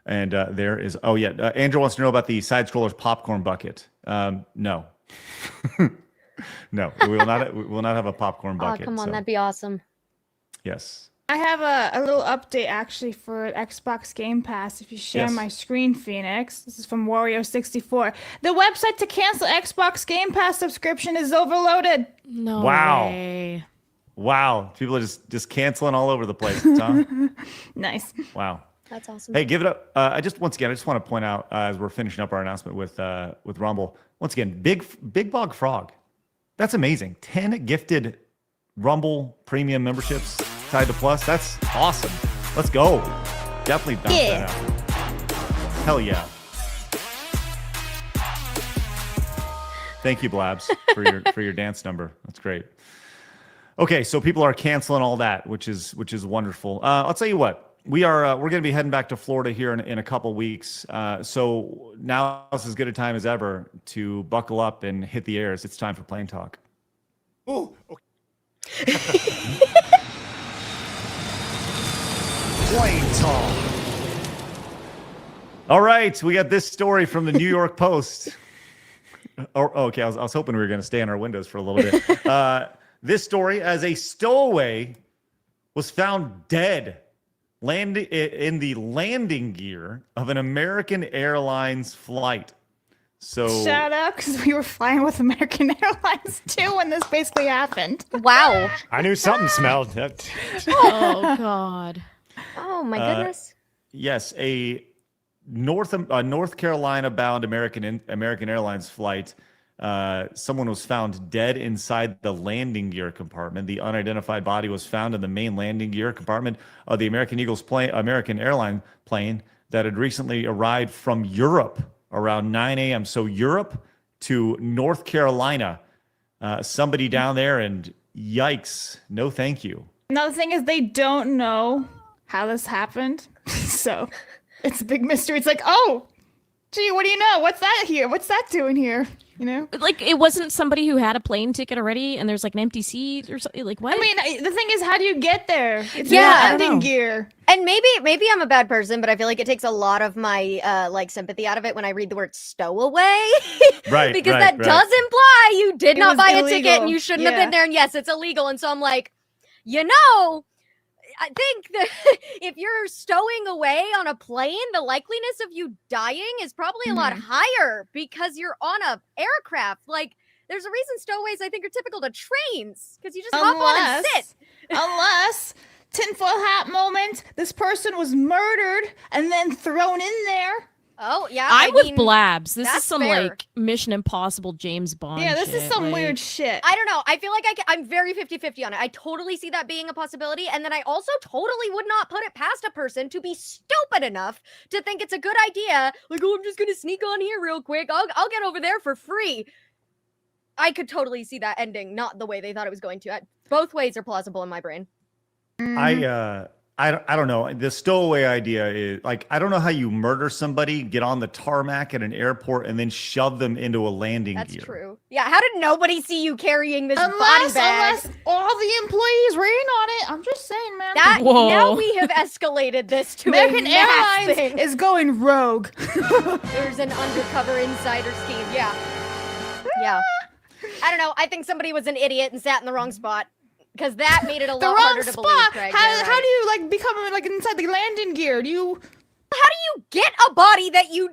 And there is, oh yeah, Andrew wants to know about the Side Scrollers popcorn bucket. No. No, we will not have a popcorn bucket. Oh, come on, so. that'd be awesome. Yes. I have a little update actually for Xbox Game Pass. If you share my screen, Phoenix. This is from Wario64. The website to cancel Xbox Game Pass subscription is overloaded. No way. Wow. People are just canceling all over the place, huh? Nice. Wow. That's awesome. Hey, give it up. I just want to point out as we're finishing up our announcement with Rumble. Once again, Big Bog Frog. That's amazing. 10 gifted Rumble Premium memberships tied to Plus. That's awesome. Let's go. Definitely bounce that out. Hell yeah. Thank you, Blabs, for your dance number. That's great. Okay, so people are canceling all that, which is wonderful. I'll tell you what. We're going to be heading back to Florida here in a couple weeks. So now is as good a time as ever to buckle up and hit the airs. It's time for Plane Talk. Oh, okay. Plane Talk. All right, we got this story from the New York Post. Okay, I was hoping we were going to stay in our windows for a little bit. This story, as a stowaway was found dead in the landing gear of an American Airlines flight. So shout out, because we were flying with American Airlines too when this basically happened. Wow. I knew something smelled. Oh God. Oh my goodness. Yes, a North Carolina bound American Airlines flight. Someone was found dead inside the landing gear compartment. The unidentified body was found in the main landing gear compartment of the American Airline plane that had recently arrived from Europe around 9 a.m. So Europe to North Carolina, somebody down there, and yikes, no thank you. Another thing is they don't know how this happened. So it's a big mystery. It's like, oh, gee, what do you know? What's that here? What's that doing here? You know? Like, it wasn't somebody who had a plane ticket already and there's like an empty seat or something. Like, what? I mean, the thing is, how do you get there? It's Yeah, I landing know. gear. And maybe I'm a bad person, but I feel like it takes a lot of my like sympathy out of it when I read the word stowaway. Right, Because right, that right. does imply you did It not was buy a ticket illegal. and you shouldn't have Yeah. been there. And yes, it's illegal. And so I'm like, you know, I think that if you're stowing away on a plane, the likeliness of you dying is probably a lot higher because you're on a aircraft. Like, there's a reason stowaways I think are typical to trains because you just hop on and sit. Unless tinfoil hat moment, this person was murdered and then thrown in there. Oh yeah, I'm with mean, Blabs. This is that's some fair. like Mission Impossible James Bond. Yeah, this is shit, some like- weird shit. I don't know. I feel like I'm very 50-50 on it. I totally see that being a possibility. And then I also totally would not put it past a person to be stupid enough to think it's a good idea. Like, oh, I'm just going to sneak on here real quick. I'll get over there for free. I could totally see that ending not the way they thought it was going to. Both ways are plausible in my brain. I don't know. The stowaway idea is like, I don't know how you murder somebody, get on the tarmac at an airport, and then shove them into a landing That's gear. true. Yeah, how did nobody see you carrying this body Unless bag? all the employees ran on it. I'm just saying, man. That Whoa. now we have escalated this to American a mass Airlines thing. is going rogue. There's an undercover insider scheme. Yeah. Yeah. I don't know. I think somebody was an idiot and sat in the wrong spot because that made it a The lot wrong harder to believe, spot. Craig. How, You're how right. do you like become like inside the landing gear? Do you How do you get a body that you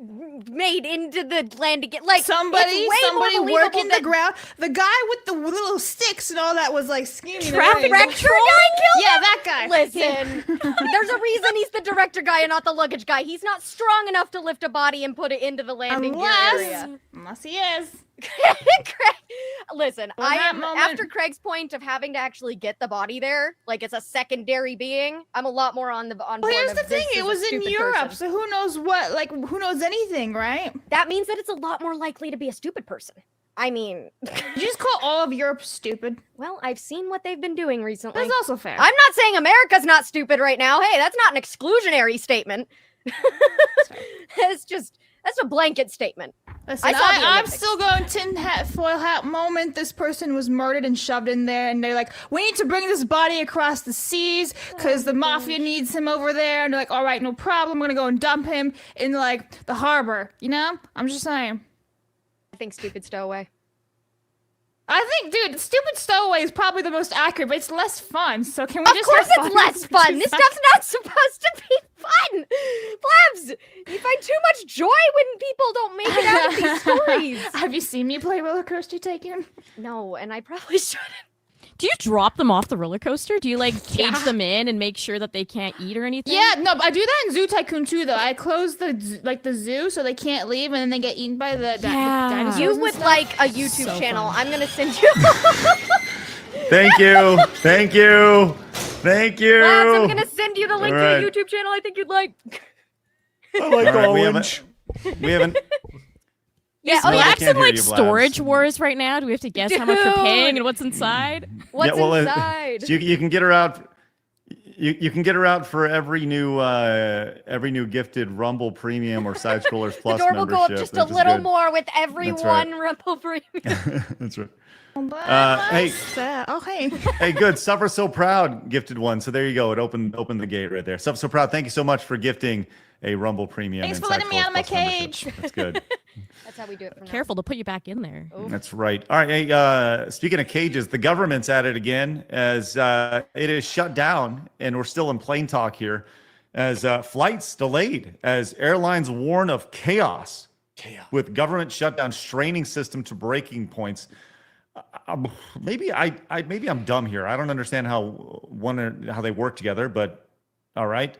made into the landing gear? Like somebody it's way more working believable the than ground? The guy with the little sticks and all that was like scheming. Traffic away. director guy killed Yeah, him? that guy. Listen, there's a reason he's the director guy and not the luggage guy. He's not strong enough to lift a body and put it into the landing gear area. Unless he is. Craig, listen, Well, I that am moment- after Craig's point of having to actually get the body there, like it's a secondary being. I'm a lot more on Well, board. here's of the this thing. is It a was in stupid Europe, person. so who knows what? Like, who knows anything, right? That means that it's a lot more likely to be a stupid person. I mean, You just call all of Europe stupid. well, I've seen what they've been doing recently. That's also fair. I'm not saying America's not stupid right now. Hey, that's not an exclusionary statement. That's a blanket statement. Listen, I saw the I'm Olympics. still going tin hat, foil hat moment. This person was murdered and shoved in there, and they're like, we need to bring this body across the seas because the mafia needs him over there. And they're like, all right, no problem. We're gonna go and dump him in like the harbor. You know? I'm just saying. I think stupid stowaway. I think, dude, stupid stowaway is probably the most accurate, but it's less fun. So can we Of just? course have it's less fun. This stuff's not supposed to be fun. Blabs, you find too much joy when people don't make it out of these stories. Have you seen me play Roller Coaster Tycoon? No, and I probably shouldn't. Do you drop them off the roller coaster? Do you like cage them in and make sure that they can't eat or anything? Yeah, no, but I do that in Zoo Tycoon too, though. I close the the zoo so they can't leave, and then they get eaten by the Yeah. dinosaurs. You and would stuff. like a YouTube So channel. fun. I'm gonna send you. Thank you. Thank you. Thank you. Blabs, I'm gonna send you the link All to a right. YouTube channel I think you'd like. I like All right, orange. we haven't. Yeah, No, I Blabs can't in hear like you, Blabs. storage wars right now. Do we have to guess how much we're paying Dude. and what's inside? What's Yeah, well, inside? You can get her out. You can get her out for every new gifted Rumble Premium or Side Scrollers The Plus door will membership. go up just a which is little good. more with every That's right. one Rumble Premium. That's right. Hey. Hey. Oh, hey. Hey, good. Suffer So Proud gifted one. So there you go. It opened the gate right there. Suffer So Proud. Thank you so much for gifting a Rumble Premium. Thanks and for letting Side me out of my Scrollers Plus membership. cage. That's good. That's how we do it from now. Careful to put you back in there. Oh. That's right. All right. Hey, speaking of cages, the government's at it again as it is shut down, and we're still in plane talk here as flights delayed, as airlines warn of chaos with government shutdown straining system to breaking points. Maybe I'm dumb here. I don't understand how they work together, but all right.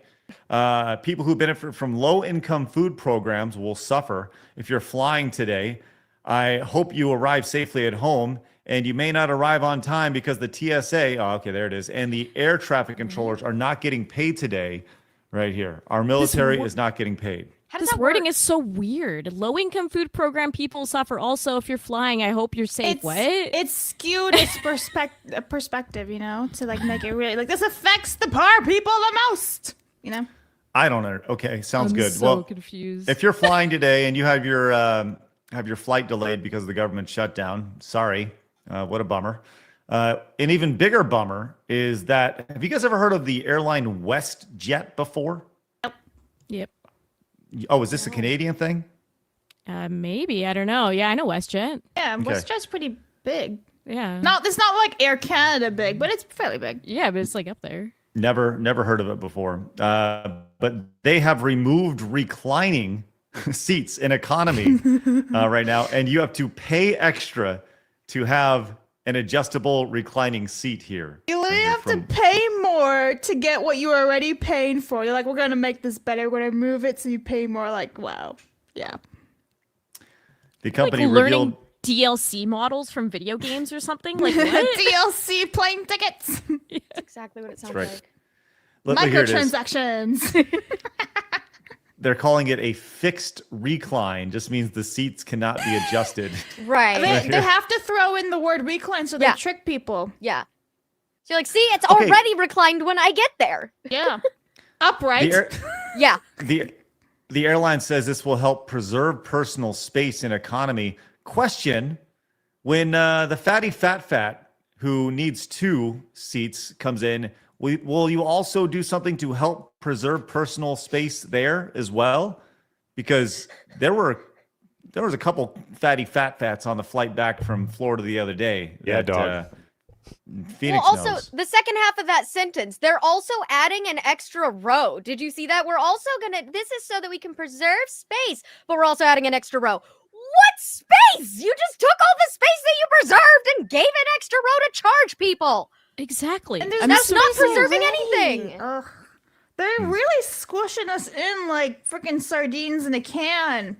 People who benefit from low-income food programs will suffer. If you're flying today, I hope you arrive safely at home, and you may not arrive on time because the TSA, oh, okay, there it is, and the air traffic controllers are not getting paid today, right here. Our military is not getting paid. How does This that wording work? is so weird. Low-income food program people suffer also. If you're flying, I hope you're safe. What? It's skewed its perspective, you know, to like make it really like this affects the poor people the most, you know. I don't know. Okay, sounds I'm good. so Well, confused. if you're flying today and you have your flight delayed because of the government shutdown, sorry, what a bummer. An even bigger bummer is that, have you guys ever heard of the airline WestJet before? Yep. Oh, is this a Canadian thing? Maybe. I don't know. Yeah, I know WestJet. Yeah, Okay. WestJet's pretty big. Yeah. No, it's not like Air Canada big, but it's fairly big. Yeah, but it's like up there. Never heard of it before. But they have removed reclining seats in economy right now, and you have to pay extra to have an adjustable reclining seat here. You literally have to pay more to get what you were already paying for. You're like, we're gonna make this better. We're gonna move it so you pay more. Like, wow, yeah. The company like revealed. learning DLC models from video games or something. Like what? DLC plane tickets, That's exactly what it sounds right. like. Here it is. microtransactions. They're calling it a fixed recline. Just means the seats cannot be adjusted. Right. They have to throw in the word recline so they trick people. Yeah. So you're like, see, it's Okay. already reclined when I get there. Yeah. Upright. Yeah. The airline says this will help preserve personal space and economy. Question: when the fatty fat who needs 2 seats comes in, will you also do something to help preserve personal space there as well? Because there was a couple fatty fats on the flight back from Florida the other day. Yeah, dog. Phoenix well, also, knows. the second half of that sentence, they're also adding an extra row. Did you see that? We're also this is so that we can preserve space, but we're also adding an extra row. What space? You just took all the space that you preserved and gave an extra row to charge people. Exactly. And there's That's no not space preserving already. anything. Ugh. They're really squishing us in like freaking sardines in a can.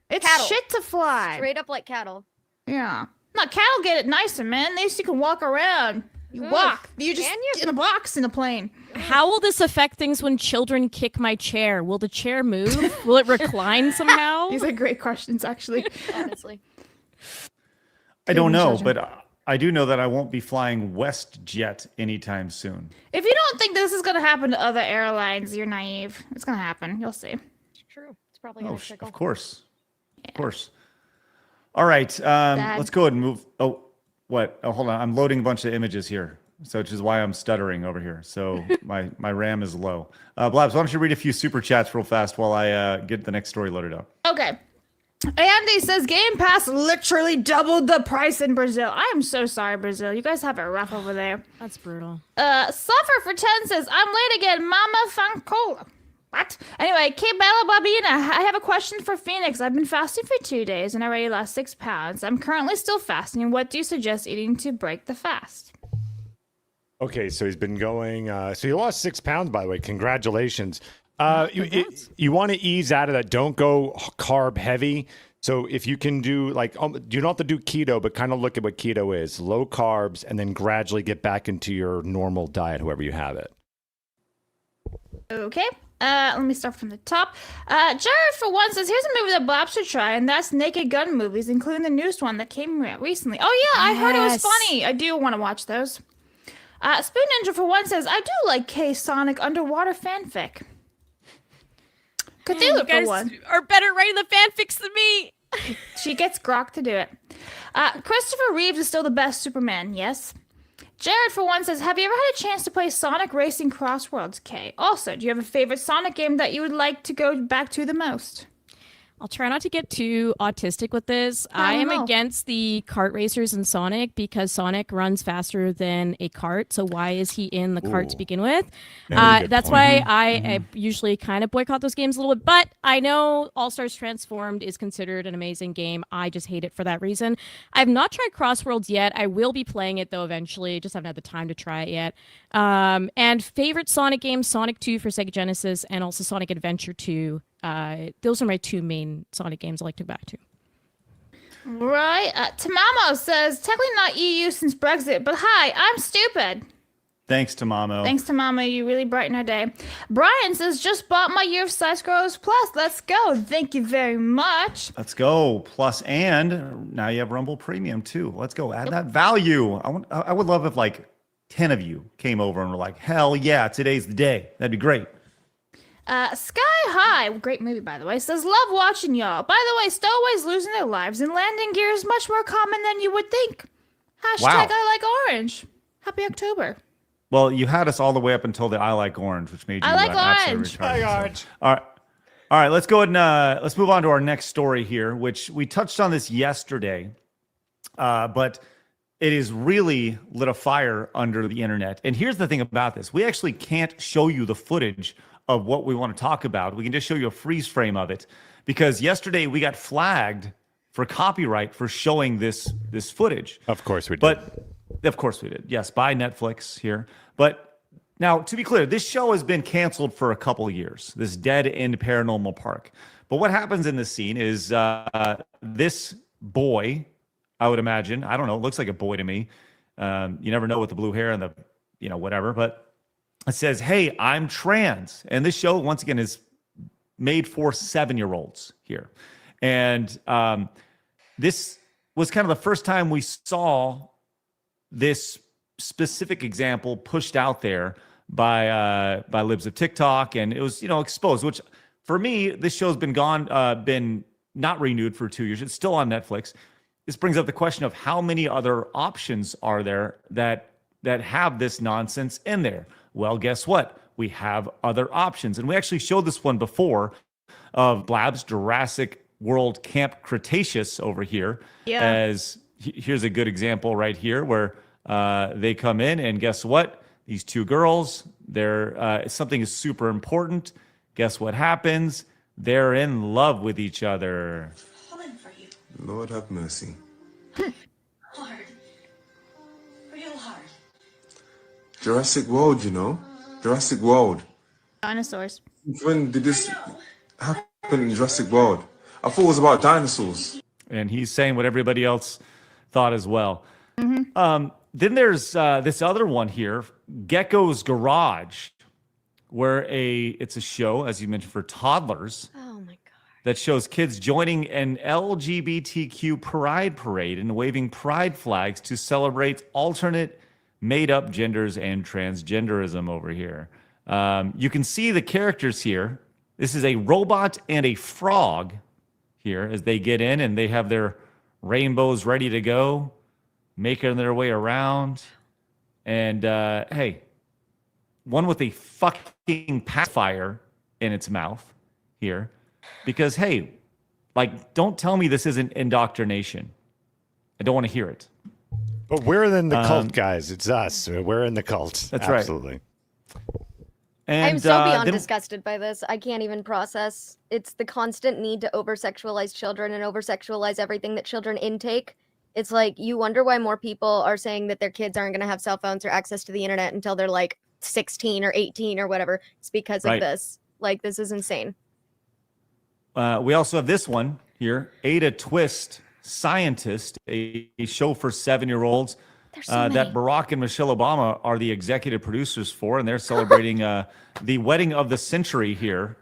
It's Cattle. shit to fly. Straight up like cattle. Yeah. No, cattle get it nicer, man. At least you can walk around. You walk. You just Can you? in a box in a plane. How will this affect things when children kick my chair? Will the chair move? Will it recline somehow? These are great questions, actually. Honestly. I don't know, children. but I do know that I won't be flying WestJet anytime soon. If you don't think this is gonna happen to other airlines, you're naive. It's gonna happen. You'll see. It's true. It's probably gonna trickle. Of course. Of course. All right. Let's go ahead and move. Oh, what? Oh, hold on. I'm loading a bunch of images here. So, which is why I'm stuttering over here. So my RAM is low. Blabs, why don't you read a few super chats real fast while I get the next story loaded up? Okay. Andy says Game Pass literally doubled the price in Brazil. I am so sorry, Brazil. You guys have it rough over there. That's brutal. Suffer for 10 says, I'm late again, Mama Fancola. What? Anyway, Bella Babina, I have a question for Phoenix. I've been fasting for 2 days and I already lost 6 pounds. I'm currently still fasting. What do you suggest eating to break the fast? Okay, so he's been going. So you lost 6 pounds, by the way. Congratulations. You want to ease out of that. Don't go carb heavy. So if you can do you don't have to do keto, but kind of look at what keto is: low carbs, and then gradually get back into your normal diet, however you have it. Okay. Let me start from the top. Jared, for one, says, here's a movie that Blabs should try, and that's Naked Gun movies, including the newest one that came out recently. Oh, yeah, I heard it was funny. I do want to watch those. Spoon Ninja, for one, says, I do like K-Sonic underwater fanfic. Cthulhu, You guys for one. are better writing the fanfics than me. She gets Grok to do it. Christopher Reeves is still the best Superman, yes. Jared, for one, says, have you ever had a chance to play Sonic Racing Crossworlds, Kay? Also, do you have a favorite Sonic game that you would like to go back to the most? I'll try not to get too autistic with this. I am against the kart racers in Sonic because Sonic runs faster than a kart. So why is he in the kart to begin with? That's why I usually kind of boycott those games a little bit. But I know All Stars Transformed is considered an amazing game. I just hate it for that reason. I've not tried Crossworlds yet. I will be playing it though eventually. Just haven't had the time to try it yet. And favorite Sonic games, Sonic 2 for Sega Genesis and also Sonic Adventure 2. Those are my 2 main Sonic games I like to go back to. Right. Tamamo says, technically not EU since Brexit, but hi, I'm stupid. Thanks to Mamo. Thanks to Mama, you really brighten our day. Brian says, just bought my year of Side Scrollers Plus. Let's go. Thank you very much. Let's go. Plus, and now you have Rumble Premium too. Let's go. Add that value. I would love if like 10 of you came over and were like, hell yeah, today's the day. That'd be great. Sky High, great movie by the way, says, love watching y'all. By the way, stowaways losing their lives in landing gear is much more common than you would think. Hashtag Wow. I like orange. Happy October. Well, you had us all the way up until the I like orange, which made you I like absolutely orange. retarded. All right. Let's go ahead and let's move on to our next story here, which we touched on this yesterday, but it is really lit a fire under the internet. And here's the thing about this: we actually can't show you the footage of what we want to talk about. We can just show you a freeze frame of it, because yesterday we got flagged for copyright for showing this footage. Of course we did. But of course we did. Yes, by Netflix here. But now, to be clear, this show has been canceled for a couple of years, this Dead End Paranormal Park. But what happens in this scene is this boy, I would imagine, I don't know, looks like a boy to me. You never know with the blue hair and the, whatever. But it says, hey, I'm trans. And this show, once again, is made for 7-year-olds here. And this was kind of the first time we saw this specific example pushed out there by libs of TikTok, and it was exposed. Which for me, this show's been been not renewed for 2 years. It's still on Netflix. This brings up the question of how many other options are there that have this nonsense in there. Well, guess what? We have other options, and we actually showed this one before of Blabs Jurassic World Camp Cretaceous over here. Yeah. As here's a good example right here where they come in, and guess what? These two girls, something is super important. Guess what happens? They're in love with each other. Lord have mercy. Hard. Real hard. Jurassic World, Jurassic World. Dinosaurs. When did this happen in Jurassic World? I thought it was about dinosaurs. And he's saying what everybody else thought as well. Mm-hmm. Then there's this other one here, Gecko's Garage, where it's a show, as you mentioned, for toddlers. Oh my god. That shows kids joining an LGBTQ pride parade and waving pride flags to celebrate alternate made-up genders and transgenderism over here. You can see the characters here. This is a robot and a frog here as they get in, and they have their rainbows ready to go, making their way around. And hey, one with a fucking pacifier in its mouth here. Because, hey, don't tell me this isn't indoctrination. I don't want to hear it. But we're in the cult, guys. It's us. We're in the cult. That's Absolutely. Right. And, I'm so beyond disgusted by this. I can't even process. It's the constant need to over-sexualize children and over-sexualize everything that children intake. It's like, you wonder why more people are saying that their kids aren't going to have cell phones or access to the internet until they're like 16 or 18 or whatever. It's because of this. Like, this is insane. We also have this one here, Ada Twist, Scientist, a show for 7-year-olds that Barack and Michelle Obama are the executive producers for, and they're celebrating the wedding of the century here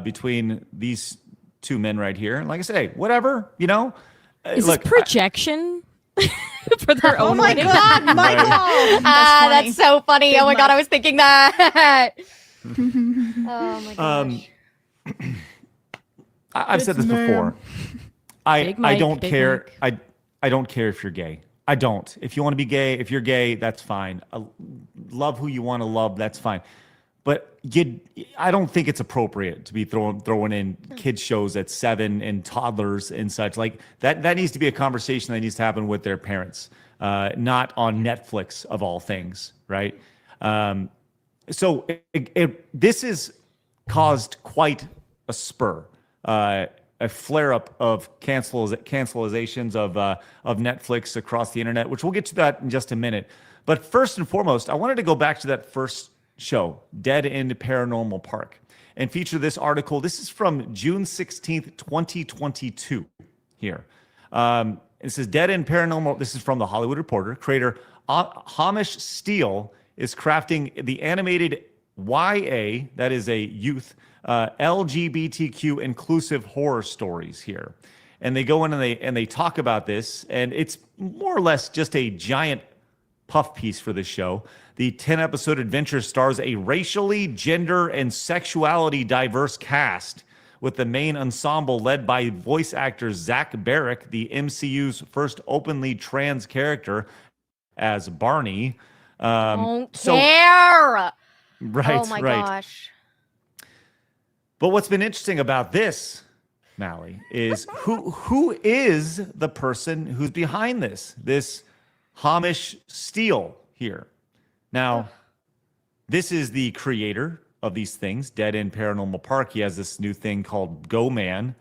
between these two men right here. And like I said, hey, whatever, Is this projection for their own wedding? Oh my God, Michael! That's so funny. Big oh my God, Mike. I was thinking that. Oh my gosh. I've said this before. I don't care. I don't care if you're gay. I don't. If you want to be gay, if you're gay, that's fine. Love who you want to love, that's fine. But I don't think it's appropriate to be throwing in kids shows at 7 and toddlers and such. Like that needs to be a conversation that needs to happen with their parents, not on Netflix of all things, right? So this has caused quite a spur. A flare-up of cancelizations of Netflix across the internet, which we'll get to that in just a minute. But first and foremost, I wanted to go back to that first show, Dead End Paranormal Park, and feature this article. This is from June 16th, 2022 here. It says Dead End Paranormal. This is from The Hollywood Reporter. Creator Hamish Steele is crafting the animated YA, that is a youth, LGBTQ inclusive horror stories here. And they go in and they talk about this, and it's more or less just a giant puff piece for the show. The 10-episode adventure stars a racially, gender, and sexuality diverse cast, with the main ensemble led by voice actor Zach Barrick, the MCU's first openly trans character, as Barney. Don't care. Right, oh my right. gosh. But what's been interesting about this, Mally, is who is the person who's behind this Hamish Steele here? Now, this is the creator of these things, Dead End Paranormal Park. He has this new thing called Go Man.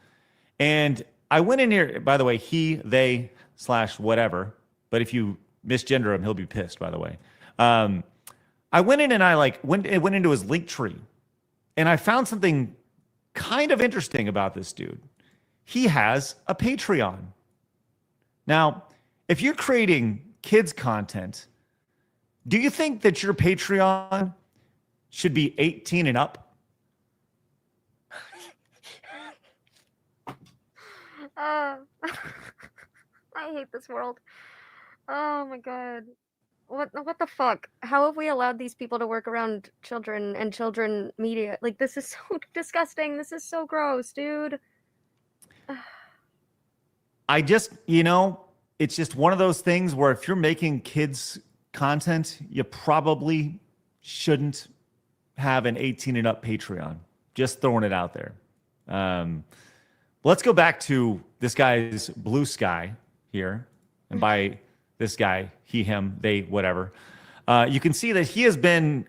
And I went in here, by the way, he, they, / whatever. But if you misgender him, he'll be pissed, by the way. I went in and I went into his link tree, and I found something kind of interesting about this dude. He has a Patreon. Now, if you're creating kids content, do you think that your Patreon should be 18 and up? I hate this world. Oh my god. What the fuck? How have we allowed these people to work around children and children media? Like, this is so disgusting. This is so gross, dude. I just, it's just one of those things where if you're making kids content, you probably shouldn't have an 18 and up Patreon. Just throwing it out there. Let's go back to this guy's Blue Sky here. And by this guy, he, him, they, whatever. You can see that he has been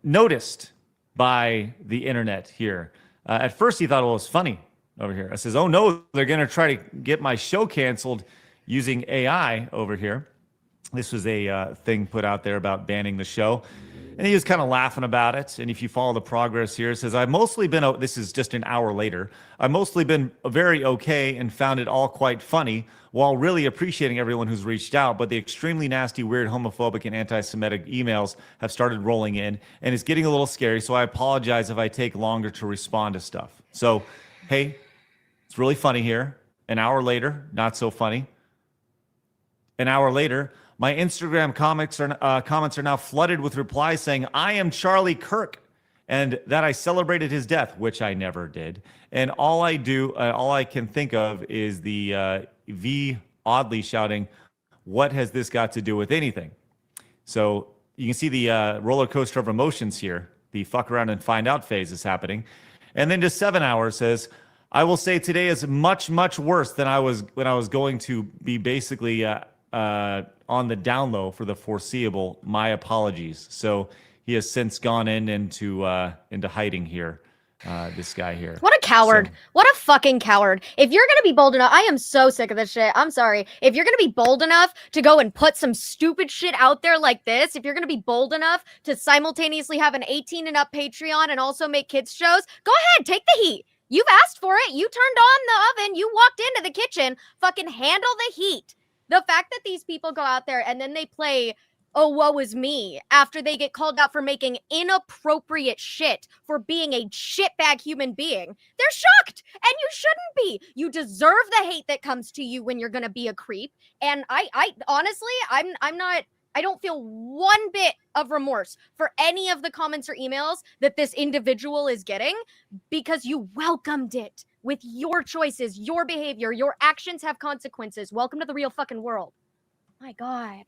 noticed by the internet here. At first, he thought it was funny over here. I says, oh no, they're going to try to get my show canceled using AI over here. This was a thing put out there about banning the show. And he was kind of laughing about it. And if you follow the progress here, it says, I've mostly been, this is just an hour later, I've mostly been very okay and found it all quite funny, while really appreciating everyone who's reached out. But the extremely nasty, weird, homophobic, and anti-Semitic emails have started rolling in, and it's getting a little scary. So I apologize if I take longer to respond to stuff. So, hey, it's really funny here. An hour later, not so funny. An hour later, my Instagram comments are now flooded with replies saying, I am Charlie Kirk, and that I celebrated his death, which I never did. And all I can think of is the V oddly shouting, what has this got to do with anything? So you can see the roller coaster of emotions here. The fuck around and find out phase is happening. And then just 7 hours says, I will say today is much, much worse than when I was going to be basically on the down low for the foreseeable. My apologies. So he has since gone into hiding here. This guy here. What a coward. So, what a fucking coward. If you're going to be bold enough, I am so sick of this shit. I'm sorry. If you're going to be bold enough to go and put some stupid shit out there like this, if you're going to be bold enough to simultaneously have an 18 and up Patreon and also make kids shows, go ahead, take the heat. You've asked for it. You turned on the oven. You walked into the kitchen. Fucking handle the heat. The fact that these people go out there and then they play, oh, woe is me, after they get called out for making inappropriate shit, for being a shitbag human being, they're shocked. And you shouldn't be. You deserve the hate that comes to you when you're going to be a creep. And I honestly, I don't feel one bit of remorse for any of the comments or emails that this individual is getting, because you welcomed it with your choices, your behavior, your actions have consequences. Welcome to the real fucking world. My God.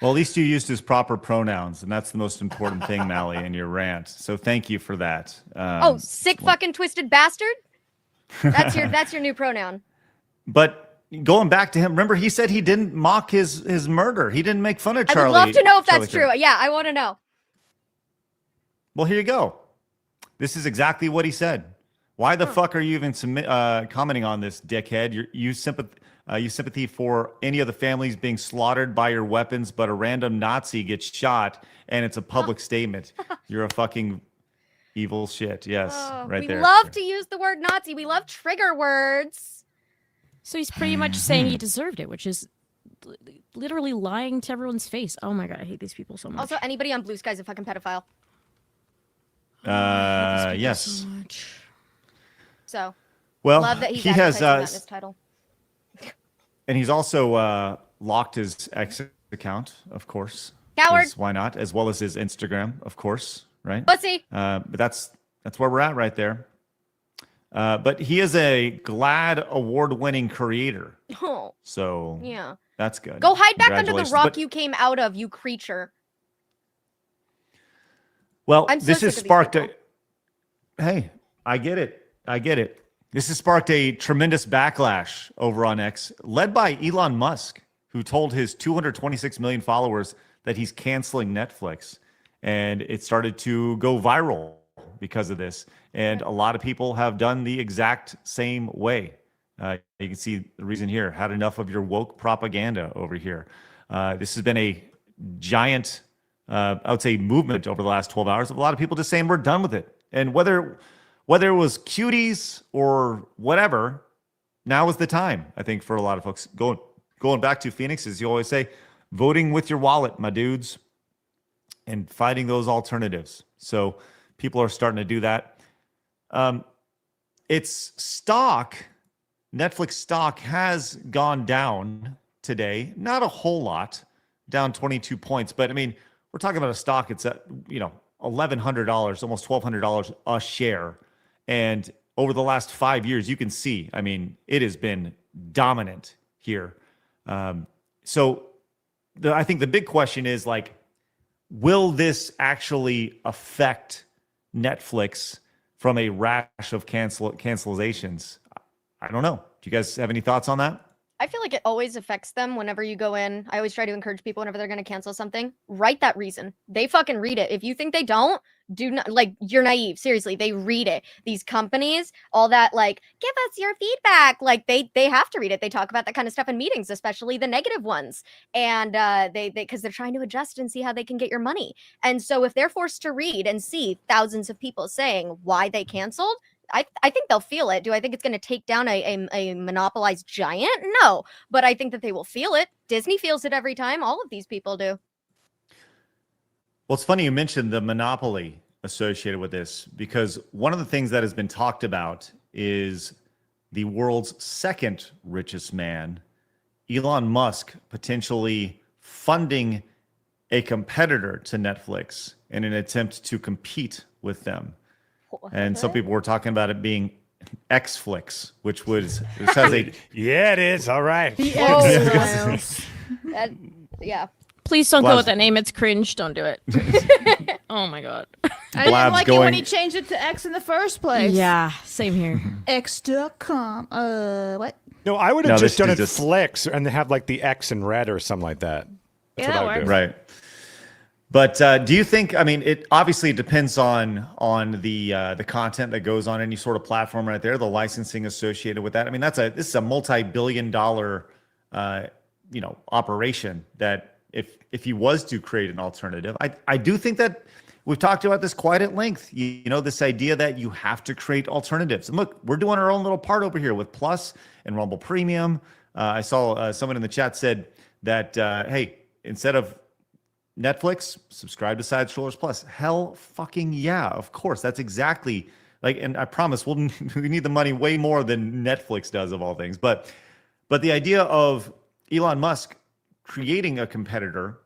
Well, at least you used his proper pronouns, and that's the most important thing, Mally, in your rant. So thank you for that. Sick fucking twisted bastard? That's your new pronoun. But going back to him, remember he said he didn't mock his murder. He didn't make fun of Charlie. I'd love to know if that's true. Yeah, I want to know. Well, here you go. This is exactly what he said. Why the fuck are you even commenting on this, dickhead? You sympathy for any of the families being slaughtered by your weapons, but a random Nazi gets shot, and it's a public statement. You're a fucking evil shit. Yes, right there. We love to use the word Nazi. We love trigger words. So he's pretty much saying he deserved it, which is literally lying to everyone's face. Oh my god, I hate these people so much. Also, anybody on Blue Sky is a fucking pedophile. Yes. So, Well, love that he's he has, advertising that in his title. and he's also locked his X account, of course. Coward. 'Cause why not? As well as his Instagram, of course, right? Pussy. But that's where we're at right there. But he is a GLAAD award-winning creator, Oh, so yeah. that's good. Go hide back under the Congratulations. rock But- you came out of, you creature. Well, I'm so this sick has of these sparked people. Hey, I get it. This has sparked a tremendous backlash over on X, led by Elon Musk, who told his 226 million followers that he's canceling Netflix. And it started to go viral because of this. And a lot of people have done the exact same way. You can see the reason here. Had enough of your woke propaganda over here. This has been a giant, I would say, movement over the last 12 hours of a lot of people just saying we're done with it. And whether it was cuties or whatever, now is the time, I think, for a lot of folks. Going back to Phoenix, as you always say, voting with your wallet, my dudes, and fighting those alternatives. So people are starting to do that. Its stock, Netflix stock, has gone down today. Not a whole lot, down 22 points. But I mean, we're talking about a stock. It's at $1,100, almost $1,200 a share. And over the last 5 years, you can see, I mean, it has been dominant here. So I think the big question is, like, will this actually affect Netflix from a rash of cancelizations? I don't know. Do you guys have any thoughts on that? I feel like it always affects them whenever you go in. I always try to encourage people whenever they're going to cancel something, write that reason. They fucking read it. If you think they don't, do not, like, you're naive. Seriously, they read it. These companies, all that, like, give us your feedback. Like, they have to read it. They talk about that kind of stuff in meetings, especially the negative ones. And because they're trying to adjust and see how they can get your money. And so if they're forced to read and see thousands of people saying why they canceled, I think they'll feel it. Do I think it's going to take down a monopolized giant? No, but I think that they will feel it. Disney feels it every time. All of these people do. Well, it's funny you mentioned the monopoly associated with this, because one of the things that has been talked about is the world's second richest man, Elon Musk, potentially funding a competitor to Netflix in an attempt to compete with them. And some people were talking about it being Xflix, which has a yeah, it is. All right. Yeah. Please don't go Blabs. with that name. It's cringe. Don't do it. Oh my god. I didn't Blabs like it when going- he changed it to X in the first place. Yeah, same here. X.com. What? No, I would No, have this just done is it just- Flex and have like the X in red or something like that. That's Yeah, what I that would do. works. right. But do you think? I mean, it obviously depends on the content that goes on any sort of platform right there, the licensing associated with that. I mean, this is a multi-billion-dollar operation that if he was to create an alternative, I do think that we've talked about this quite at length. This idea that you have to create alternatives. And look, we're doing our own little part over here with Plus and Rumble Premium. I saw someone in the chat said that hey, instead of Netflix, subscribe to Side Strollers Plus. Hell fucking yeah, of course. That's exactly and I promise we need the money way more than Netflix does, of all things. But the idea of Elon Musk creating a competitor,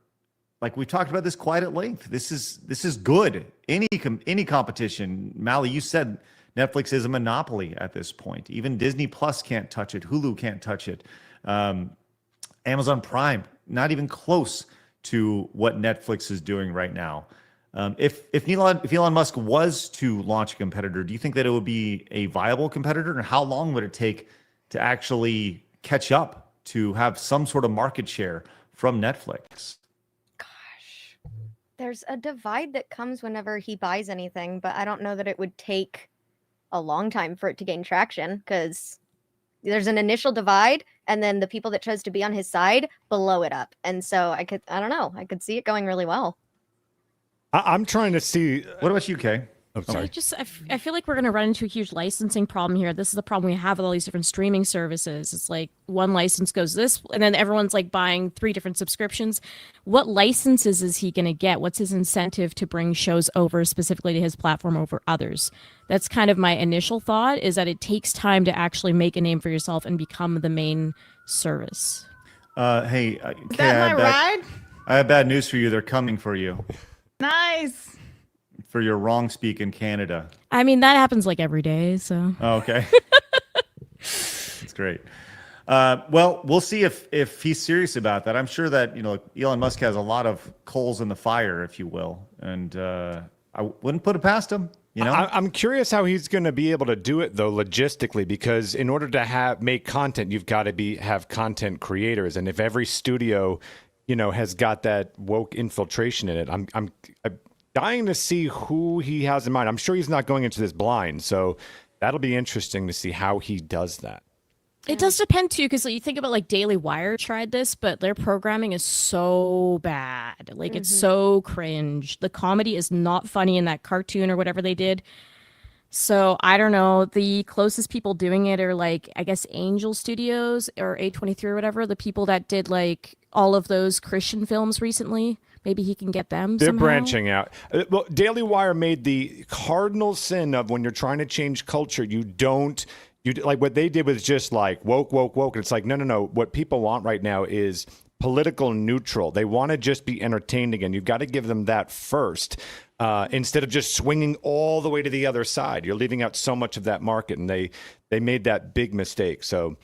like we've talked about this quite at length. This is good. Any competition, Mally, you said Netflix is a monopoly at this point. Even Disney Plus can't touch it. Hulu can't touch it. Amazon Prime, not even close to what Netflix is doing right now. If Elon Musk was to launch a competitor, do you think that it would be a viable competitor? And how long would it take to actually catch up to have some sort of market share from Netflix? Gosh, there's a divide that comes whenever he buys anything, but I don't know that it would take a long time for it to gain traction, because there's an initial divide, and then the people that chose to be on his side blow it up. And so I could see it going really well. I'm trying to see. What about you, Kay? I'm sorry. I feel like we're going to run into a huge licensing problem here. This is the problem we have with all these different streaming services. It's like one license goes this, and then everyone's like buying 3 different subscriptions. What licenses is he going to get? What's his incentive to bring shows over specifically to his platform over others? That's kind of my initial thought, is that it takes time to actually make a name for yourself and become the main service. Hey, Is that my ride? I have bad news for you. They're coming for you. Nice. For your wrong speak in Canada. I mean, that happens like every day, so. Oh, okay. That's great. Well, we'll see if he's serious about that. I'm sure that, Elon Musk has a lot of coals in the fire, if you will. And I wouldn't put it past him. I'm curious how he's going to be able to do it, though, logistically, because in order to make content, you've got to have content creators. And if every studio, has got that woke infiltration in it, I'm dying to see who he has in mind. I'm sure he's not going into this blind, so that'll be interesting to see how he does that. It does depend too, because you think about like Daily Wire tried this, but their programming is so bad. Like it's so cringe. The comedy is not funny in that cartoon or whatever they did. So I don't know. The closest people doing it are like, I guess, Angel Studios or A23 or whatever. The people that did like all of those Christian films recently. Maybe he can get them. They're somehow. branching out. Well, Daily Wire made the cardinal sin of when you're trying to change culture, you like what they did was just like woke. And it's like, no. What people want right now is political neutral. They want to just be entertained again. You've got to give them that first instead of just swinging all the way to the other side. You're leaving out so much of that market, and they made that big mistake. So,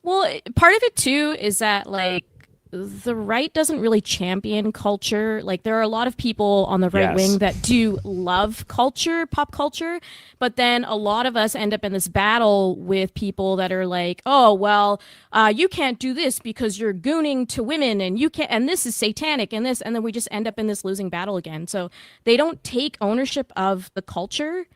well, part of it too is that like the right doesn't really champion culture. Like there are a lot of people on the right wing that do love culture, pop culture, but then a lot of us end up in this battle with people that are like, oh, well, you can't do this because you're gooning to women and you can't, and this is satanic and this, and then we just end up in this losing battle again. So they don't take ownership of the culture.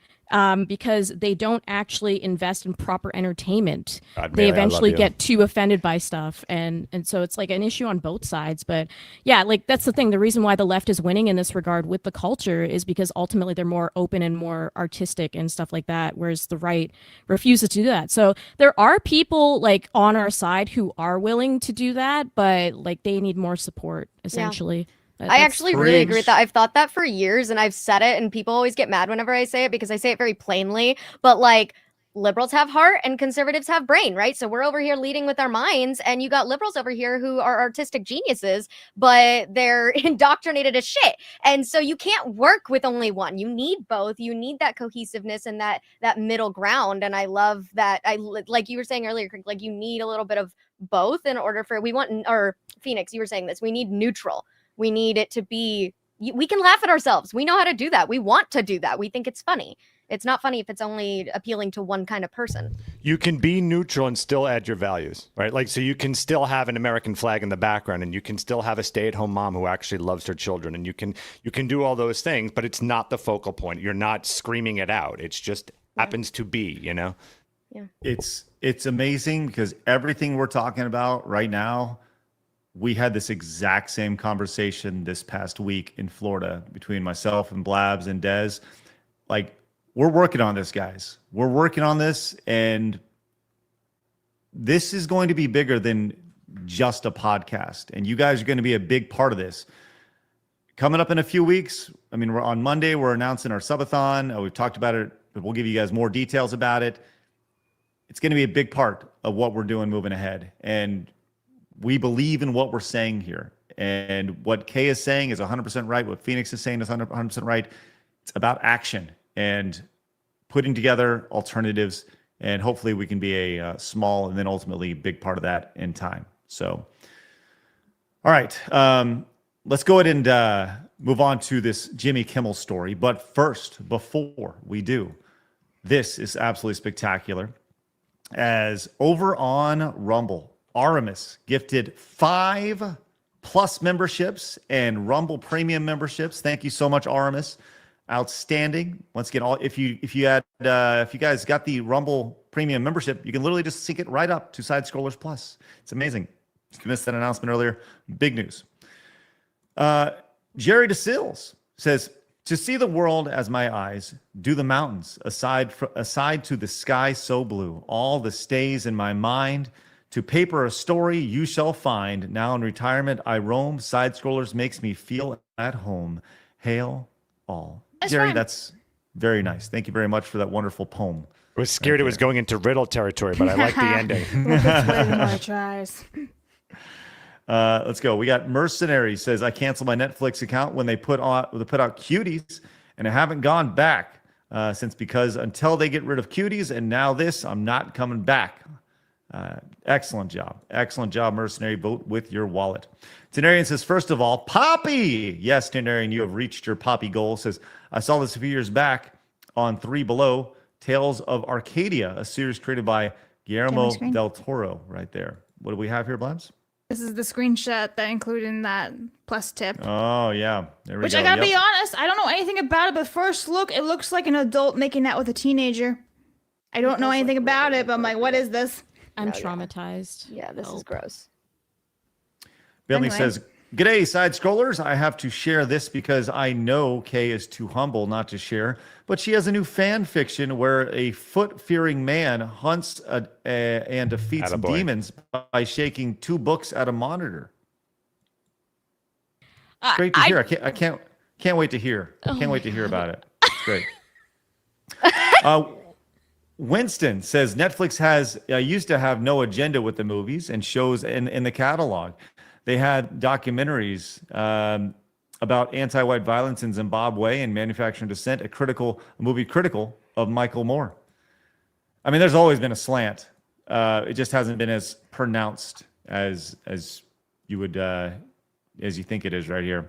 Because they don't actually invest in proper entertainment. They eventually get too offended by stuff. And so it's like an issue on both sides. But yeah, like that's the thing. The reason why the left is winning in this regard with the culture is because ultimately they're more open and more artistic and stuff like that, whereas the right refuses to do that. So there are people like on our side who are willing to do that, but like they need more support essentially. Yeah. I actually really agree with that. I've thought that for years and I've said it and people always get mad whenever I say it because I say it very plainly. But like liberals have heart and conservatives have brain, right? So we're over here leading with our minds and you got liberals over here who are artistic geniuses, but they're indoctrinated as shit. And so you can't work with only one. You need both. You need that cohesiveness and that middle ground. And I love that. Like you were saying earlier, Craig, like you need a little bit of both in order for, or Phoenix, you were saying this, we need neutral. We need it to be, we can laugh at ourselves. We know how to do that. We want to do that. We think it's funny. It's not funny if it's only appealing to one kind of person. You can be neutral and still add your values, right? Like, so you can still have an American flag in the background and you can still have a stay-at-home mom who actually loves her children. And you can do all those things, but it's not the focal point. You're not screaming it out. It's just happens to be, Yeah. It's amazing because everything we're talking about right now, we had this exact same conversation this past week in Florida between myself and Blabs and Dez. Like, we're working on this, guys. We're working on this, and this is going to be bigger than just a podcast. And you guys are going to be a big part of this. Coming up in a few weeks, I mean, we're on Monday, we're announcing our subathon. We've talked about it, but we'll give you guys more details about it. It's going to be a big part of what we're doing moving ahead. And we believe in what we're saying here. And what Kay is saying is 100% right. What Phoenix is saying is 100% right. It's about action and putting together alternatives. And hopefully we can be a small and then ultimately big part of that in time. So, all right. Let's go ahead and move on to this Jimmy Kimmel story. But first, before we do, this is absolutely spectacular. As over on Rumble, Aramis gifted 5+ memberships and Rumble Premium memberships. Thank you so much, Aramis. Outstanding. Once again, if you guys got the Rumble Premium membership, you can literally just sync it right up to Side Scrollers Plus. It's amazing. If you missed that announcement earlier, big news. Jerry DeSills says To see the world as my eyes, do the mountains, aside to the sky so blue, all the stays in my mind, to paper a story you shall find. Now in retirement I roam, side scrollers makes me feel at home. Hail all. Jerry, that's very nice. Thank you very much for that wonderful poem. I was scared it was going into riddle territory, but I like the ending. More tries. Let's go. We got Mercenary says, I canceled my Netflix account when they put out Cuties, and I haven't gone back since, because until they get rid of Cuties and now this, I'm not coming back. Excellent job. Excellent job, Mercenary. Vote with your wallet. Tenarian says, first of all, Poppy. Yes, Tenarian, you have reached your Poppy goal. Says, I saw this a few years back on 3 Below, Tales of Arcadia, a series created by Guillermo del Toro. Right there. What do we have here, Blabs? This is the screenshot that included in that plus tip. Oh, yeah. There we go. Which I gotta be honest, I don't know anything about it, but first look, it looks like an adult making out with a teenager. I don't know anything about it, but I'm like, what is this? I'm traumatized. Yeah, this is gross. Bentley says, g'day, side scrollers. I have to share this because I know Kay is too humble not to share, but she has a new fan fiction where a foot-fearing man hunts and defeats demons by shaking 2 books at a monitor. It's great to hear. I can't wait to hear. Can't wait to hear about it. It's great. Winston says Netflix has used to have no agenda with the movies and shows in the catalog. They had documentaries about anti-white violence in Zimbabwe and manufacturing dissent, a movie critical of Michael Moore. I mean, there's always been a slant. It just hasn't been as pronounced as you would as you think it is right here.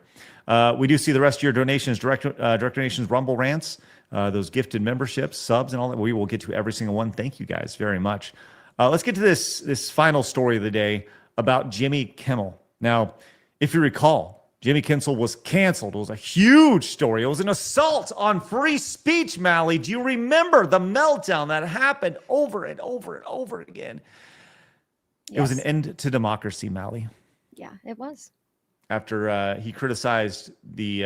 We do see the rest of your donations, direct donations, Rumble rants, those gifted memberships, subs, and all that. We will get to every single one. Thank you guys very much. Let's get to this final story of the day about Jimmy Kimmel. Now, if you recall, Jimmy Kimmel was canceled. It was a huge story. It was an assault on free speech, Mally. Do you remember the meltdown that happened over and over and over again? Yes. It was an end to democracy, Mally. Yeah, it was. After he criticized he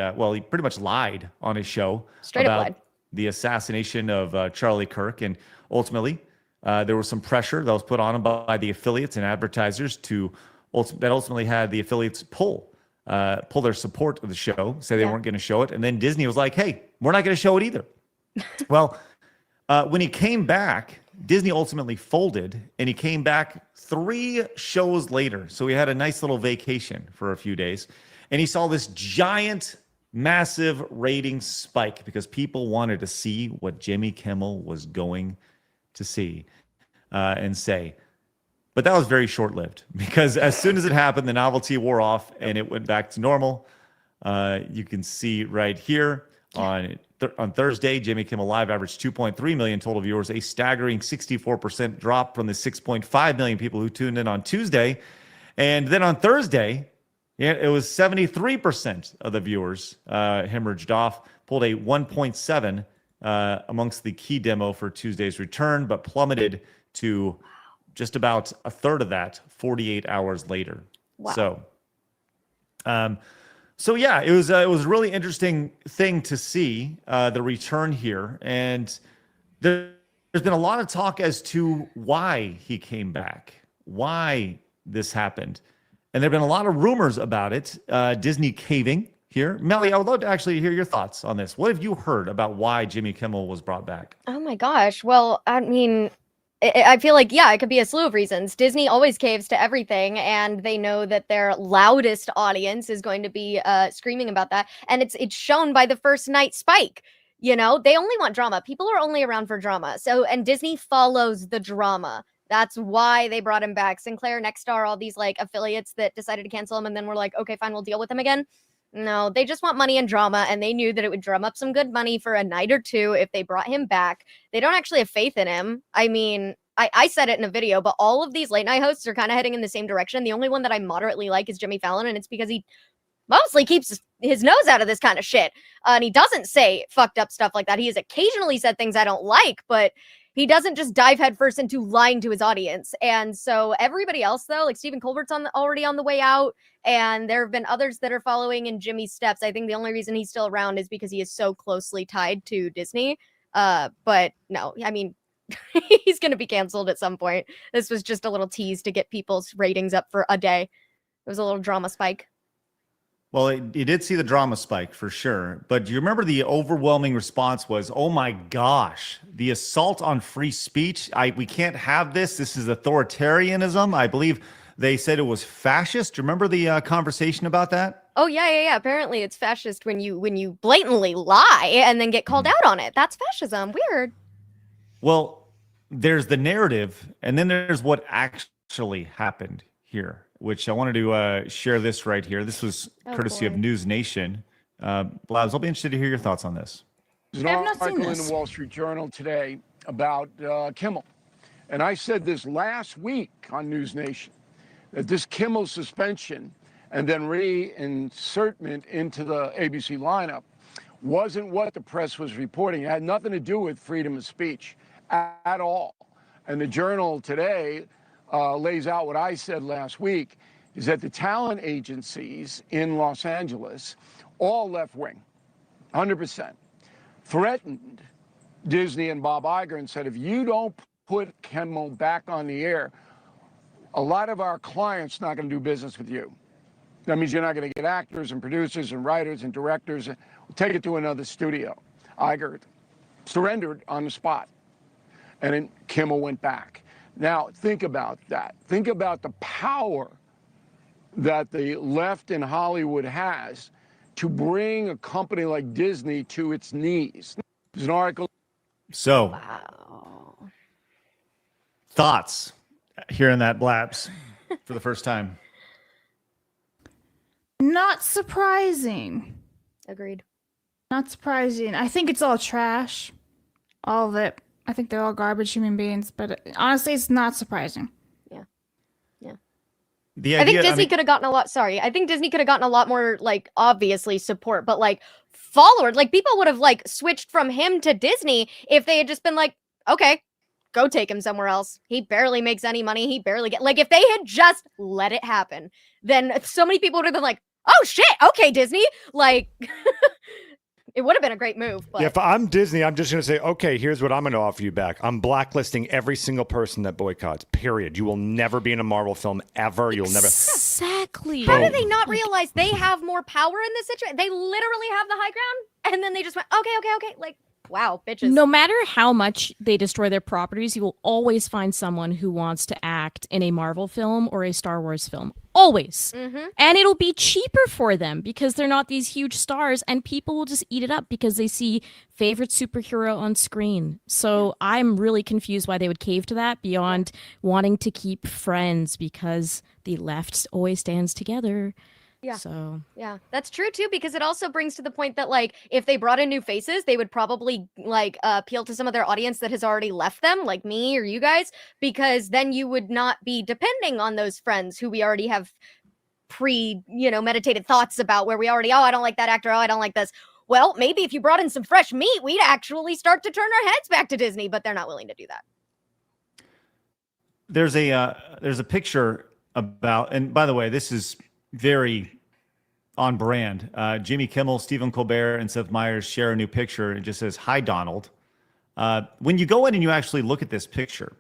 pretty much lied on his show about the assassination of Charlie Kirk. And ultimately, there was some pressure that was put on him by the affiliates and advertisers that ultimately had the affiliates pull their support of the show, say they weren't going to show it. And then Disney was like, hey, we're not going to show it either. Well, when he came back, Disney ultimately folded, and he came back 3 shows later. So he had a nice little vacation for a few days, and he saw this giant, massive rating spike because people wanted to see what Jimmy Kimmel was going to see and say. But that was very short-lived because as soon as it happened, the novelty wore off and it went back to normal. You can see right here on Thursday, Jimmy Kimmel Live averaged 2.3 million total viewers, a staggering 64% drop from the 6.5 million people who tuned in on Tuesday. And then on Thursday, it was 73% of the viewers hemorrhaged off, pulled a 1.7 amongst the key demo for Tuesday's return, but plummeted to just about a third of that 48 hours later. Wow. So yeah, it was a really interesting thing to see the return here, and there's been a lot of talk as to why he came back, why this happened, and there've been a lot of rumors about it. Disney caving here. Melly, I would love to actually hear your thoughts on this. What have you heard about why Jimmy Kimmel was brought back? Oh my gosh. Well, I mean, I feel like, it could be a slew of reasons. Disney always caves to everything, and they know that their loudest audience is going to be screaming about that. And it's shown by the first night spike. You know, they only want drama. People are only around for drama. And Disney follows the drama. That's why they brought him back. Sinclair, Nexstar, all these like affiliates that decided to cancel him, and then we're like, okay, fine, we'll deal with him again. No, they just want money and drama, and they knew that it would drum up some good money for a night or two if they brought him back. They don't actually have faith in him. I mean, I said it in a video, but all of these late night hosts are kind of heading in the same direction. The only one that I moderately like is Jimmy Fallon, and it's because he mostly keeps his nose out of this kind of shit. And he doesn't say fucked up stuff like that. He has occasionally said things I don't like, but he doesn't just dive headfirst into lying to his audience. And so everybody else, though, like Stephen Colbert's already on the way out, and there have been others that are following in Jimmy's steps. I think the only reason he's still around is because he is so closely tied to Disney. But no, I mean, he's going to be canceled at some point. This was just a little tease to get people's ratings up for a day. It was a little drama spike. Well, you did see the drama spike for sure, but do you remember the overwhelming response was, "Oh my gosh, the assault on free speech! We can't have this. This is authoritarianism." I believe they said it was fascist. Do you remember the conversation about that? Oh yeah. Apparently, it's fascist when you blatantly lie and then get called out on it. That's fascism. Weird. Well, there's the narrative, and then there's what actually happened here, which I wanted to share this right here. This was courtesy of News Nation. Blabs, I'll be interested to hear your thoughts on this. There's an article in the Wall Street Journal today about Kimmel. And I said this last week on News Nation, that this Kimmel suspension and then reinsertment into the ABC lineup wasn't what the press was reporting. It had nothing to do with freedom of speech at all. And the Journal today lays out what I said last week, is that the talent agencies in Los Angeles, all left-wing, 100%, threatened Disney and Bob Iger and said, if you don't put Kimmel back on the air, a lot of our clients not going to do business with you. That means you're not going to get actors and producers and writers and directors. Take it to another studio. Iger surrendered on the spot. And then Kimmel went back. Now, think about that. Think about the power that the left in Hollywood has to bring a company like Disney to its knees. There's an article. So, wow. Thoughts hearing that, Blabs, for the first time? Not surprising. Agreed. Not surprising. I think it's all trash. All of it. I think they're all garbage human beings, but honestly, it's not surprising. I think Disney could have gotten a lot. Sorry, I think Disney could have gotten a lot more, like, obviously support, but like followers, like people would have like switched from him to Disney if they had just been like, okay, go take him somewhere else. He barely makes any money. He barely get, like, if they had just let it happen, then so many people would have been like, oh shit, okay, Disney, like. It would have been a great move. But. Yeah, if I'm Disney, I'm just going to say, okay, here's what I'm going to offer you back. I'm blacklisting every single person that boycotts, period. You will never be in a Marvel film ever. You'll never. Exactly. How do they not realize they have more power in this situation? They literally have the high ground, and then they just went, okay. Like, wow, bitches. No matter how much they destroy their properties, you will always find someone who wants to act in a Marvel film or a Star Wars film. Always. Mm-hmm. And it'll be cheaper for them because they're not these huge stars, and people will just eat it up because they see favorite superhero on screen. So I'm really confused why they would cave to that beyond wanting to keep friends, because the left always stands together. Yeah. So yeah, that's true too, because it also brings to the point that, like, if they brought in new faces, they would probably like appeal to some of their audience that has already left them, like me or you guys, because then you would not be depending on those friends who we already have meditated thoughts about, where we already, I don't like that actor, I don't like this. Well, maybe if you brought in some fresh meat, we'd actually start to turn our heads back to Disney, but they're not willing to do that. There's a picture about, and by the way, this is very on brand. Jimmy Kimmel, Stephen Colbert, and Seth Meyers share a new picture. It just says, "Hi, Donald." When you go in and you actually look at this picture,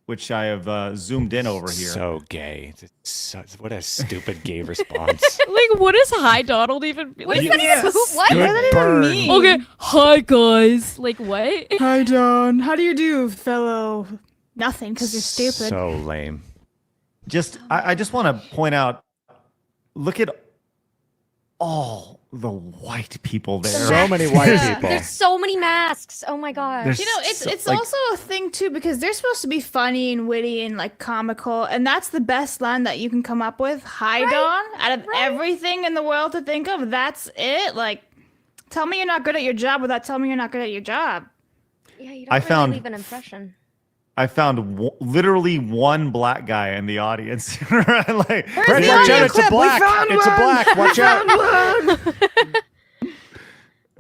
which I have zoomed in over here. So gay. What a stupid gay response. like, what is hi Donald even? What does that even, what? What does that even mean? Okay, hi guys. Like, what? Hi, Don. How do you do, fellow? Nothing, because you're stupid. So lame. I just want to point out, look at all the white people there. So many white people. There's so many masks. Oh my god. It's also a thing too, because they're supposed to be funny and witty and like comical, and that's the best line that you can come up with. Hi, right? Dawn. Out of everything in the world to think of, that's it. Like, tell me you're not good at your job without telling me you're not good at your job. Yeah, you don't really leave an impression. I found literally one black guy in the audience. Right? Like, Craig, watch out, it's a black. It's a black. Watch out.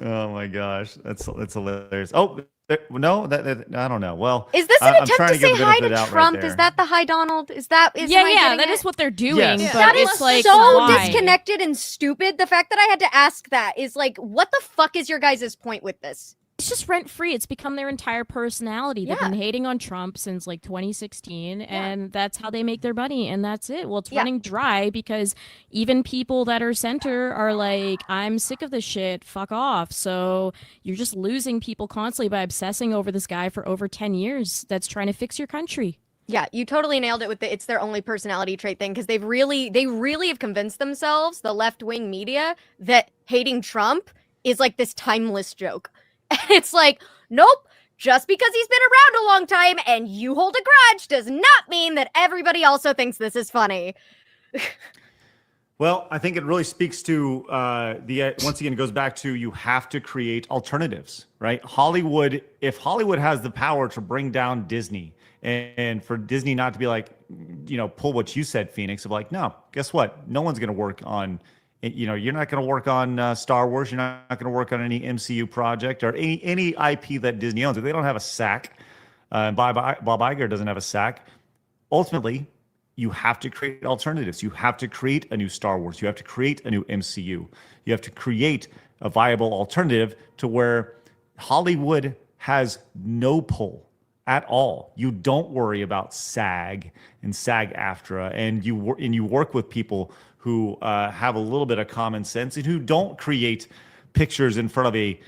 Oh my gosh, that's hilarious. Oh, No, that I don't know. Well, Is this an I'm attempt trying to give say a bit hi of it to out right Trump? there. Is that the hi Donald? Is that am I Yeah, getting that it? is what they're doing. Yes. But That it's is like, so why? disconnected and stupid. The fact that I had to ask that is like, what the fuck is your guys' point with this? It's just rent free. It's become their entire personality. They've Yeah. been hating on Trump since like 2016, and that's how they make their money, and that's it. Well, it's running dry because even people that are center are like, I'm sick of this shit. Fuck off. So you're just losing people constantly by obsessing over this guy for over 10 years that's trying to fix your country. Yeah, you totally nailed it with the it's their only personality trait thing because they really have convinced themselves, the left-wing media, that hating Trump is like this timeless joke. And it's like, nope, just because he's been around a long time and you hold a grudge does not mean that everybody also thinks this is funny. Well, I think it really speaks to once again, it goes back to you have to create alternatives, right? Hollywood, if Hollywood has the power to bring down Disney and for Disney not to be like, pull what you said, Phoenix, of like, no, guess what? No one's going to work on, you're not going to work on Star Wars. You're not going to work on any MCU project or any IP that Disney owns. If they don't have a SAC, Bob Iger doesn't have a SAC, ultimately, you have to create alternatives. You have to create a new Star Wars. You have to create a new MCU. You have to create a viable alternative to where Hollywood has no pull at all. You don't worry about SAG and SAG-AFTRA, and you work with people who have a little bit of common sense and who don't create pictures in front of a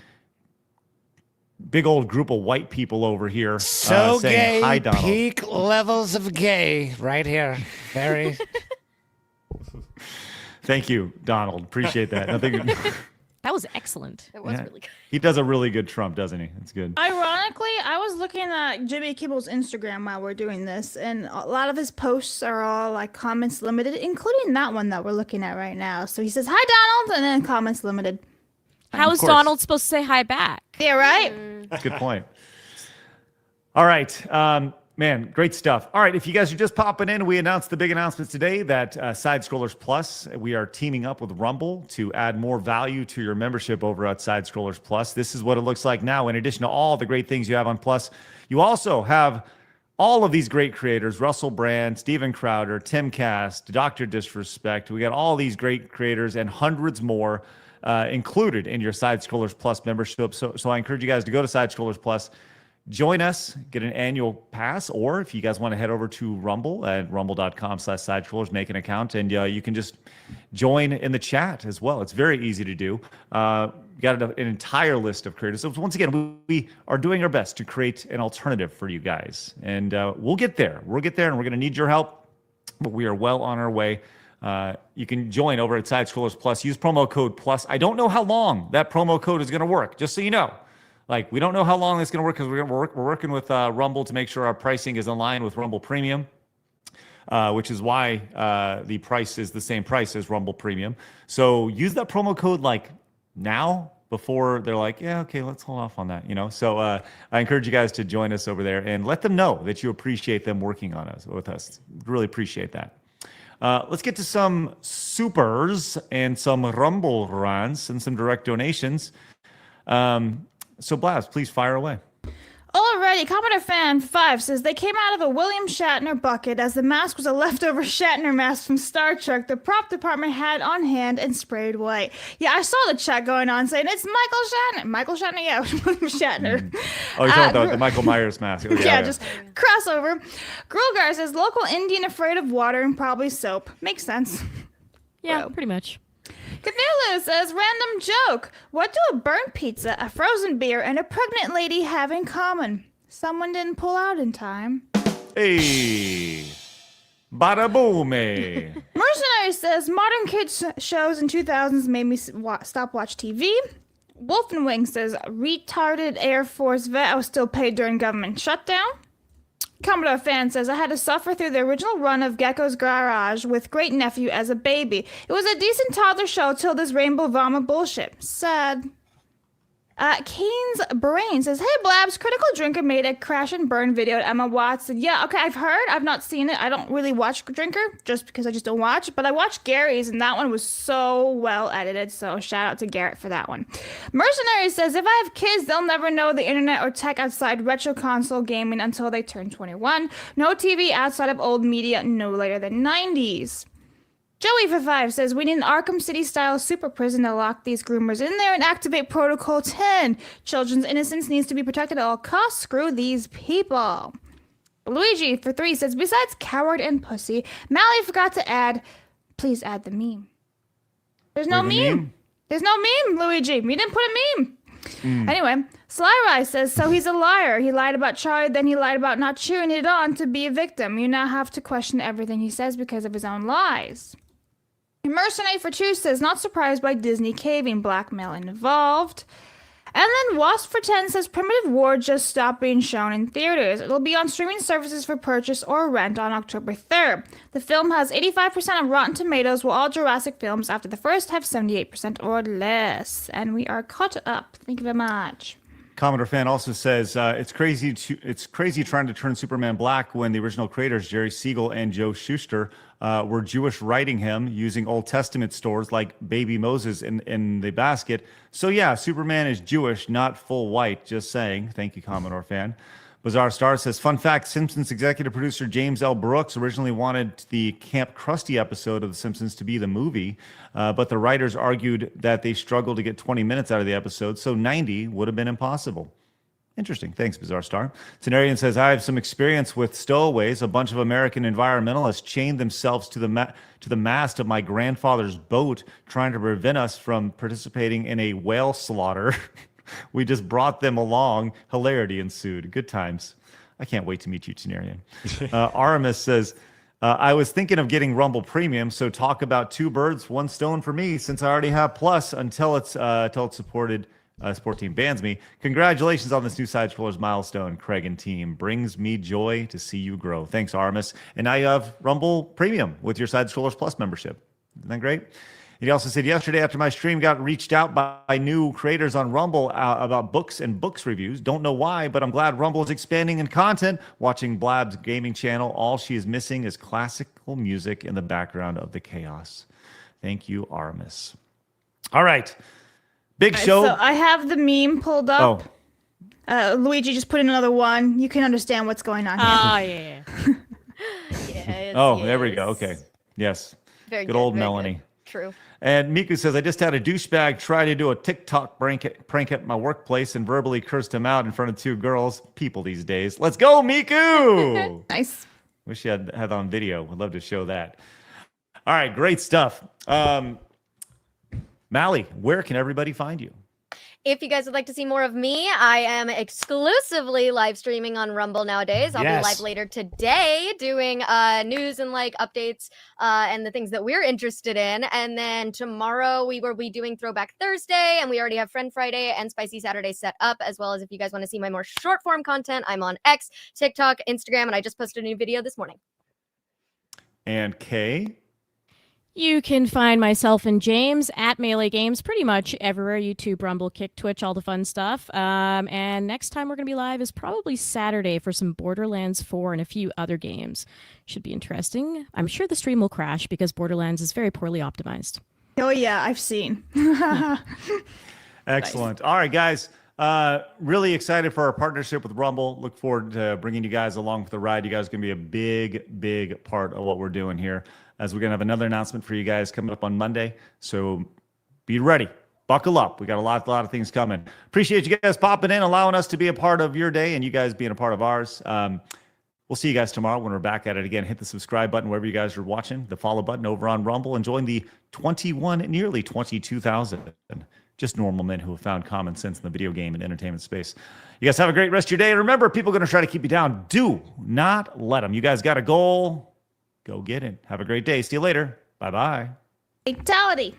big old group of white people over here So saying, gay, "Hi, Donald." peak levels of gay right here. Very. Thank you, Donald. Appreciate that. I think That was excellent. It was really good. he does a really good Trump, doesn't he? It's good. Ironically, I was looking at Jimmy Kimmel's Instagram while we're doing this, and a lot of his posts are all like comments limited, including that one that we're looking at right now. So he says, "Hi, Donald," and then comments limited. How is course. Donald supposed to say hi back? Yeah, right? That's a good point. All right. Man, great stuff. All right. If you guys are just popping in, we announced the big announcements today that Side Scrollers Plus, we are teaming up with Rumble to add more value to your membership over at Side Scrollers Plus. This is what it looks like now. In addition to all the great things you have on Plus, you also have all of these great creators, Russell Brand, Steven Crowder, Tim Cast, Dr. Disrespect. We got all these great creators and hundreds more included in your Side Scrollers Plus membership. So I encourage you guys to go to Side Scrollers Plus, join us, get an annual pass, or if you guys want to head over to Rumble at rumble.com/sidescrollers, make an account, and you can just join in the chat as well. It's very easy to do. Got an entire list of creators. So once again, we are doing our best to create an alternative for you guys, and we'll get there. We'll get there, and we're going to need your help, but we are well on our way. You can join over at Side Scrollers Plus. Use promo code PLUS. I don't know how long that promo code is going to work, just so you know. Like, we don't know how long it's going to work because we're working with Rumble to make sure our pricing is in line with Rumble Premium, which is why the price is the same price as Rumble Premium. So use that promo code like now before they're like, yeah, okay, let's hold off on that, So I encourage you guys to join us over there and let them know that you appreciate them working with us. Really appreciate that. Let's get to some supers and some Rumble runs and some direct donations. So Blabs, please fire away. Alrighty, Commenter Fan 5 says they came out of a William Shatner bucket as the mask was a leftover Shatner mask from Star Trek the prop department had on hand and sprayed white. Yeah, I saw the chat going on saying it's Michael Shatner. Michael Shatner, yeah, William Shatner. Oh, you're talking about the Michael Myers mask. Yeah, just crossover. Grillgar says local Indian afraid of water and probably soap. Makes sense. Yeah, pretty much. Cthulhu says, random joke. What do a burnt pizza, a frozen beer, and a pregnant lady have in common? Someone didn't pull out in time. Hey, bada boom. Mercenary says, modern kids shows in 2000s made me stop watch TV. Wolf and Wing says, retarded Air Force vet, I was still paid during government shutdown. Commodore Fan says, I had to suffer through the original run of Gecko's Garage with Great Nephew as a baby. It was a decent toddler show till this rainbow vomit bullshit. Sad. Kane's Brain says, hey, Blabs, Critical Drinker made a crash and burn video at Emma Watson. Yeah, okay, I've heard. I've not seen it. I don't really watch Drinker just because I just don't watch. But I watched Gary's, and that one was so well edited. So shout out to Garrett for that one. Mercenary says, if I have kids, they'll never know the internet or tech outside retro console gaming until they turn 21. No TV outside of old media no later than 90s. Joey for 5 says, we need an Arkham City-style super prison to lock these groomers in there and activate Protocol 10. Children's innocence needs to be protected at all costs. Screw these people. Luigi for 3 says, besides coward and pussy, Mally forgot to add, please add the meme. There's no meme. There's no meme, Luigi. We didn't put a meme. Anyway, Sly Rise says, so he's a liar. He lied about Charlie, then he lied about not cheering it on to be a victim. You now have to question everything he says because of his own lies. Mercenary for 2 says, not surprised by Disney caving, blackmail involved. And then Wasp for 10 says, Primitive War just stopped being shown in theaters. It'll be on streaming services for purchase or rent on October 3rd. The film has 85% of Rotten Tomatoes, while all Jurassic films after the first have 78% or less. And we are caught up. Thank you very much. Commodore Fan also says it's crazy trying to turn Superman black when the original creators Jerry Siegel and Joe Shuster were Jewish, writing him using Old Testament stories like baby Moses in the basket. So yeah, Superman is Jewish, not full white. Just saying. Thank you, Commodore Fan. Bizarre Star says, fun fact, Simpsons executive producer James L. Brooks originally wanted the Camp Krusty episode of The Simpsons to be the movie, but the writers argued that they struggled to get 20 minutes out of the episode, so 90 would have been impossible. Interesting. Thanks, Bizarre Star. Tenarian says, I have some experience with stowaways. A bunch of American environmentalists chained themselves to the mast of my grandfather's boat, trying to prevent us from participating in a whale slaughter. We just brought them along. Hilarity ensued. Good times. I can't wait to meet you, Tenarian. Aramis says, I was thinking of getting Rumble Premium, so talk about 2 birds, 1 stone for me, since I already have Plus until it's supported. Sport Team bans me. Congratulations on this new Side Scrollers milestone, Craig and team. Brings me joy to see you grow. Thanks, Aramis. And now you have Rumble Premium with your Side Scrollers Plus membership. Isn't that great? He also said, yesterday after my stream got reached out by new creators on Rumble about books and books reviews. Don't know why, but I'm glad Rumble is expanding in content. Watching Blabs gaming channel, all she is missing is classical music in the background of the chaos. Thank you, Aramis. All right. Big show. So I have the meme pulled up. Luigi, just put in another one. You can understand what's going on here. Oh, yeah. There we go. Okay. Yes. Very good old very Melanie. good. True. And Miku says, I just had a douchebag try to do a TikTok prank at my workplace and verbally cursed him out in front of 2 girls. People these days. Let's go, Miku! Nice. Wish you had that on video. Would love to show that. All right, great stuff. Mally, where can everybody find you? If you guys would like to see more of me, I am exclusively live streaming on Rumble nowadays. I'll be live later today doing news and updates and the things that we're interested in. And then tomorrow we will be doing Throwback Thursday, and we already have Friend Friday and Spicy Saturday set up, as well as if you guys want to see my more short form content, I'm on X, TikTok, Instagram, and I just posted a new video this morning. And Kay? You can find myself and James at Melee Games pretty much everywhere. YouTube, Rumble, Kick, Twitch, all the fun stuff. And next time we're going to be live is probably Saturday for some Borderlands 4 and a few other games. Should be interesting. I'm sure the stream will crash because Borderlands is very poorly optimized. Oh, yeah, I've seen. Excellent. Nice. All right, guys. Really excited for our partnership with Rumble. Look forward to bringing you guys along for the ride. You guys are going to be a big, big part of what we're doing here, as we're going to have another announcement for you guys coming up on Monday. So be ready. Buckle up. We got a lot of things coming. Appreciate you guys popping in, allowing us to be a part of your day and you guys being a part of ours. We'll see you guys tomorrow when we're back at it again. Hit the subscribe button wherever you guys are watching, the follow button over on Rumble, and join the nearly 22,000 just normal men who have found common sense in the video game and entertainment space. You guys have a great rest of your day. And remember, people are going to try to keep you down. Do not let them. You guys got a goal. Go get it. Have a great day. See you later. Bye-bye. Fatality.